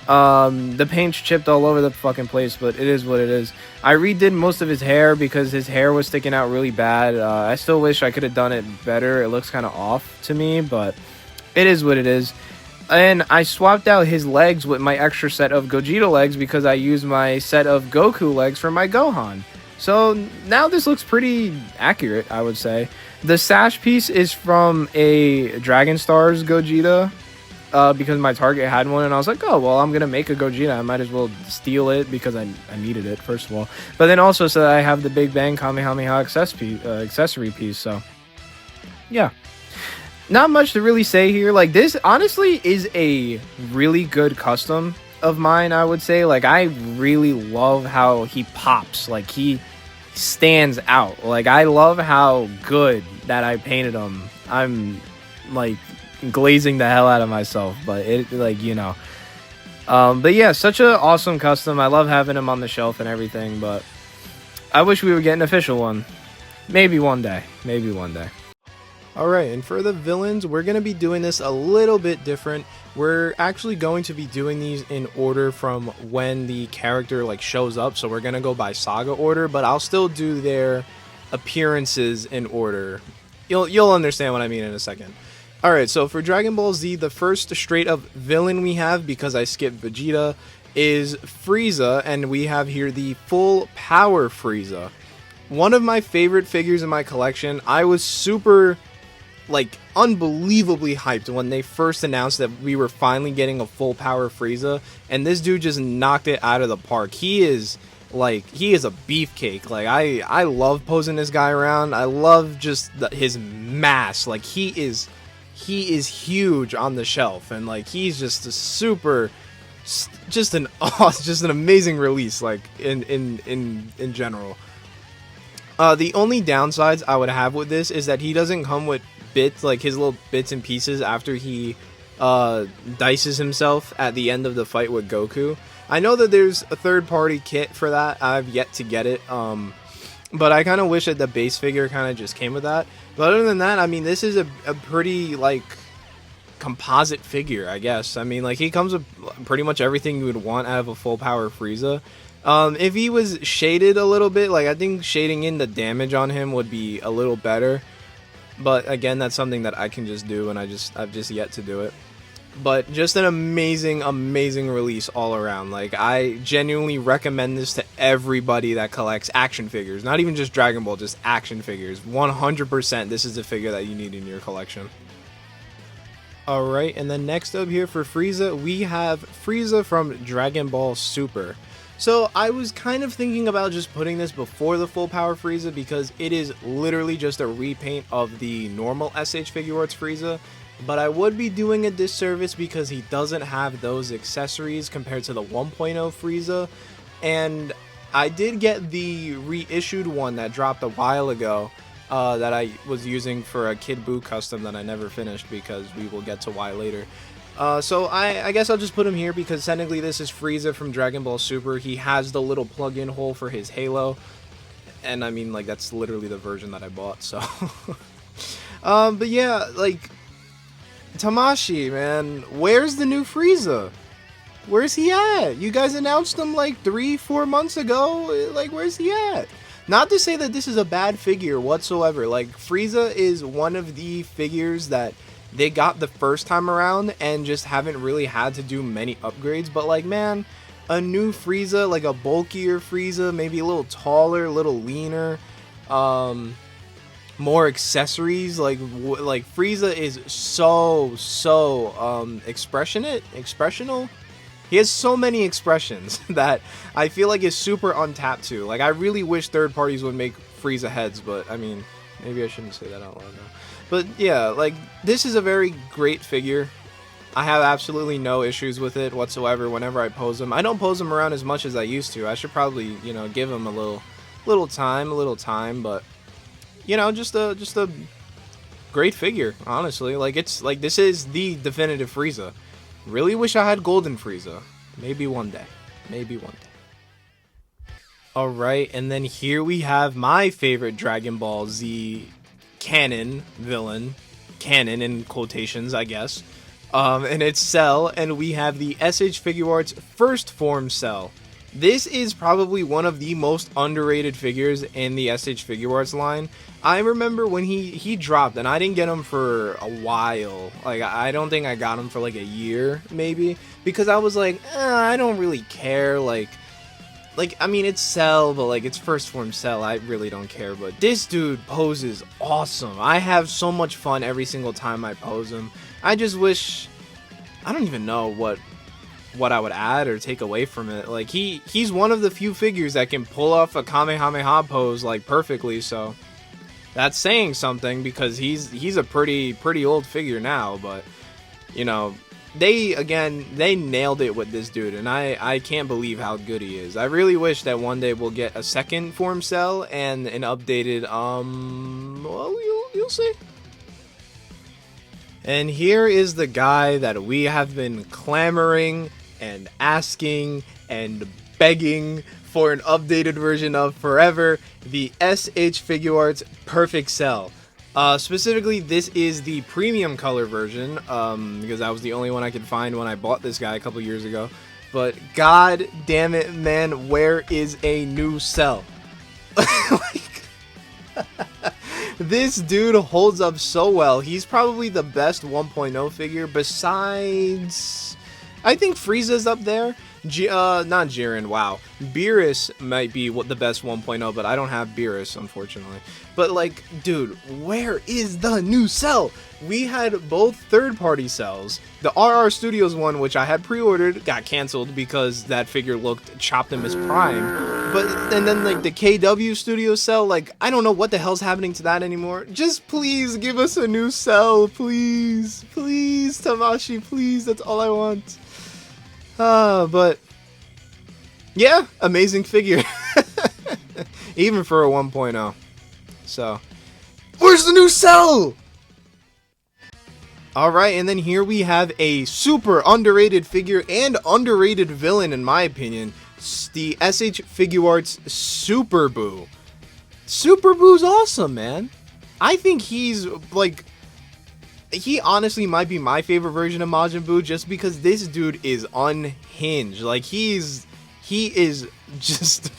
Speaker 1: The paint's chipped all over the fucking place, but it is what it is. I redid most of his hair because his hair was sticking out really bad. I still wish I could have done it better. It looks kind of off to me, but it is what it is. And I swapped out his legs with my extra set of Gogeta legs because I used my set of Goku legs for my Gohan. So now this looks pretty accurate, I would say. The sash piece is from a Dragon Stars Gogeta because my Target had one, and I was like, oh, well, I'm going to make a Gogeta. I might as well steal it because I needed it, first of all. But then also so that I have the Big Bang Kamehameha accessory piece, so yeah. Not much to really say here. Like, this honestly is a really good custom of mine, I would say. Like, I really love how he pops. Like, he stands out. Like, I love how good that I painted him. I'm like glazing the hell out of myself, but it, like, you know. But yeah, such an awesome custom. I love having him on the shelf and everything, but I wish we would get an official one. Maybe one day. Maybe one day. Alright, and for the villains, we're going to be doing this a little bit different. We're actually going to be doing these in order from when the character like shows up, so we're going to go by saga order, but I'll still do their appearances in order. You'll understand what I mean in a second. Alright, so for Dragon Ball Z, the first straight up villain we have, because I skipped Vegeta, is Frieza, and we have here the full power Frieza. One of my favorite figures in my collection. I was super, like, unbelievably hyped when they first announced that we were finally getting a full power Frieza, and this dude just knocked it out of the park. He is a beefcake. Like, I love posing this guy around. I love just his mass. Like, he is huge on the shelf, and like he's just a super, just an amazing release, like in general. The only downsides I would have with this is that he doesn't come with bits, like his little bits and pieces after he dices himself at the end of the fight with Goku. I know that there's a third-party kit for that. I've yet to get it, but I kind of wish that the base figure kind of just came with that. But other than that, I mean, this is a pretty, like, composite figure, I guess. I mean, like, he comes with pretty much everything you would want out of a full power Frieza. If he was shaded a little bit, like, I think shading in the damage on him would be a little better. But again, that's something that I can just do, and I've just yet to do it. But just an amazing, amazing release all around. Like, I genuinely recommend this to everybody that collects action figures. Not even just Dragon Ball, just action figures. 100% this is the figure that you need in your collection. Alright, and then next up here for Frieza, we have Frieza from Dragon Ball Super. So I was kind of thinking about just putting this before the full power Frieza because it is literally just a repaint of the normal SH Figuarts Frieza. But I would be doing a disservice because he doesn't have those accessories compared to the 1.0 Frieza. And I did get the reissued one that dropped a while ago that I was using for a Kid Buu custom that I never finished because we will get to why later. So I guess I'll just put him here because technically this is Frieza from Dragon Ball Super. He has the little plug-in hole for his Halo. And I mean, like, that's literally the version that I bought, so. But yeah, like, Tamashii, man, where's the new Frieza? Where's he at? You guys announced him like 3-4 months ago. Like, where's he at? Not to say that this is a bad figure whatsoever. Like, Frieza is one of the figures that they got the first time around and just haven't really had to do many upgrades. But like, man, a new Frieza, like a bulkier Frieza, maybe a little taller, a little leaner, more accessories, like Frieza is so expressional. He has so many expressions that I feel like is super untapped too. Like, I really wish third parties would make Frieza heads, but I mean, maybe I shouldn't say that out loud now. But yeah, like, this is a very great figure. I have absolutely no issues with it whatsoever whenever I pose him. I don't pose him around as much as I used to. I should probably, you know, give him a little time, but you know, just a great figure, honestly. Like, it's like, this is the definitive Frieza. Really wish I had golden Frieza. Maybe one day. Maybe one day. All right, and then here we have my favorite Dragon Ball Z canon villain, canon in quotations, I guess. And it's Cell, and we have the SH Figuarts First Form Cell. This is probably one of the most underrated figures in the SH Figuarts line. I remember when he dropped, and I didn't get him for a while. Like, I don't think I got him for like a year, maybe, because I was like, I don't really care. Like, I mean, it's Cell, but like, it's First Form Cell. I really don't care. But this dude poses awesome. I have so much fun every single time I pose him. I just wish, I don't even know what I would add or take away from it. Like, he's one of the few figures that can pull off a Kamehameha pose like perfectly. So that's saying something, because he's a pretty old figure now. But you know, they nailed it with this dude, and I can't believe how good he is. I really wish that one day we'll get a second form Cell and an updated well, you'll see. And here is the guy that we have been clamoring and asking and begging for an updated version of forever, the SH Figuarts Perfect Cell. Specifically, this is the premium color version, because that was the only one I could find when I bought this guy a couple years ago. But god damn it, man, where is a new Cell? This dude holds up so well. He's probably the best 1.0 figure, besides, I think Frieza's up there. Not Jiren, wow. Beerus might be the best 1.0, but I don't have Beerus, unfortunately. But like, dude, where is the new Cell? We had both third-party Cells. The RR Studios one, which I had pre-ordered, got canceled because that figure looked chopped and misprimed. And then like the KW Studio Cell, like, I don't know what the hell's happening to that anymore. Just please give us a new Cell, please. Please, Tamashi, please. That's all I want. But yeah, amazing figure. Even for a 1.0. So, where's the new Cell? Alright, and then here we have a super underrated figure and underrated villain, in my opinion. The SH Figuarts Super Buu. Super Buu's awesome, man. I think he's, like, he honestly might be my favorite version of Majin Buu, just because this dude is unhinged. Like, he is just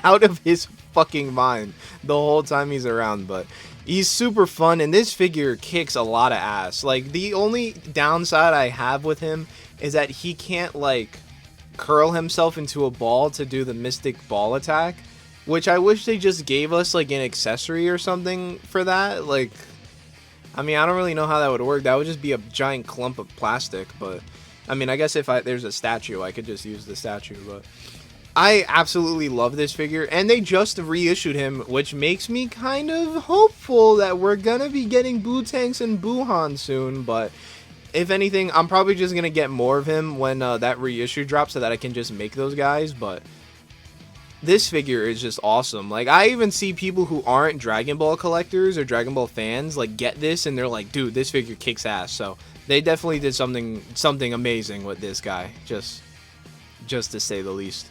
Speaker 1: out of his fucking mind the whole time he's around. But he's super fun, and this figure kicks a lot of ass. Like, the only downside I have with him is that he can't, like, curl himself into a ball to do the Mystic Ball attack, which I wish they just gave us, like, an accessory or something for that. Like, I mean, I don't really know how that would work. That would just be a giant clump of plastic. But I mean, I guess if there's a statue, I could just use the statue. But I absolutely love this figure, and they just reissued him, which makes me kind of hopeful that we're gonna be getting Buu-Tanks and Buuhan soon. But if anything, I'm probably just gonna get more of him when that reissue drops, so that I can just make those guys. But this figure is just awesome. Like, I even see people who aren't Dragon Ball collectors or Dragon Ball fans, like, get this and they're like, dude, this figure kicks ass. So they definitely did something amazing with this guy, just to say the least.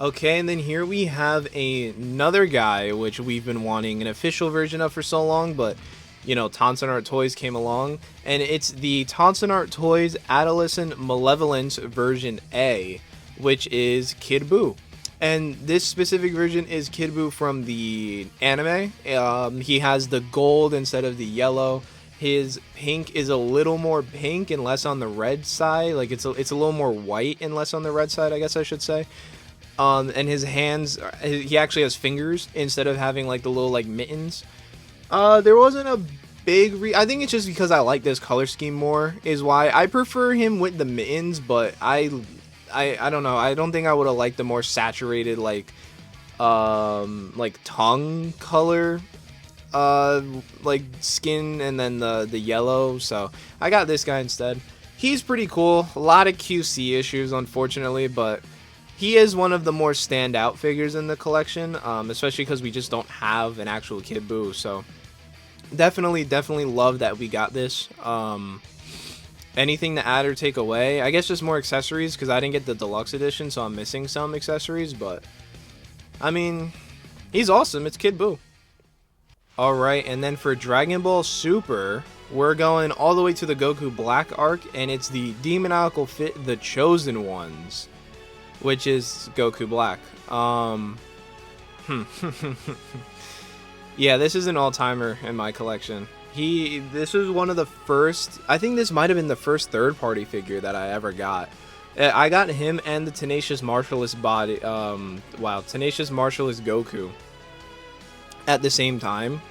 Speaker 1: Okay, and then here we have another guy which we've been wanting an official version of for so long, but you know, Tonson Art Toys came along, and it's the Tonson Art Toys Adolescent Malevolence version A, which is Kid Buu. And this specific version is Kid Buu from the anime. He has the gold instead of the yellow. His pink is a little more pink and less on the red side. Like, it's a little more white and less on the red side, I guess I should say. And his hands, he actually has fingers instead of having like the little like mittens. There wasn't a big I think it's just because I like this color scheme more is why I prefer him with the mittens, but I don't know. I don't think I would have liked the more saturated like tongue color like skin, and then the yellow. So I got this guy instead. He's pretty cool. A lot of QC issues, unfortunately, but he is one of the more standout figures in the collection, especially because we just don't have an actual Kid Buu. So definitely love that we got this. Anything to add or take away? I guess just more accessories, because I didn't get the deluxe edition, so I'm missing some accessories. But I mean, he's awesome. It's Kid Buu. Alright, and then for Dragon Ball Super, we're going all the way to the Goku Black arc, and it's the Demoniacal Fit, the Chosen Ones, which is Goku Black. Yeah, this is an all-timer in my collection. This was one of the first, I think this might have been the first third-party figure that I ever got. I got him and the Tenacious Martialist Tenacious Martialist Goku at the same time.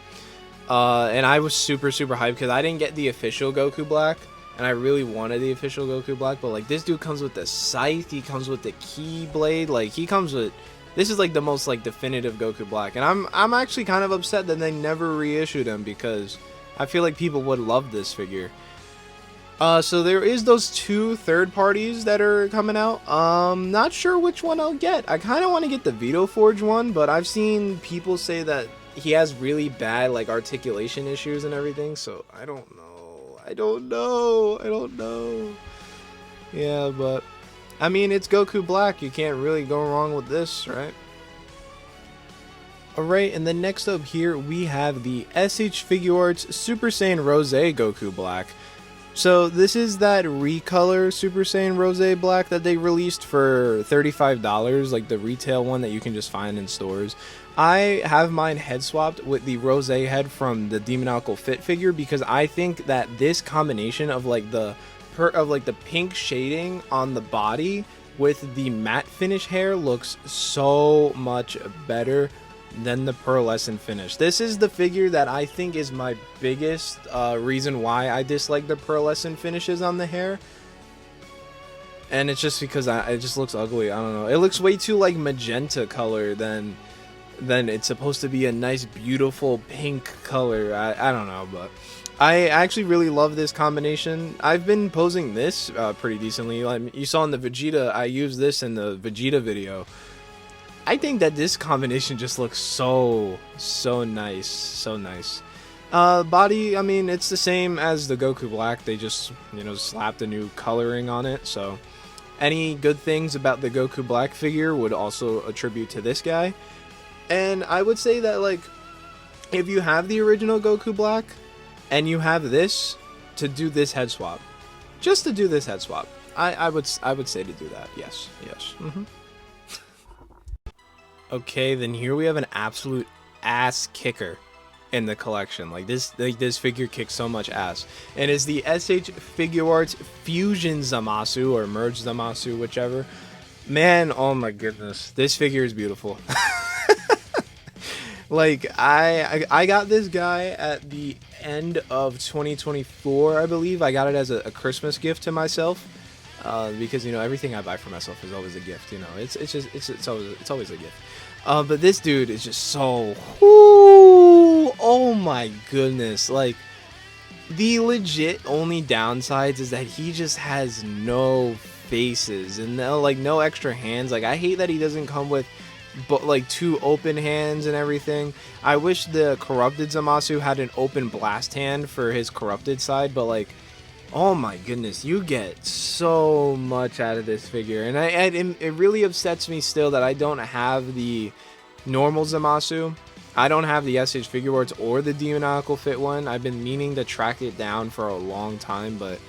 Speaker 1: And I was super hyped because I didn't get the official Goku Black, and I really wanted the official Goku Black, but like this dude comes with the scythe, he comes with the Keyblade, like he comes with, this is like the most like definitive Goku Black, and I'm actually kind of upset that they never reissued him because I feel like people would love this figure. So there is those two third parties that are coming out. Not sure which one I'll get. I kind of want to get the Vito Forge one, but I've seen people say that he has really bad like articulation issues and everything, so I don't know. Yeah, but I mean, it's Goku Black. You can't really go wrong with this, right? Alright, and then next up here we have the SH Figuarts Super Saiyan Rose Goku Black. So this is that recolor Super Saiyan Rose Black that they released for $35, like the retail one that you can just find in stores. I have mine head swapped with the Rose head from the Demoniacal Fit figure because I think that this combination of like the pink shading on the body with the matte finish hair looks so much better than the pearlescent finish. This is the figure that I think is my biggest reason why I dislike the pearlescent finishes on the hair. And it's just because it just looks ugly. I don't know. It looks way too like magenta color than it's supposed to be a nice beautiful pink color. I don't know, but I actually really love this combination. I've been posing this pretty decently. Like you saw in the Vegeta, I used this in the Vegeta video. I think that this combination just looks so nice. Body, I mean, it's the same as the Goku Black. They just, slapped a new coloring on it. So any good things about the Goku Black figure would also attribute to this guy. And I would say that, like, if you have the original Goku Black and you have this, to do this head swap. Just to do this head swap. I would say to do that. Yes. Okay, then here we have an absolute ass kicker in the collection. Like this figure kicks so much ass. And it's the SH Figuarts Fusion Zamasu or Merge Zamasu, whichever. Man, oh my goodness. This figure is beautiful. Like I got this guy at the end of 2024, I believe. I got it as a Christmas gift to myself. Because everything I buy for myself is always a gift. It's always a gift. But this dude is just so, oh my goodness. Like the legit only downsides is that he just has no faces and no extra hands. Like I hate that he doesn't come with like two open hands and everything. I wish the corrupted Zamasu had an open blast hand for his corrupted side, but like, oh my goodness, you get so much out of this figure. And it really upsets me still that I don't have the normal Zamasu. I don't have the SH Figuarts or the Demoniacal Fit one. I've been meaning to track it down for a long time, but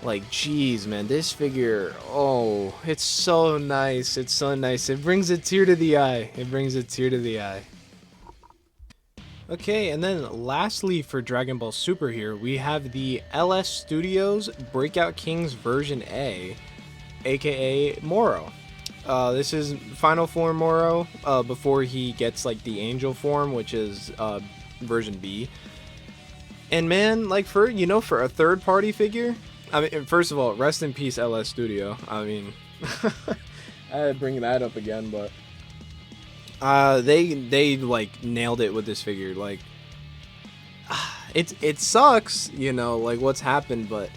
Speaker 1: like, geez, man, this figure, oh, it's so nice. It's so nice. It brings a tear to the eye. Okay, and then lastly for Dragon Ball Super here, we have the LS Studios Breakout Kings version A, aka Moro. This is final form Moro before he gets like the angel form, which is version B. And man, like for a third party figure, I mean, first of all, rest in peace LS Studio. I mean, I had to bring that up again, but they like nailed it with this figure. Like it sucks, like what's happened, but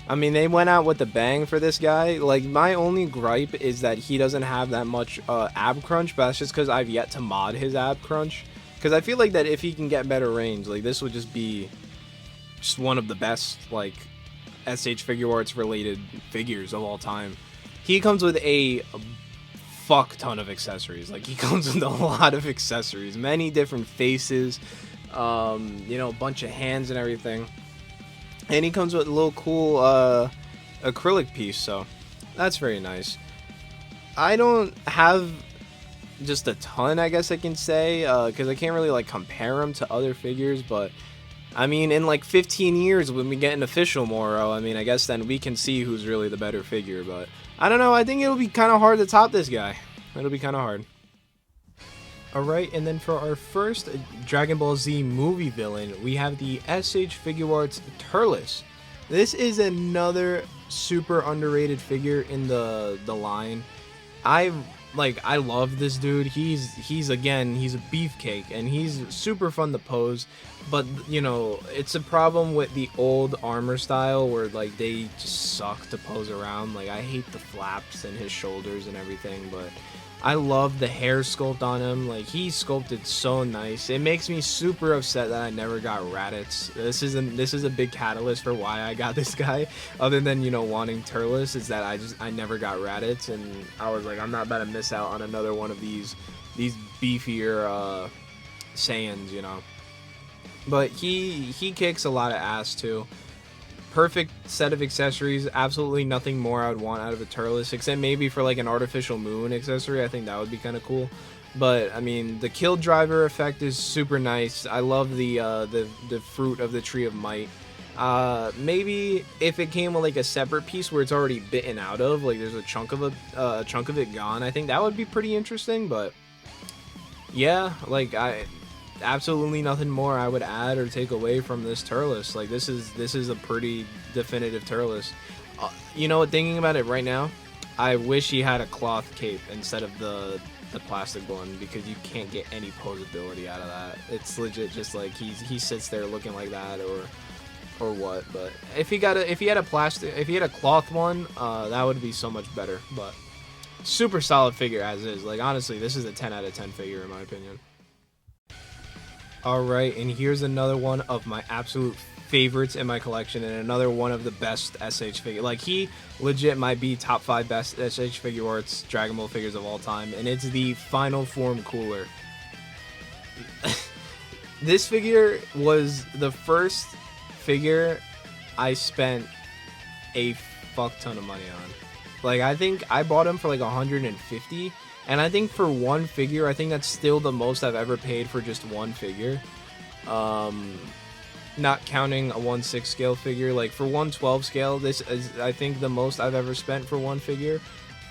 Speaker 1: I mean, they went out with a bang for this guy. Like my only gripe is that he doesn't have that much ab crunch, but that's just because I've yet to mod his ab crunch. Because I feel like that if he can get better range, like this would just be one of the best like SH Figuarts related figures of all time. He comes with a fuck ton of accessories. Like, he comes with a lot of accessories, many different faces, you know, a bunch of hands and everything. And he comes with a little cool acrylic piece, so that's very nice. I don't have just a ton, I guess I can say, because I can't really like compare him to other figures, but I mean, in like 15 years when we get an official Moro, I mean, I guess then we can see who's really the better figure, but I don't know, I think it'll be kind of hard to top this guy. It'll be kind of hard. Alright, and then for our first Dragon Ball Z movie villain, we have the SH Figuarts Turles. This is another super underrated figure in the line. I love this dude. He's a beefcake, and he's super fun to pose, but you know, it's a problem with the old armor style where like they just suck to pose around. Like, I hate the flaps and his shoulders and everything, but I love the hair sculpt on him. Like, he's sculpted so nice. It makes me super upset that I never got Raditz. This is a big catalyst for why I got this guy, other than, you know, wanting Turles, is that I never got Raditz, and I was like, I'm not about to miss out on another one of these beefier Saiyans, you know. But he kicks a lot of ass too. Perfect set of accessories, absolutely nothing more I would want out of a Turles, except maybe for like an artificial moon accessory. I think that would be kind of cool. But I mean, the kill driver effect is super nice. I love the fruit of the tree of might. Maybe if it came with like a separate piece where it's already bitten out of, like there's a chunk of it gone, I think that would be pretty interesting. But yeah, like absolutely nothing more I would add or take away from this Turles. Like, this is a pretty definitive Turles. You know what, thinking about it right now, I wish he had a cloth cape instead of the plastic one, because you can't get any posability out of that. It's legit just like he sits there looking like that or what. But if he had a cloth one, that would be so much better. But super solid figure as is. Like, honestly, this is a 10 out of 10 figure in my opinion. Alright, and here's another one of my absolute favorites in my collection, and another one of the best SH figure. Like, he legit might be top 5 best SH Figuarts Dragon Ball figures of all time, and it's the Final Form Cooler. This figure was the first figure I spent a fuck ton of money on. Like, I think I bought him for like 150. And I think for one figure, I think that's still the most I've ever paid for just one figure. Not counting a 1/6 scale figure. Like, for 1/12 scale, this is, I think, the most I've ever spent for one figure.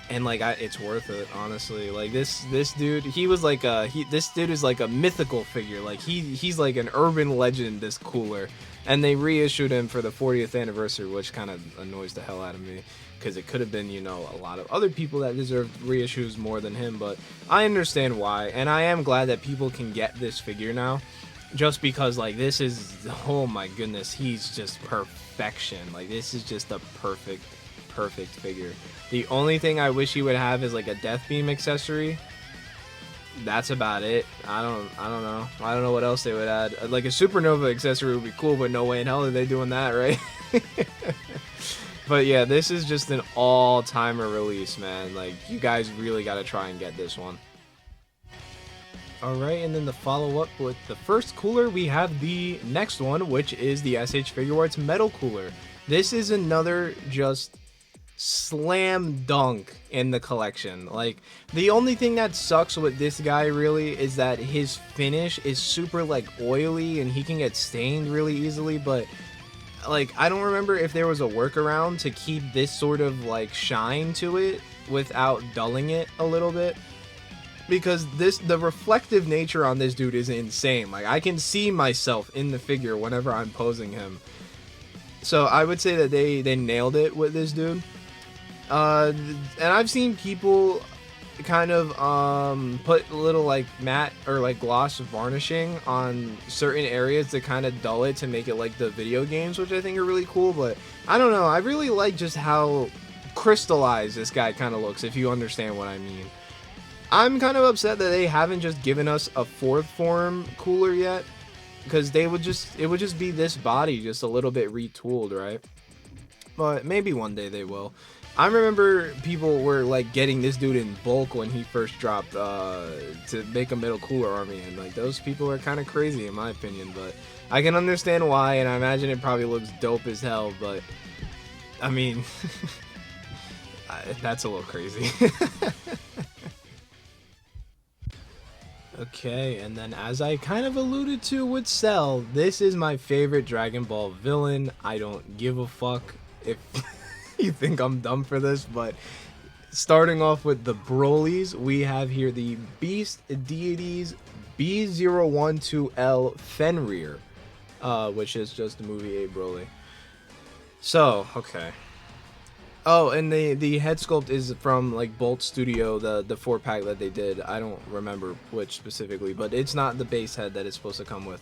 Speaker 1: And like, it's worth it, honestly. Like, this dude, this dude is like a mythical figure. Like, he's like an urban legend, this Cooler. And they reissued him for the 40th anniversary, which kind of annoys the hell out of me, because it could have been, you know, a lot of other people that deserved reissues more than him. But I understand why, and I am glad that people can get this figure now, just because, like, this is, oh my goodness, he's just perfection. Like, this is just a perfect figure. The only thing I wish he would have is like a death beam accessory. That's about it. I don't know. I don't know what else they would add. Like, a supernova accessory would be cool, but no way in hell are they doing that, right? But yeah, this is just an all-timer release, man. Like, you guys really got to try and get this one. Alright, and then to follow up with the first Cooler, we have the next one, which is the SH Figuarts Metal Cooler. This is another just slam dunk in the collection. Like, the only thing that sucks with this guy really is that his finish is super like oily and he can get stained really easily, but like, I don't remember if there was a workaround to keep this sort of like shine to it without dulling it a little bit, because the reflective nature on this dude is insane. Like, I can see myself in the figure whenever I'm posing him. So I would say that they nailed it with this dude. And I've seen people kind of put little like matte or like gloss varnishing on certain areas to kind of dull it to make it like the video games, which I think are really cool. But I don't know, I really like just how crystallized this guy kind of looks, if you understand what I mean. I'm kind of upset that they haven't just given us a 4th form Cooler yet, because it would just be this body just a little bit retooled, right? But maybe one day they will. I remember people were like getting this dude in bulk when he first dropped to make a middle cooler army, and like those people are kind of crazy in my opinion, but I can understand why, and I imagine it probably looks dope as hell, but I mean that's a little crazy. Okay, and then as I kind of alluded to with Cell, this is my favorite Dragon Ball villain. I don't give a fuck if you think I'm dumb for this, but starting off with the Brolys, we have here the Beast Deities B012L Fenrir, which is just the movie A Broly. So, okay. Oh, and the head sculpt is from like Bolt Studio, the 4-pack that they did. I don't remember which specifically, but it's not the base head that it's supposed to come with.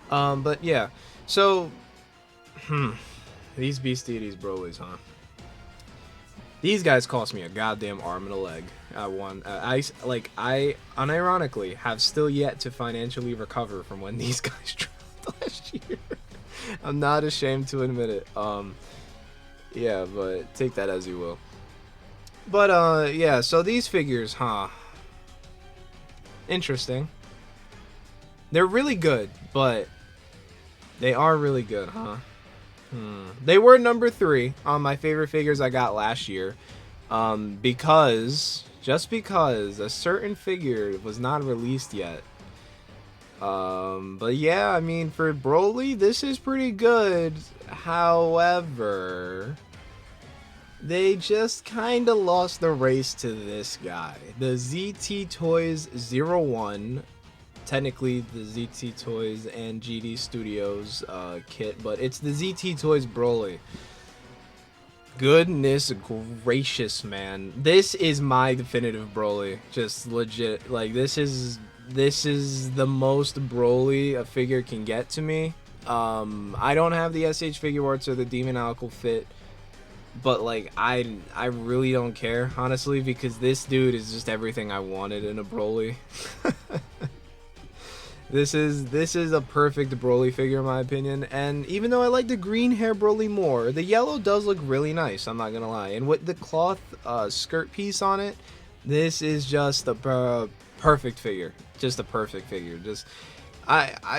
Speaker 1: But yeah, so these Beast Deities Brolys, huh? These guys cost me a goddamn arm and a leg. I unironically have still yet to financially recover from when these guys dropped last year. I'm not ashamed to admit it. Yeah, but take that as you will. But yeah, so these figures, huh? Interesting. They're really good, but they are really good, huh? They were number 3 on my favorite figures I got last year, just because a certain figure was not released yet. But yeah, I mean, for Broly, this is pretty good. However, they just kind of lost the race to this guy, the ZT Toys 01. Technically the ZT Toys and GD Studios kit, but it's the ZT Toys Broly. Goodness gracious, man, this is my definitive Broly. Just legit, like this is the most Broly a figure can get to me. I don't have the SH figure arts or the demonical fit, but like I really don't care, honestly, because this dude is just everything I wanted in a Broly. This is a perfect Broly figure in my opinion, and even though I like the green hair Broly more, the yellow does look really nice, I'm not gonna lie. And with the cloth skirt piece on it, this is just a perfect figure. Just a perfect figure. Just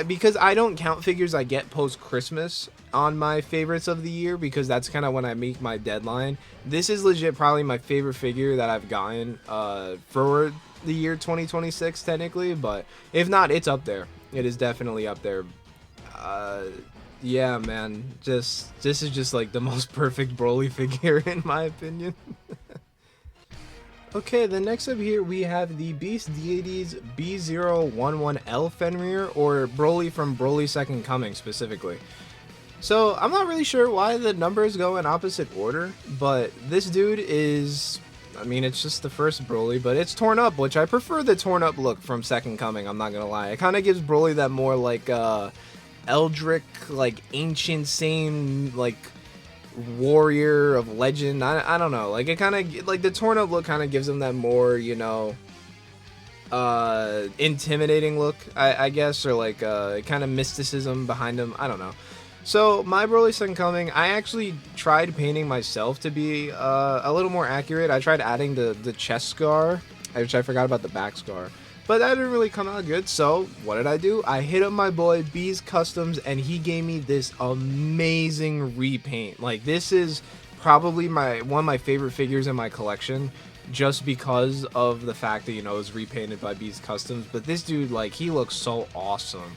Speaker 1: because I don't count figures I get post Christmas on my favorites of the year, because that's kind of when I make my deadline. This is legit probably my favorite figure that I've gotten for the year 2026 technically, but if not, it's up there. It is definitely up there. Yeah, man, this is just like the most perfect Broly figure in my opinion. Okay, then next up here we have the Beast Deities B011L Fenrir, or Broly from Broly Second Coming specifically. So I'm not really sure why the numbers go in opposite order, but this dude is, I mean, it's just the first Broly, but it's torn up, which I prefer the torn up look from Second Coming, I'm not gonna lie. It kind of gives Broly that more like Eldrick, like ancient same, like warrior of legend. I don't know, like it kind of, like the torn up look kind of gives him that more, you know, intimidating look, I guess, or like kind of mysticism behind him. I don't know. So my Broly Second Coming, I actually tried painting myself to be a little more accurate. I tried adding the chest scar, which I forgot about the back scar, but that didn't really come out good. So what did I do? I hit up my boy B's Customs, and he gave me this amazing repaint. Like, this is probably one of my favorite figures in my collection, just because of the fact that, you know, it was repainted by B's Customs. But this dude, like, he looks so awesome.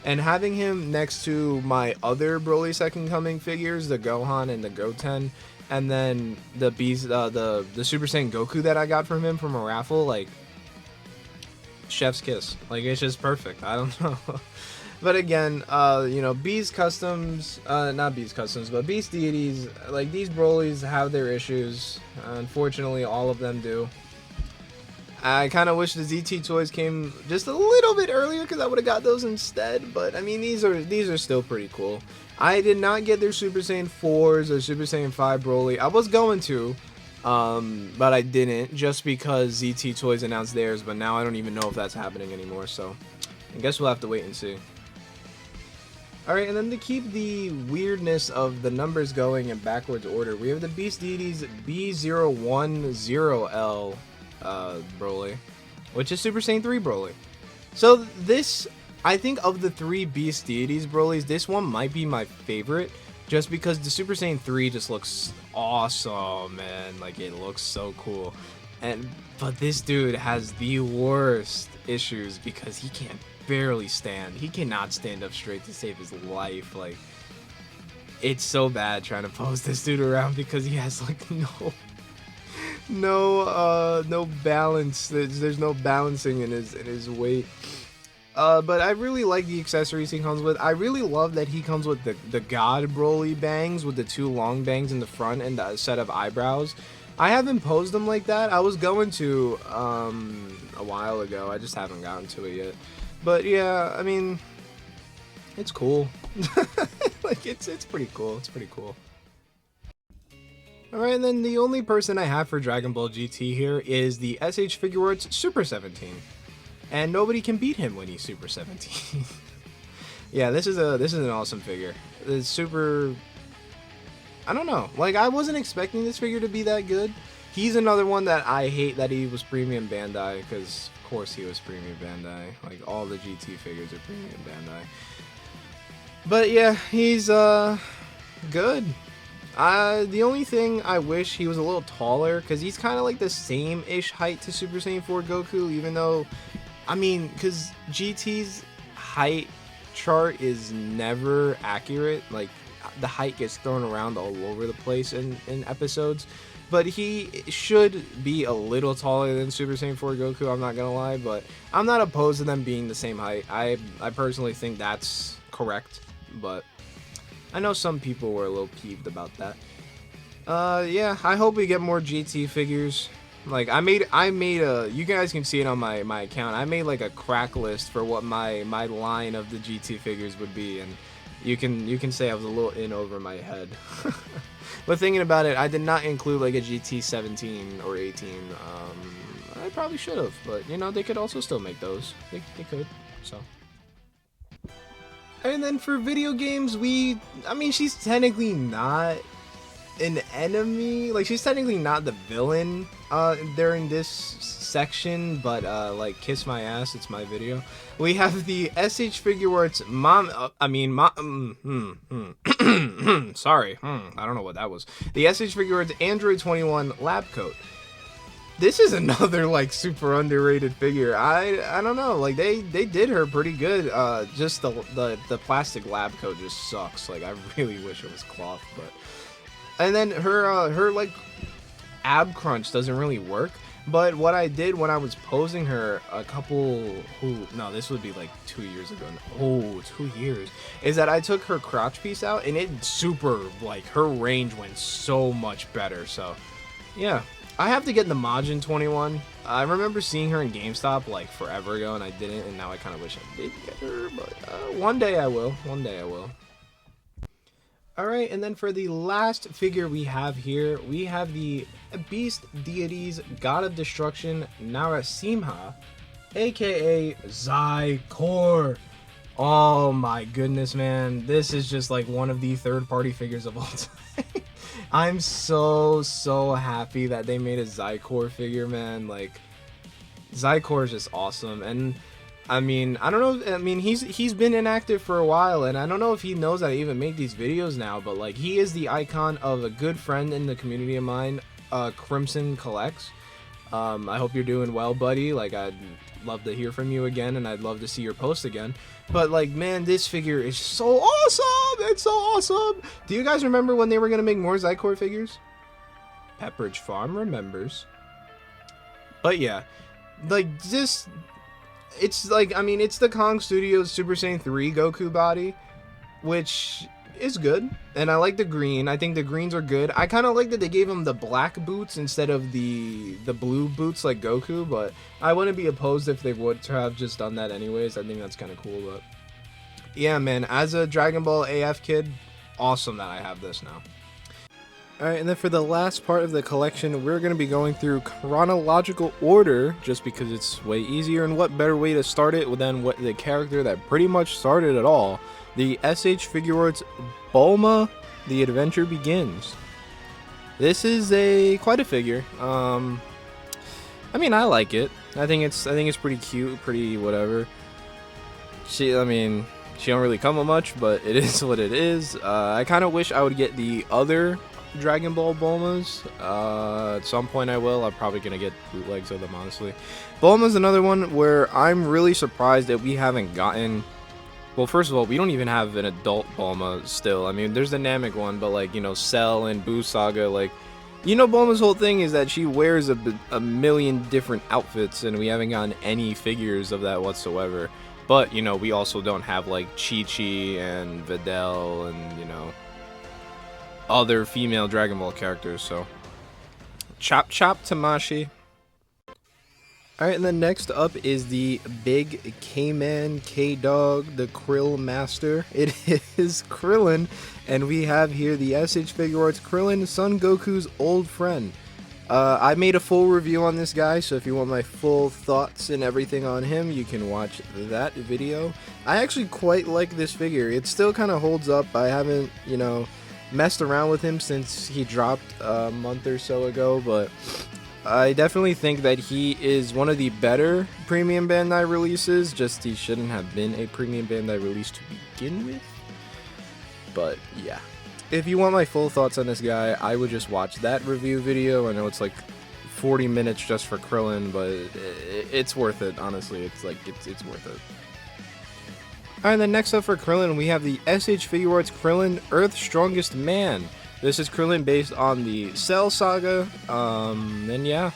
Speaker 1: And having him next to my other Broly Second Coming figures, the Gohan and the Goten, and then the the Super Saiyan Goku that I got from him from a raffle, like, chef's kiss. Like, it's just perfect. I don't know. But again, you know, B's Customs, not B's Customs, but Beast Deities, like, these Brolys have their issues. Unfortunately, all of them do. I kind of wish the ZT Toys came just a little bit earlier, because I would have got those instead. But I mean, these are still pretty cool. I did not get their Super Saiyan 4s or Super Saiyan 5 Broly. I was going to, but I didn't, just because ZT Toys announced theirs. But now I don't even know if that's happening anymore. So I guess we'll have to wait and see. Alright, and then to keep the weirdness of the numbers going in backwards order, we have the Beast Deities B010L Broly, which is Super Saiyan 3 Broly. So this, I think of the 3 Beast Deities Brolys, this one might be my favorite, just because the Super Saiyan 3 just looks awesome, man. Like, it looks so cool. But this dude has the worst issues because he can't barely stand. He cannot stand up straight to save his life. Like, it's so bad trying to pose this dude around because he has like no balance. There's no balancing in his weight. But I really like the accessories he comes with. I really love that he comes with the God Broly bangs with the 2 long bangs in the front and a set of eyebrows. I haven't posed them like that. I was going to a while ago. I just haven't gotten to it yet. But yeah, I mean, it's cool. Like, it's pretty cool. It's pretty cool. Alright, and then the only person I have for Dragon Ball GT here is the SH Figuarts Super 17. And nobody can beat him when he's Super 17. Yeah, this is an awesome figure. It's super, I don't know. Like, I wasn't expecting this figure to be that good. He's another one that I hate that he was Premium Bandai, because of course he was Premium Bandai. Like, all the GT figures are Premium Bandai. But yeah, he's good. The only thing I wish he was a little taller, because he's kind of like the same-ish height to Super Saiyan 4 Goku, even though, I mean, because GT's height chart is never accurate. Like, the height gets thrown around all over the place in episodes. But he should be a little taller than Super Saiyan 4 Goku, I'm not gonna lie. But I'm not opposed to them being the same height. I personally think that's correct. But I know some people were a little peeved about that. Yeah, I hope we get more GT figures. Like, I made a, you guys can see it on my account. I made like a crack list for what my line of the GT figures would be, and you can say I was a little in over my head. But thinking about it, I did not include like a GT 17 or 18. I probably should have, but you know, they could also still make those. They could, so. And then for video games, I mean, she's technically not an enemy. Like, she's technically not the villain during this section, but like, kiss my ass, it's my video. We have the SH Figuarts sorry, I don't know what that was. The SH Figuarts Android 21 lab coat. This is another like super underrated figure. I don't know, like they did her pretty good. Just the plastic lab coat just sucks. Like, I really wish it was cloth, but. And then her like ab crunch doesn't really work. But what I did when I was posing her this would be like 2 years ago. Oh, 2 years. Is that I took her crotch piece out and it super, like, her range went so much better. So yeah, I have to get the Majin 21. I remember seeing her in GameStop like forever ago and I didn't, and now I kind of wish I did get her, but one day I will. One day I will. Alright, and then for the last figure we have here, we have the Beast Deities God of Destruction Narasimha, aka Zy-Kor. Oh my goodness, man. This is just like one of the third-party figures of all time. I'm so happy that they made a Zy-Kor figure, man. Like, Zy-Kor is just awesome. And I mean, I don't know. I mean, he's been inactive for a while, and I don't know if he knows that I even make these videos now. But like, he is the icon of a good friend in the community of mine, Crimson Collects. I hope you're doing well, buddy. Like, I'd love to hear from you again, and I'd love to see your post again. But like, man, this figure is so awesome! It's so awesome! Do you guys remember when they were gonna make more Zy-Kor figures? Pepperidge Farm remembers. But yeah, like, just. It's like, I mean, it's the Kong Studios Super Saiyan 3 Goku body, which is good, and I like the green. I think the greens are good. I kind of like that they gave him the black boots instead of the blue boots like Goku, but I wouldn't be opposed if they would have just done that anyways. I think that's kind of cool, but yeah, man, as a Dragon Ball AF kid, awesome that I have this now. Alright, and then for the last part of the collection, we're going to be going through chronological order, just because it's way easier, and what better way to start it than what the character that pretty much started it all. the SH Figure Arts Bulma, The Adventure Begins. This is quite a figure. I mean, I like it. I think it's pretty cute, pretty whatever. She don't really come with much, but it is what it is. I kind of wish I would get the other Dragon Ball Bulmas. At some point I will. I'm probably gonna get bootlegs of them, honestly. Bulma's another one where I'm really surprised that we haven't gotten. Well, first of all, we don't even have an adult Bulma still. I mean, there's the Namek one, but like, you know, Cell and Buu Saga, like, you know, Bulma's whole thing is that she wears a million different outfits, and we haven't gotten any figures of that whatsoever. But, you know, we also don't have like Chi-Chi and Videl and, you know, other female Dragon Ball characters, so chop chop Tamashi. Alright, and then next up is the big K-Man, K-Dog, the Krill Master. It is Krillin, and we have here the SH Figure Arts Krillin, Son Goku's old friend. I made a full review on this guy, so if you want my full thoughts and everything on him, you can watch that video. I actually quite like this figure. It still kind of holds up. I haven't, you know, messed around with him since he dropped a month or so ago, but I definitely think that he is one of the better premium Bandai releases. Just he shouldn't have been a premium Bandai release to begin with. But yeah, if you want my full thoughts on this guy, I would just watch that review video. I know it's like 40 minutes just for Krillin, but it's worth it, honestly. It's worth it. Alright, then next up for Krillin, we have the SH Figure Arts Krillin, Earth's Strongest Man. This is Krillin based on the Cell Saga, and yeah,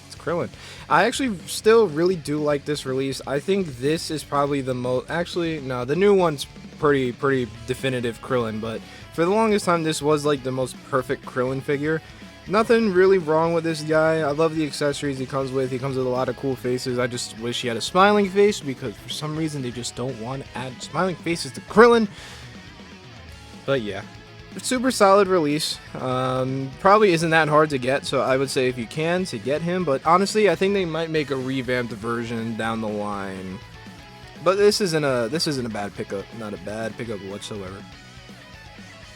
Speaker 1: it's Krillin. I actually still really do like this release. I think this is probably the most, actually, no, the new one's pretty definitive Krillin, but for the longest time, this was like the most perfect Krillin figure. Nothing really wrong with this guy. I love the accessories he comes with. He comes with a lot of cool faces. I just wish he had a smiling face, because for some reason they just don't want to add smiling faces to Krillin. But yeah, super solid release. Probably isn't that hard to get, so I would say if you can, to get him. But honestly, I think they might make a revamped version down the line. But this isn't a bad pickup. Not a bad pickup whatsoever.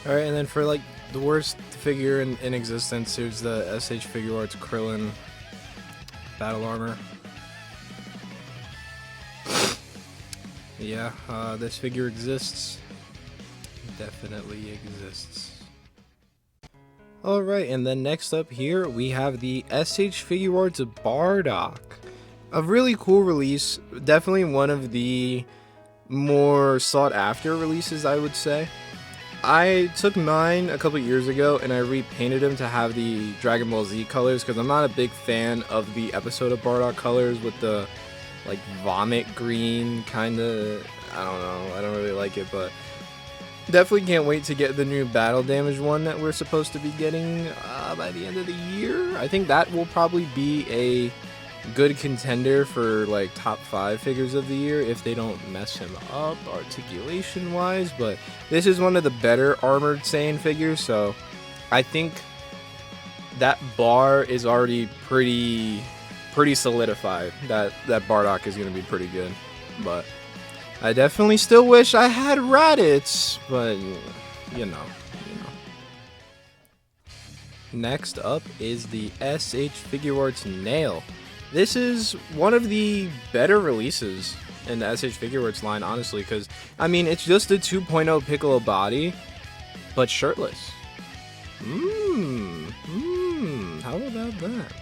Speaker 1: Alright, and then for like the worst figure in existence, here's the SH Figure Arts Krillin Battle Armor. Yeah, this figure exists. Definitely exists. Alright, and then next up here, we have the SH Figure Arts Bardock. A really cool release. Definitely one of the more sought after releases, I would say. I took mine a couple years ago and I repainted him to have the Dragon Ball Z colors, because I'm not a big fan of the episode of Bardock colors with the like vomit green kind of. I don't know, I don't really like it, but definitely can't wait to get the new battle damage one that we're supposed to be getting by the end of the year. I think that will probably be a good contender for like top 5 figures of the year if they don't mess him up articulation wise. But this is one of the better armored Saiyan figures, so I think that bar is already pretty solidified that Bardock is going to be pretty good. But I definitely still wish I had Raditz, but you know. Next up is the SH Figure Arts Nail. This is one of the better releases in the SH Figure Arts line, honestly, because, I mean, it's just a 2.0 Piccolo body, but shirtless. How about that?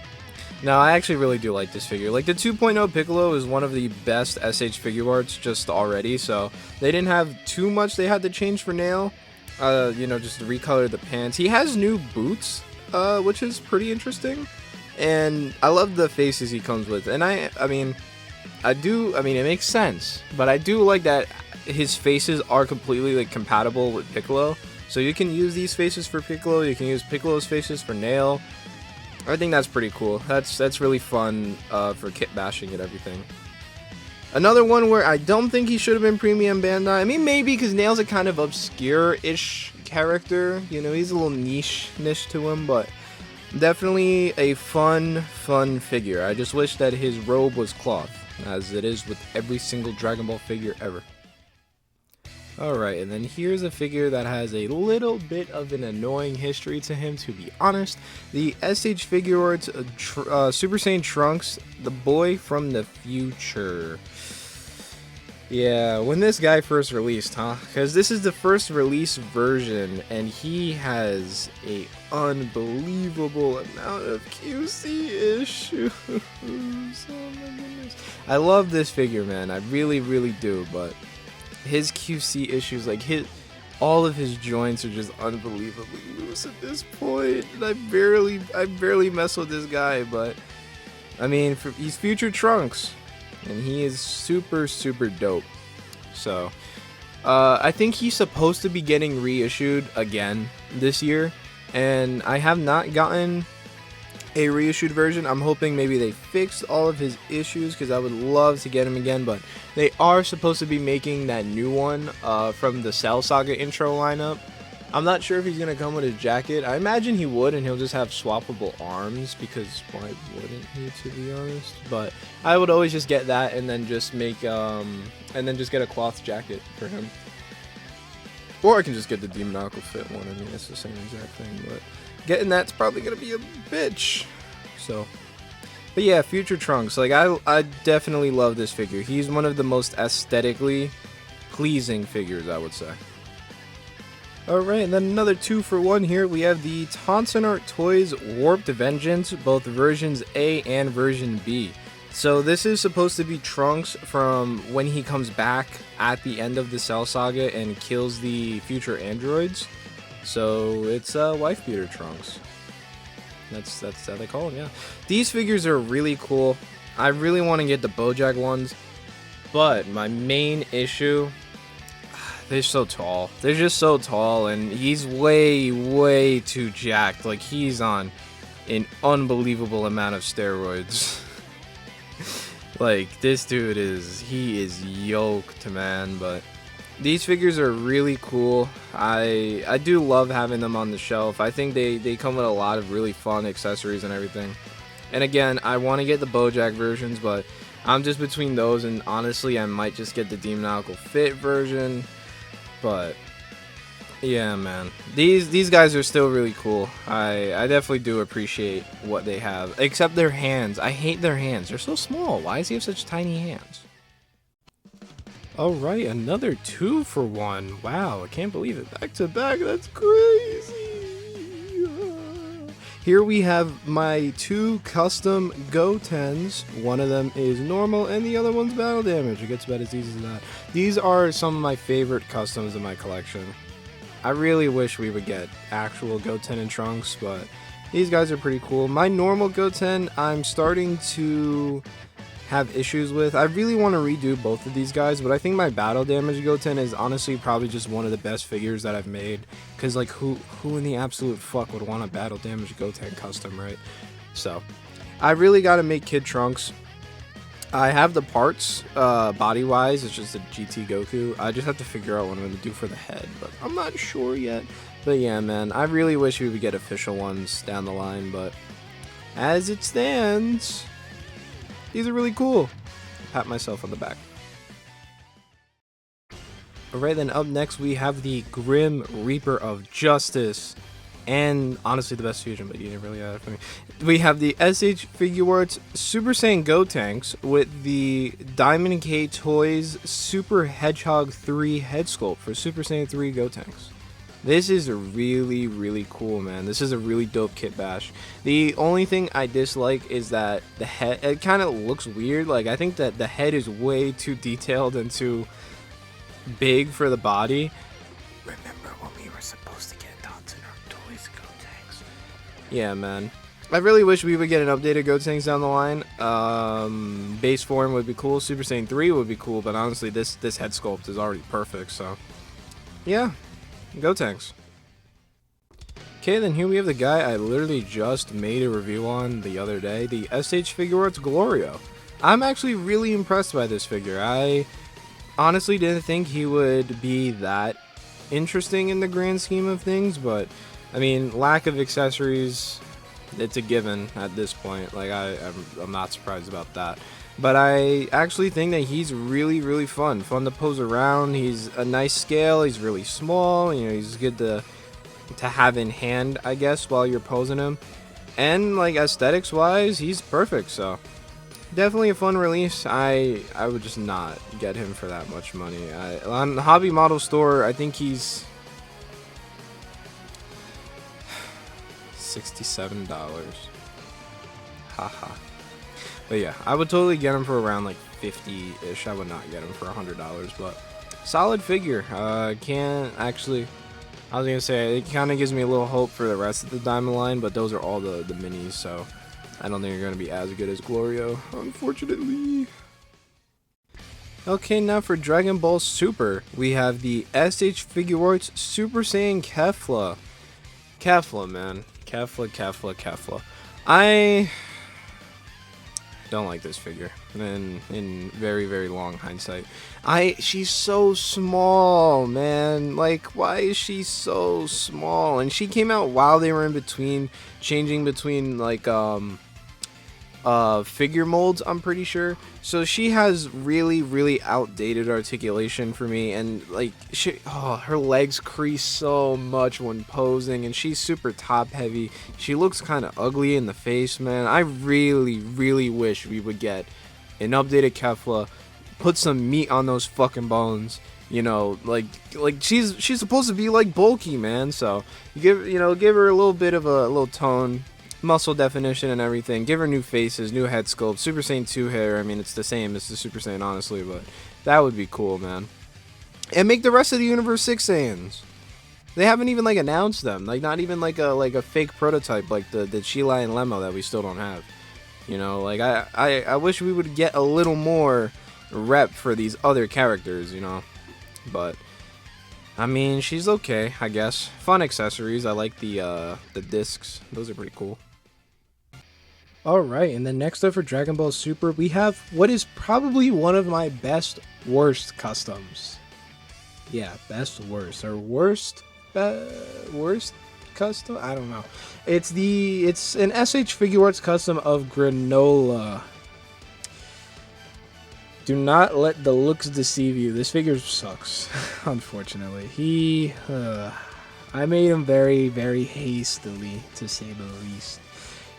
Speaker 1: No, I actually really do like this figure. Like, the 2.0 Piccolo is one of the best SH Figure Arts just already, so they didn't have too much they had to change for Nail. You know, just to recolor the pants. He has new boots, which is pretty interesting. And I love the faces he comes with, and I mean, it makes sense, but I do like that his faces are completely like compatible with Piccolo, so you can use these faces for Piccolo, you can use Piccolo's faces for Nail. I think that's pretty cool. That's really fun for kit bashing and everything. Another one where I don't think he should have been premium Bandai. I mean, maybe because Nail's a kind of obscure-ish character, you know, he's a little niche to him, but definitely a fun figure. I just wish that his robe was cloth, as it is with every single Dragon Ball figure ever. Alright, and then here's a figure that has a little bit of an annoying history to him, to be honest. The SH Figure Arts Super Saiyan Trunks, the boy from the future. Yeah, when this guy first released, huh? Because this is the first release version, and he has a unbelievable amount of QC issues. Oh my goodness. I love this figure, man. I really, really do, but his QC issues, like all of his joints are just unbelievably loose at this point, and I barely mess with this guy. But I mean, he's future Trunks, and he is super dope. So I think he's supposed to be getting reissued again this year, and I have not gotten a reissued version. I'm hoping maybe they fixed all of his issues, because I would love to get him again, but they are supposed to be making that new one from the Cell Saga intro lineup. I'm not sure if he's going to come with his jacket. I imagine he would, and he'll just have swappable arms, because why wouldn't he, to be honest? But I would always just get that and then just make and then just get a cloth jacket for him. Or I can just get the Demoniacal Fit one. I mean, it's the same exact thing, but getting that's probably gonna be a bitch. So, but yeah, future Trunks. Like I definitely love this figure. He's one of the most aesthetically pleasing figures, I would say. Alright, and then another 2-for-1 here. We have the Tonson Art Toys Warped Vengeance, both versions A and version B. So this is supposed to be Trunks from when he comes back at the end of the Cell Saga and kills the future androids. So it's wife beater Trunks. That's how they call him, yeah. These figures are really cool. I really want to get the Bojack ones, but my main issue, they're so tall. They're just so tall, and he's way too jacked. Like, he's on an unbelievable amount of steroids. Like, this dude is yoked, man. But these figures are really cool. I do love having them on the shelf. I think they come with a lot of really fun accessories and everything. And again, I want to get the Bojack versions, but I'm just between those, and honestly, I might just get the Demoniacal Fit version. But yeah, man, these guys are still really cool. I definitely do appreciate what they have, except their hands. I hate their hands. They're so small. Why does he have such tiny hands? Alright, another 2-for-1. Wow, I can't believe it. Back to back, that's crazy. Here we have my 2 custom Go-Tens. One of them is normal, and the other one's battle damage. It gets about as easy as that. These are some of my favorite customs in my collection. I really wish we would get actual Go-Ten and Trunks, but these guys are pretty cool. My normal Go-Ten, I'm starting to have issues with. I really want to redo both of these guys, but I think my battle damage Go-Ten is honestly probably just one of the best figures that I've made, because like who in the absolute fuck would want a battle damage Go-Ten custom, right? So I really got to make Kid Trunks. I have the parts body wise. It's just a GT Goku. I just have to figure out what I'm going to do for the head, but I'm not sure yet. But yeah, man, I really wish we would get official ones down the line, but as it stands, these are really cool. Pat myself on the back. Alright, then up next we have the Grim Reaper of Justice. And honestly the best fusion, but you didn't really have it for me. We have the SH Figure Arts Super Saiyan Gotenks with the Diamond K Toys Super Hedgehog 3 head sculpt for Super Saiyan 3 Gotenks. This is really cool, man. This is a really dope kit bash. The only thing I dislike is that the head, it kind of looks weird. Like, I think that the head is way too detailed and too big for the body. Remember when we were supposed to get Tonson Art Toys Gotenks? Yeah, man. I really wish we would get an updated Gotenks down the line. Base form would be cool. Super Saiyan 3 would be cool, but honestly, this head sculpt is already perfect, so yeah. Gotenks. Okay, then here we have the guy I literally just made a review on the other day, the SH Figure Arts Glorio. I'm actually really impressed by this figure. I honestly didn't think he would be that interesting in the grand scheme of things, but I mean, lack of accessories, it's a given at this point. Like, I'm not surprised about that. but I actually think that he's really fun to pose around. He's a nice scale. He's really small. You know, he's good to have in hand, I guess, while you're posing him. And like aesthetics wise, he's perfect. So definitely a fun release. I would just not get him for that much money. On the Hobby Model Store, I think he's $67. Haha. But yeah, I would totally get him for around like 50-ish. I would not get him for $100, but solid figure. Can't actually. I was gonna say it kind of gives me a little hope for the rest of the Diamond line, but those are all the minis, so I don't think they're gonna be as good as Glorio, unfortunately. Okay, now for Dragon Ball Super, we have the SH Figuarts Super Saiyan Kefla. Kefla, man. Kefla. I don't like this figure in very long hindsight. She's so small, man. Like, why is she so small? And she came out while they were in between changing between like figure molds, I'm pretty sure. So she has really outdated articulation for me, and like her legs crease so much when posing, and she's super top heavy. She looks kind of ugly in the face, man. I really wish we would get an updated Kefla, put some meat on those fucking bones. You know, like she's supposed to be like bulky, man. So give her a little bit of a little tone, muscle definition and everything. Give her new faces, new head sculpt, Super Saiyan 2 hair. I mean, it's the same as the Super Saiyan, honestly, but that would be cool, man. And make the rest of the universe 6 Saiyans. They haven't even like announced them. Like, not even like a fake prototype like the Chilai and Lemo that we still don't have. You know, like I wish we would get a little more rep for these other characters, you know. But I mean, she's okay, I guess. Fun accessories. I like the discs. Those are pretty cool. Alright, and then next up for Dragon Ball Super, we have what is probably one of my worst customs. Yeah, worst custom? I don't know. It's an SH Figuarts custom of Granola. Do not let the looks deceive you. This figure sucks, unfortunately. I made him very hastily, to say the least.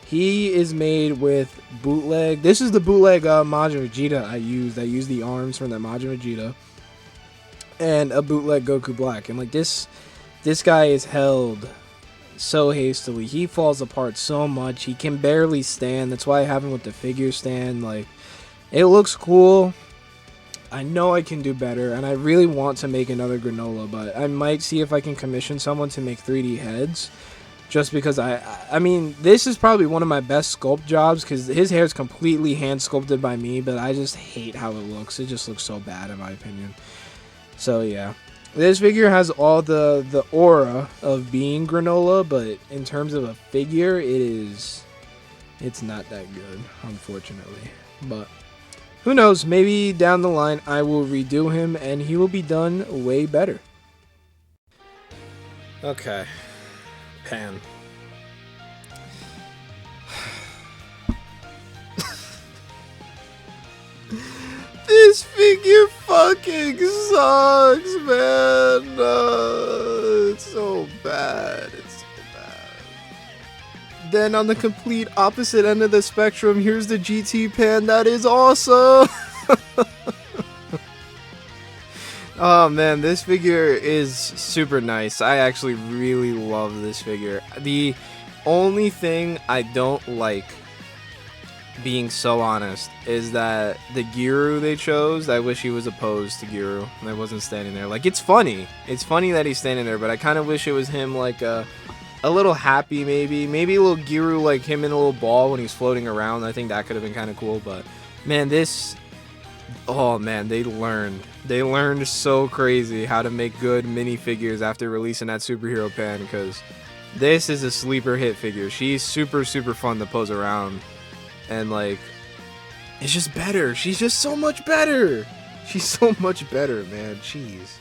Speaker 1: He is made with bootleg. This is the bootleg Majin Vegeta I used. I used the arms from the Majin Vegeta and a bootleg Goku Black. And like this guy is held so hastily. He falls apart so much. He can barely stand. That's why I have him with the figure stand. Like, it looks cool. I know I can do better, and I really want to make another Granola, but I might see if I can commission someone to make 3D heads. Just because I mean, this is probably one of my best sculpt jobs, because his hair is completely hand sculpted by me, but I just hate how it looks. It just looks so bad, in my opinion. So yeah, this figure has all the aura of being Granola, but in terms of a figure, it's not that good, unfortunately. But who knows? Maybe down the line I will redo him, and he will be done way better. Okay. Pan. This figure fucking sucks, man. It's so bad. Then on the complete opposite end of the spectrum, here's the GT Pan. That is awesome. Oh man, this figure is super nice. I actually really love this figure. The only thing I don't like, being so honest, is that the Giru they chose, I wish he was opposed to Giru and I wasn't standing there. Like, it's funny that he's standing there, but I kind of wish it was him, like a little happy, maybe a little Giru, like him in a little ball when he's floating around. I think that could have been kind of cool. But man, oh man, they learned so crazy how to make good minifigures after releasing that superhero pan, because this is a sleeper hit figure. She's super fun to pose around, and like, it's just better. She's just so much better. She's so much better, man. Jeez.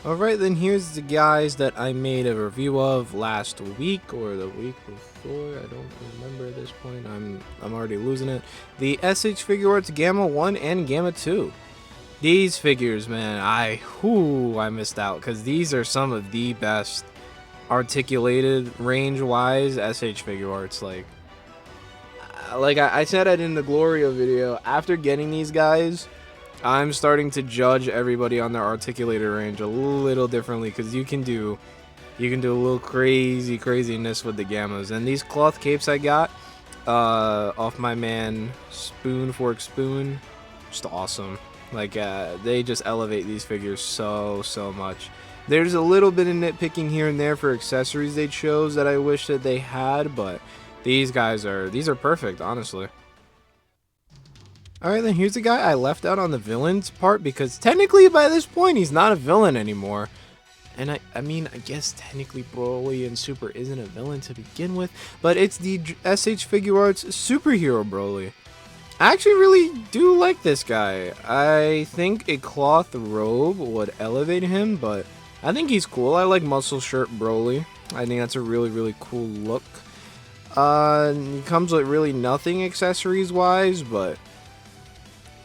Speaker 1: Alright, then here's the guys that I made a review of last week or the week before. I don't remember at this point. I'm already losing it. The SH Figure Arts Gamma 1 and Gamma 2. These figures, man, I missed out, because these are some of the best articulated range-wise SH Figure Arts. Like I said it in the Gloria video, after getting these guys, I'm starting to judge everybody on their articulated range a little differently, because you can do a little craziness with the gammas. And these cloth capes I got off my man Spoon Fork Spoon, just awesome. Like they just elevate these figures so much. There's a little bit of nitpicking here and there for accessories they chose that I wish that they had, but these are perfect, honestly. Alright, then here's the guy I left out on the villains part, because technically by this point he's not a villain anymore. And I mean, I guess technically Broly and Super isn't a villain to begin with, but it's the SH Figure Arts Superhero Broly. I actually really do like this guy. I think a cloth robe would elevate him, but I think he's cool. I like muscle shirt Broly. I think that's a really cool look. He comes with really nothing accessories wise, but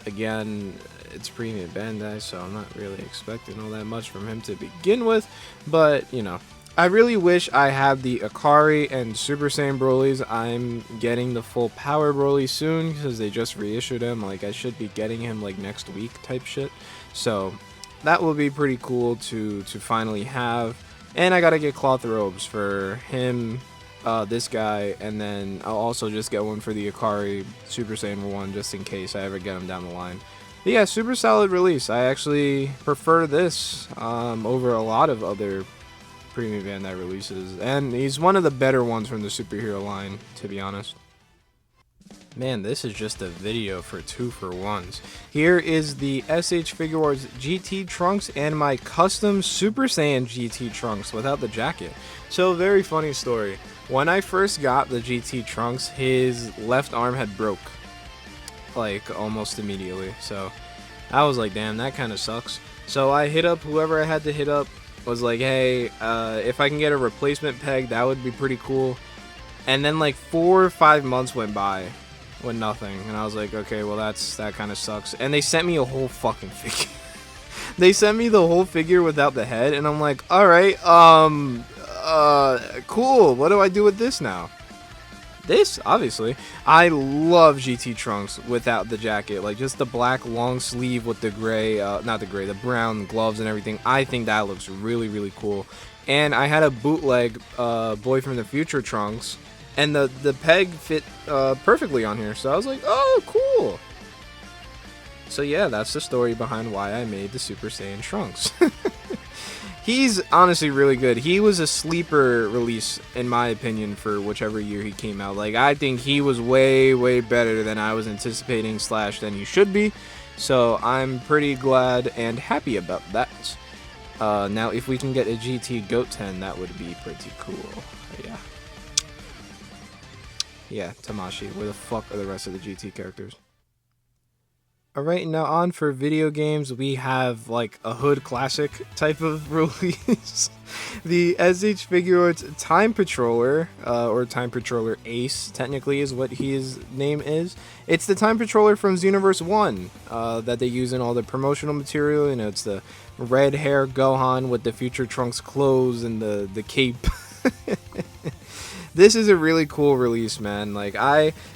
Speaker 1: again, it's premium Bandai, so I'm not really expecting all that much from him to begin with. But, you know, I really wish I had the Akari and Super Saiyan Brolys. I'm getting the full power Broly soon, because they just reissued him. Like, I should be getting him like next week type shit. So that will be pretty cool to finally have. And I gotta get cloth robes for him, this guy, and then I'll also just get one for the Akari Super Saiyan 1 just in case I ever get him down the line. But yeah, super solid release. I actually prefer this over a lot of other premium Bandai releases, and he's one of the better ones from the superhero line, to be honest. Man, this is just a video for 2-for-1s. Here is the SH Figure Arts GT Trunks and my custom Super Saiyan GT Trunks without the jacket. So, very funny story. When I first got the GT Trunks, his left arm had broke, like, almost immediately. So, I was like, damn, that kind of sucks. So, I hit up whoever I had to hit up, was like, hey, if I can get a replacement peg, that would be pretty cool. And then, like, 4 or 5 months went by with nothing, and I was like, okay, well, that kind of sucks. And they sent me a whole fucking figure. They sent me the whole figure without the head, and I'm like, alright, cool, what do I do with this now? This, obviously. I love GT Trunks without the jacket, like just the black long sleeve with the gray, the brown gloves and everything. I think that looks really cool. And I had a bootleg Boy from the Future Trunks, and the peg fit perfectly on here, so I was like, oh, cool. So yeah, that's the story behind why I made the Super Saiyan Trunks. He's honestly really good. He was a sleeper release, in my opinion, for whichever year he came out. Like, I think he was way better than I was anticipating / than he should be. So I'm pretty glad and happy about that. Now, if we can get a GT Goat 10, that would be pretty cool. Yeah. Yeah, Tamashi. Where the fuck are the rest of the GT characters? Alright, now on for video games, we have like a hood classic type of release. The SH Figure Arts Time Patroller, or Time Patroller Ace, technically is what his name is. It's the Time Patroller from Xenoverse 1 that they use in all the promotional material. You know, it's the red hair Gohan with the Future Trunks clothes and the cape. This is a really cool release, man. Like,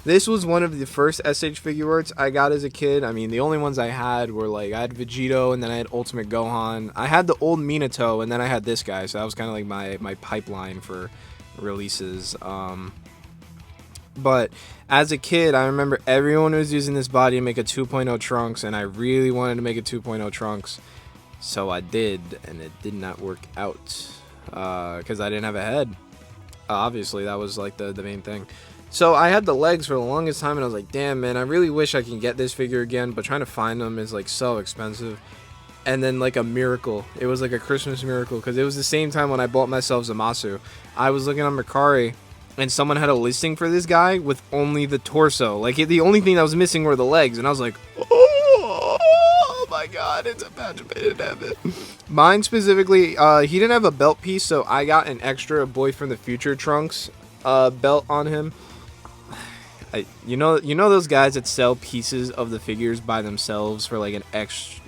Speaker 1: this was one of the first SH Figure Arts I got as a kid. I mean, the only ones I had were, like, I had Vegeta, and then I had Ultimate Gohan. I had the old Minato, and then I had this guy, so that was kind of like my pipeline for releases. But as a kid, I remember everyone was using this body to make a 2.0 Trunks, and I really wanted to make a 2.0 Trunks. So I did, and it did not work out, because I didn't have a head. Obviously, that was like the main thing. So I had the legs for the longest time, and I was like, damn, man, I really wish I can get this figure again, but trying to find them is like so expensive. And then like a miracle, it was like a Christmas miracle, because it was the same time when I bought myself Zamasu. I was looking on Mercari, and someone had a listing for this guy with only the torso. Like, the only thing that was missing were the legs, and I was like, oh my my god, it's a patch made in heaven. Mine specifically, he didn't have a belt piece, so I got an extra Boy from the Future Trunks belt on him. You know those guys that sell pieces of the figures by themselves for like an extra,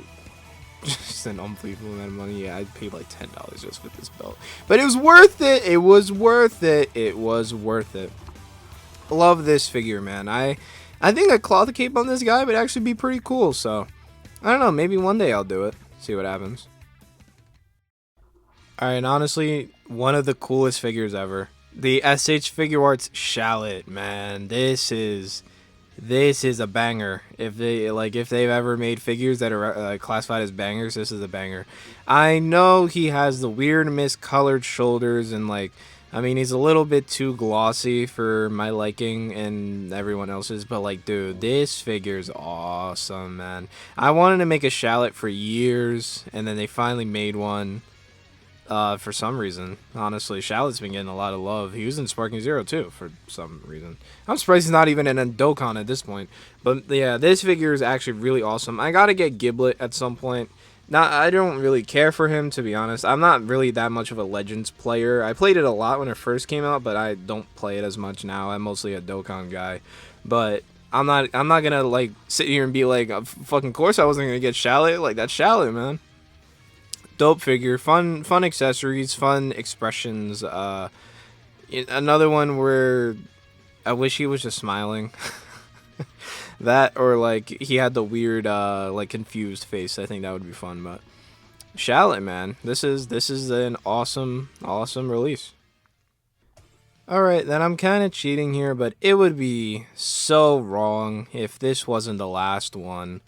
Speaker 1: just an unbelievable amount of money. Yeah, I paid like $10 just for this belt, but it was worth it. It was worth it. It was worth it. Love this figure, man. I think a cloth cape on this guy would actually be pretty cool. So I don't know. Maybe one day I'll do it. See what happens. All right, honestly, one of the coolest figures ever. The SH Figure Arts Shallot, man. This is a banger. If they've ever made figures that are classified as bangers, this is a banger. I know he has the weird miscolored shoulders and like, I mean, he's a little bit too glossy for my liking and everyone else's, but like, dude, this figure's awesome, man. I wanted to make a Shallot for years, and then they finally made one. For some reason, honestly, Shallot's been getting a lot of love. He was in Sparking Zero too, for some reason. I'm surprised he's not even in a Dokkan at this point. But yeah, this figure is actually really awesome. I gotta get Giblet at some point. Now, I don't really care for him, to be honest. I'm not really that much of a Legends player. I played it a lot when it first came out, but I don't play it as much now. I'm mostly a Dokkan guy. But I'm not gonna like sit here and be like, fucking course I wasn't gonna get Shallot. Like, that's Shallot, man. Dope figure, fun accessories, fun expressions. Another one where I wish he was just smiling. That, or like he had the weird like confused face. I think that would be fun. But Shallot, man, this is an awesome release. All right, then I'm kind of cheating here, but it would be so wrong if this wasn't the last one.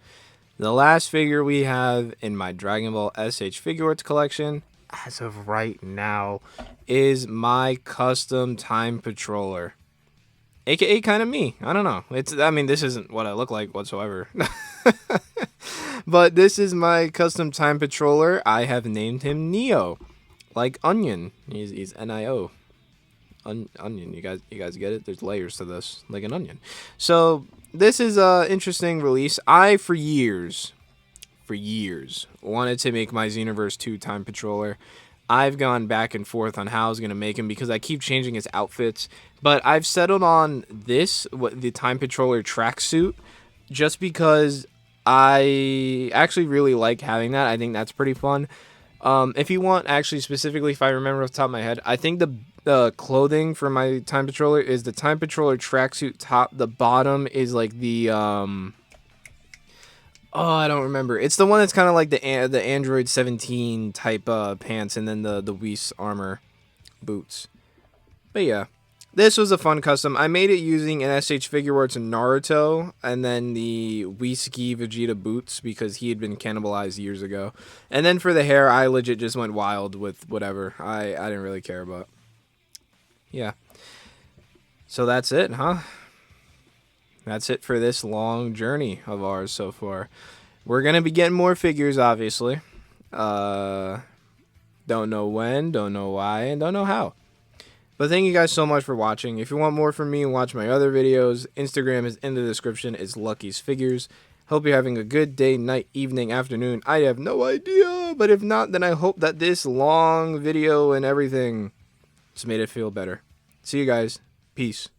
Speaker 1: The last figure we have in my Dragon Ball SH Figure Arts collection, as of right now, is my custom Time Patroller. AKA kind of me. I don't know. I mean, this isn't what I look like whatsoever. But this is my custom Time Patroller. I have named him Neo. Like Onion. He's N-I-O. Onion. You guys get it? There's layers to this. Like an onion. So this is a interesting release. I for years wanted to make my Xenoverse 2 Time Patroller. I've gone back and forth on how I was going to make him because I keep changing his outfits, but I've settled on this, the Time Patroller tracksuit, just because I actually really like having that. I think that's pretty fun. If you want, actually, specifically, if I remember off the top of my head, I think the clothing for my Time Patroller is the Time Patroller tracksuit top. The bottom is like the I don't remember. It's the one that's kind of like the Android 17 type pants, and then the Whis armor boots. But yeah, this was a fun custom. I made it using an SH Figure Arts Naruto, and then the Whiskey Vegeta boots because he had been cannibalized years ago. And then for the hair, I legit just went wild with whatever. I didn't really care about. Yeah. So that's it, huh? That's it for this long journey of ours so far. We're going to be getting more figures, obviously. Don't know when, don't know why, and don't know how. But thank you guys so much for watching. If you want more from me, watch my other videos. Instagram is in the description. It's Lucky's Figures. Hope you're having a good day, night, evening, afternoon. I have no idea. But if not, then I hope that this long video and everything just made it feel better. See you guys. Peace.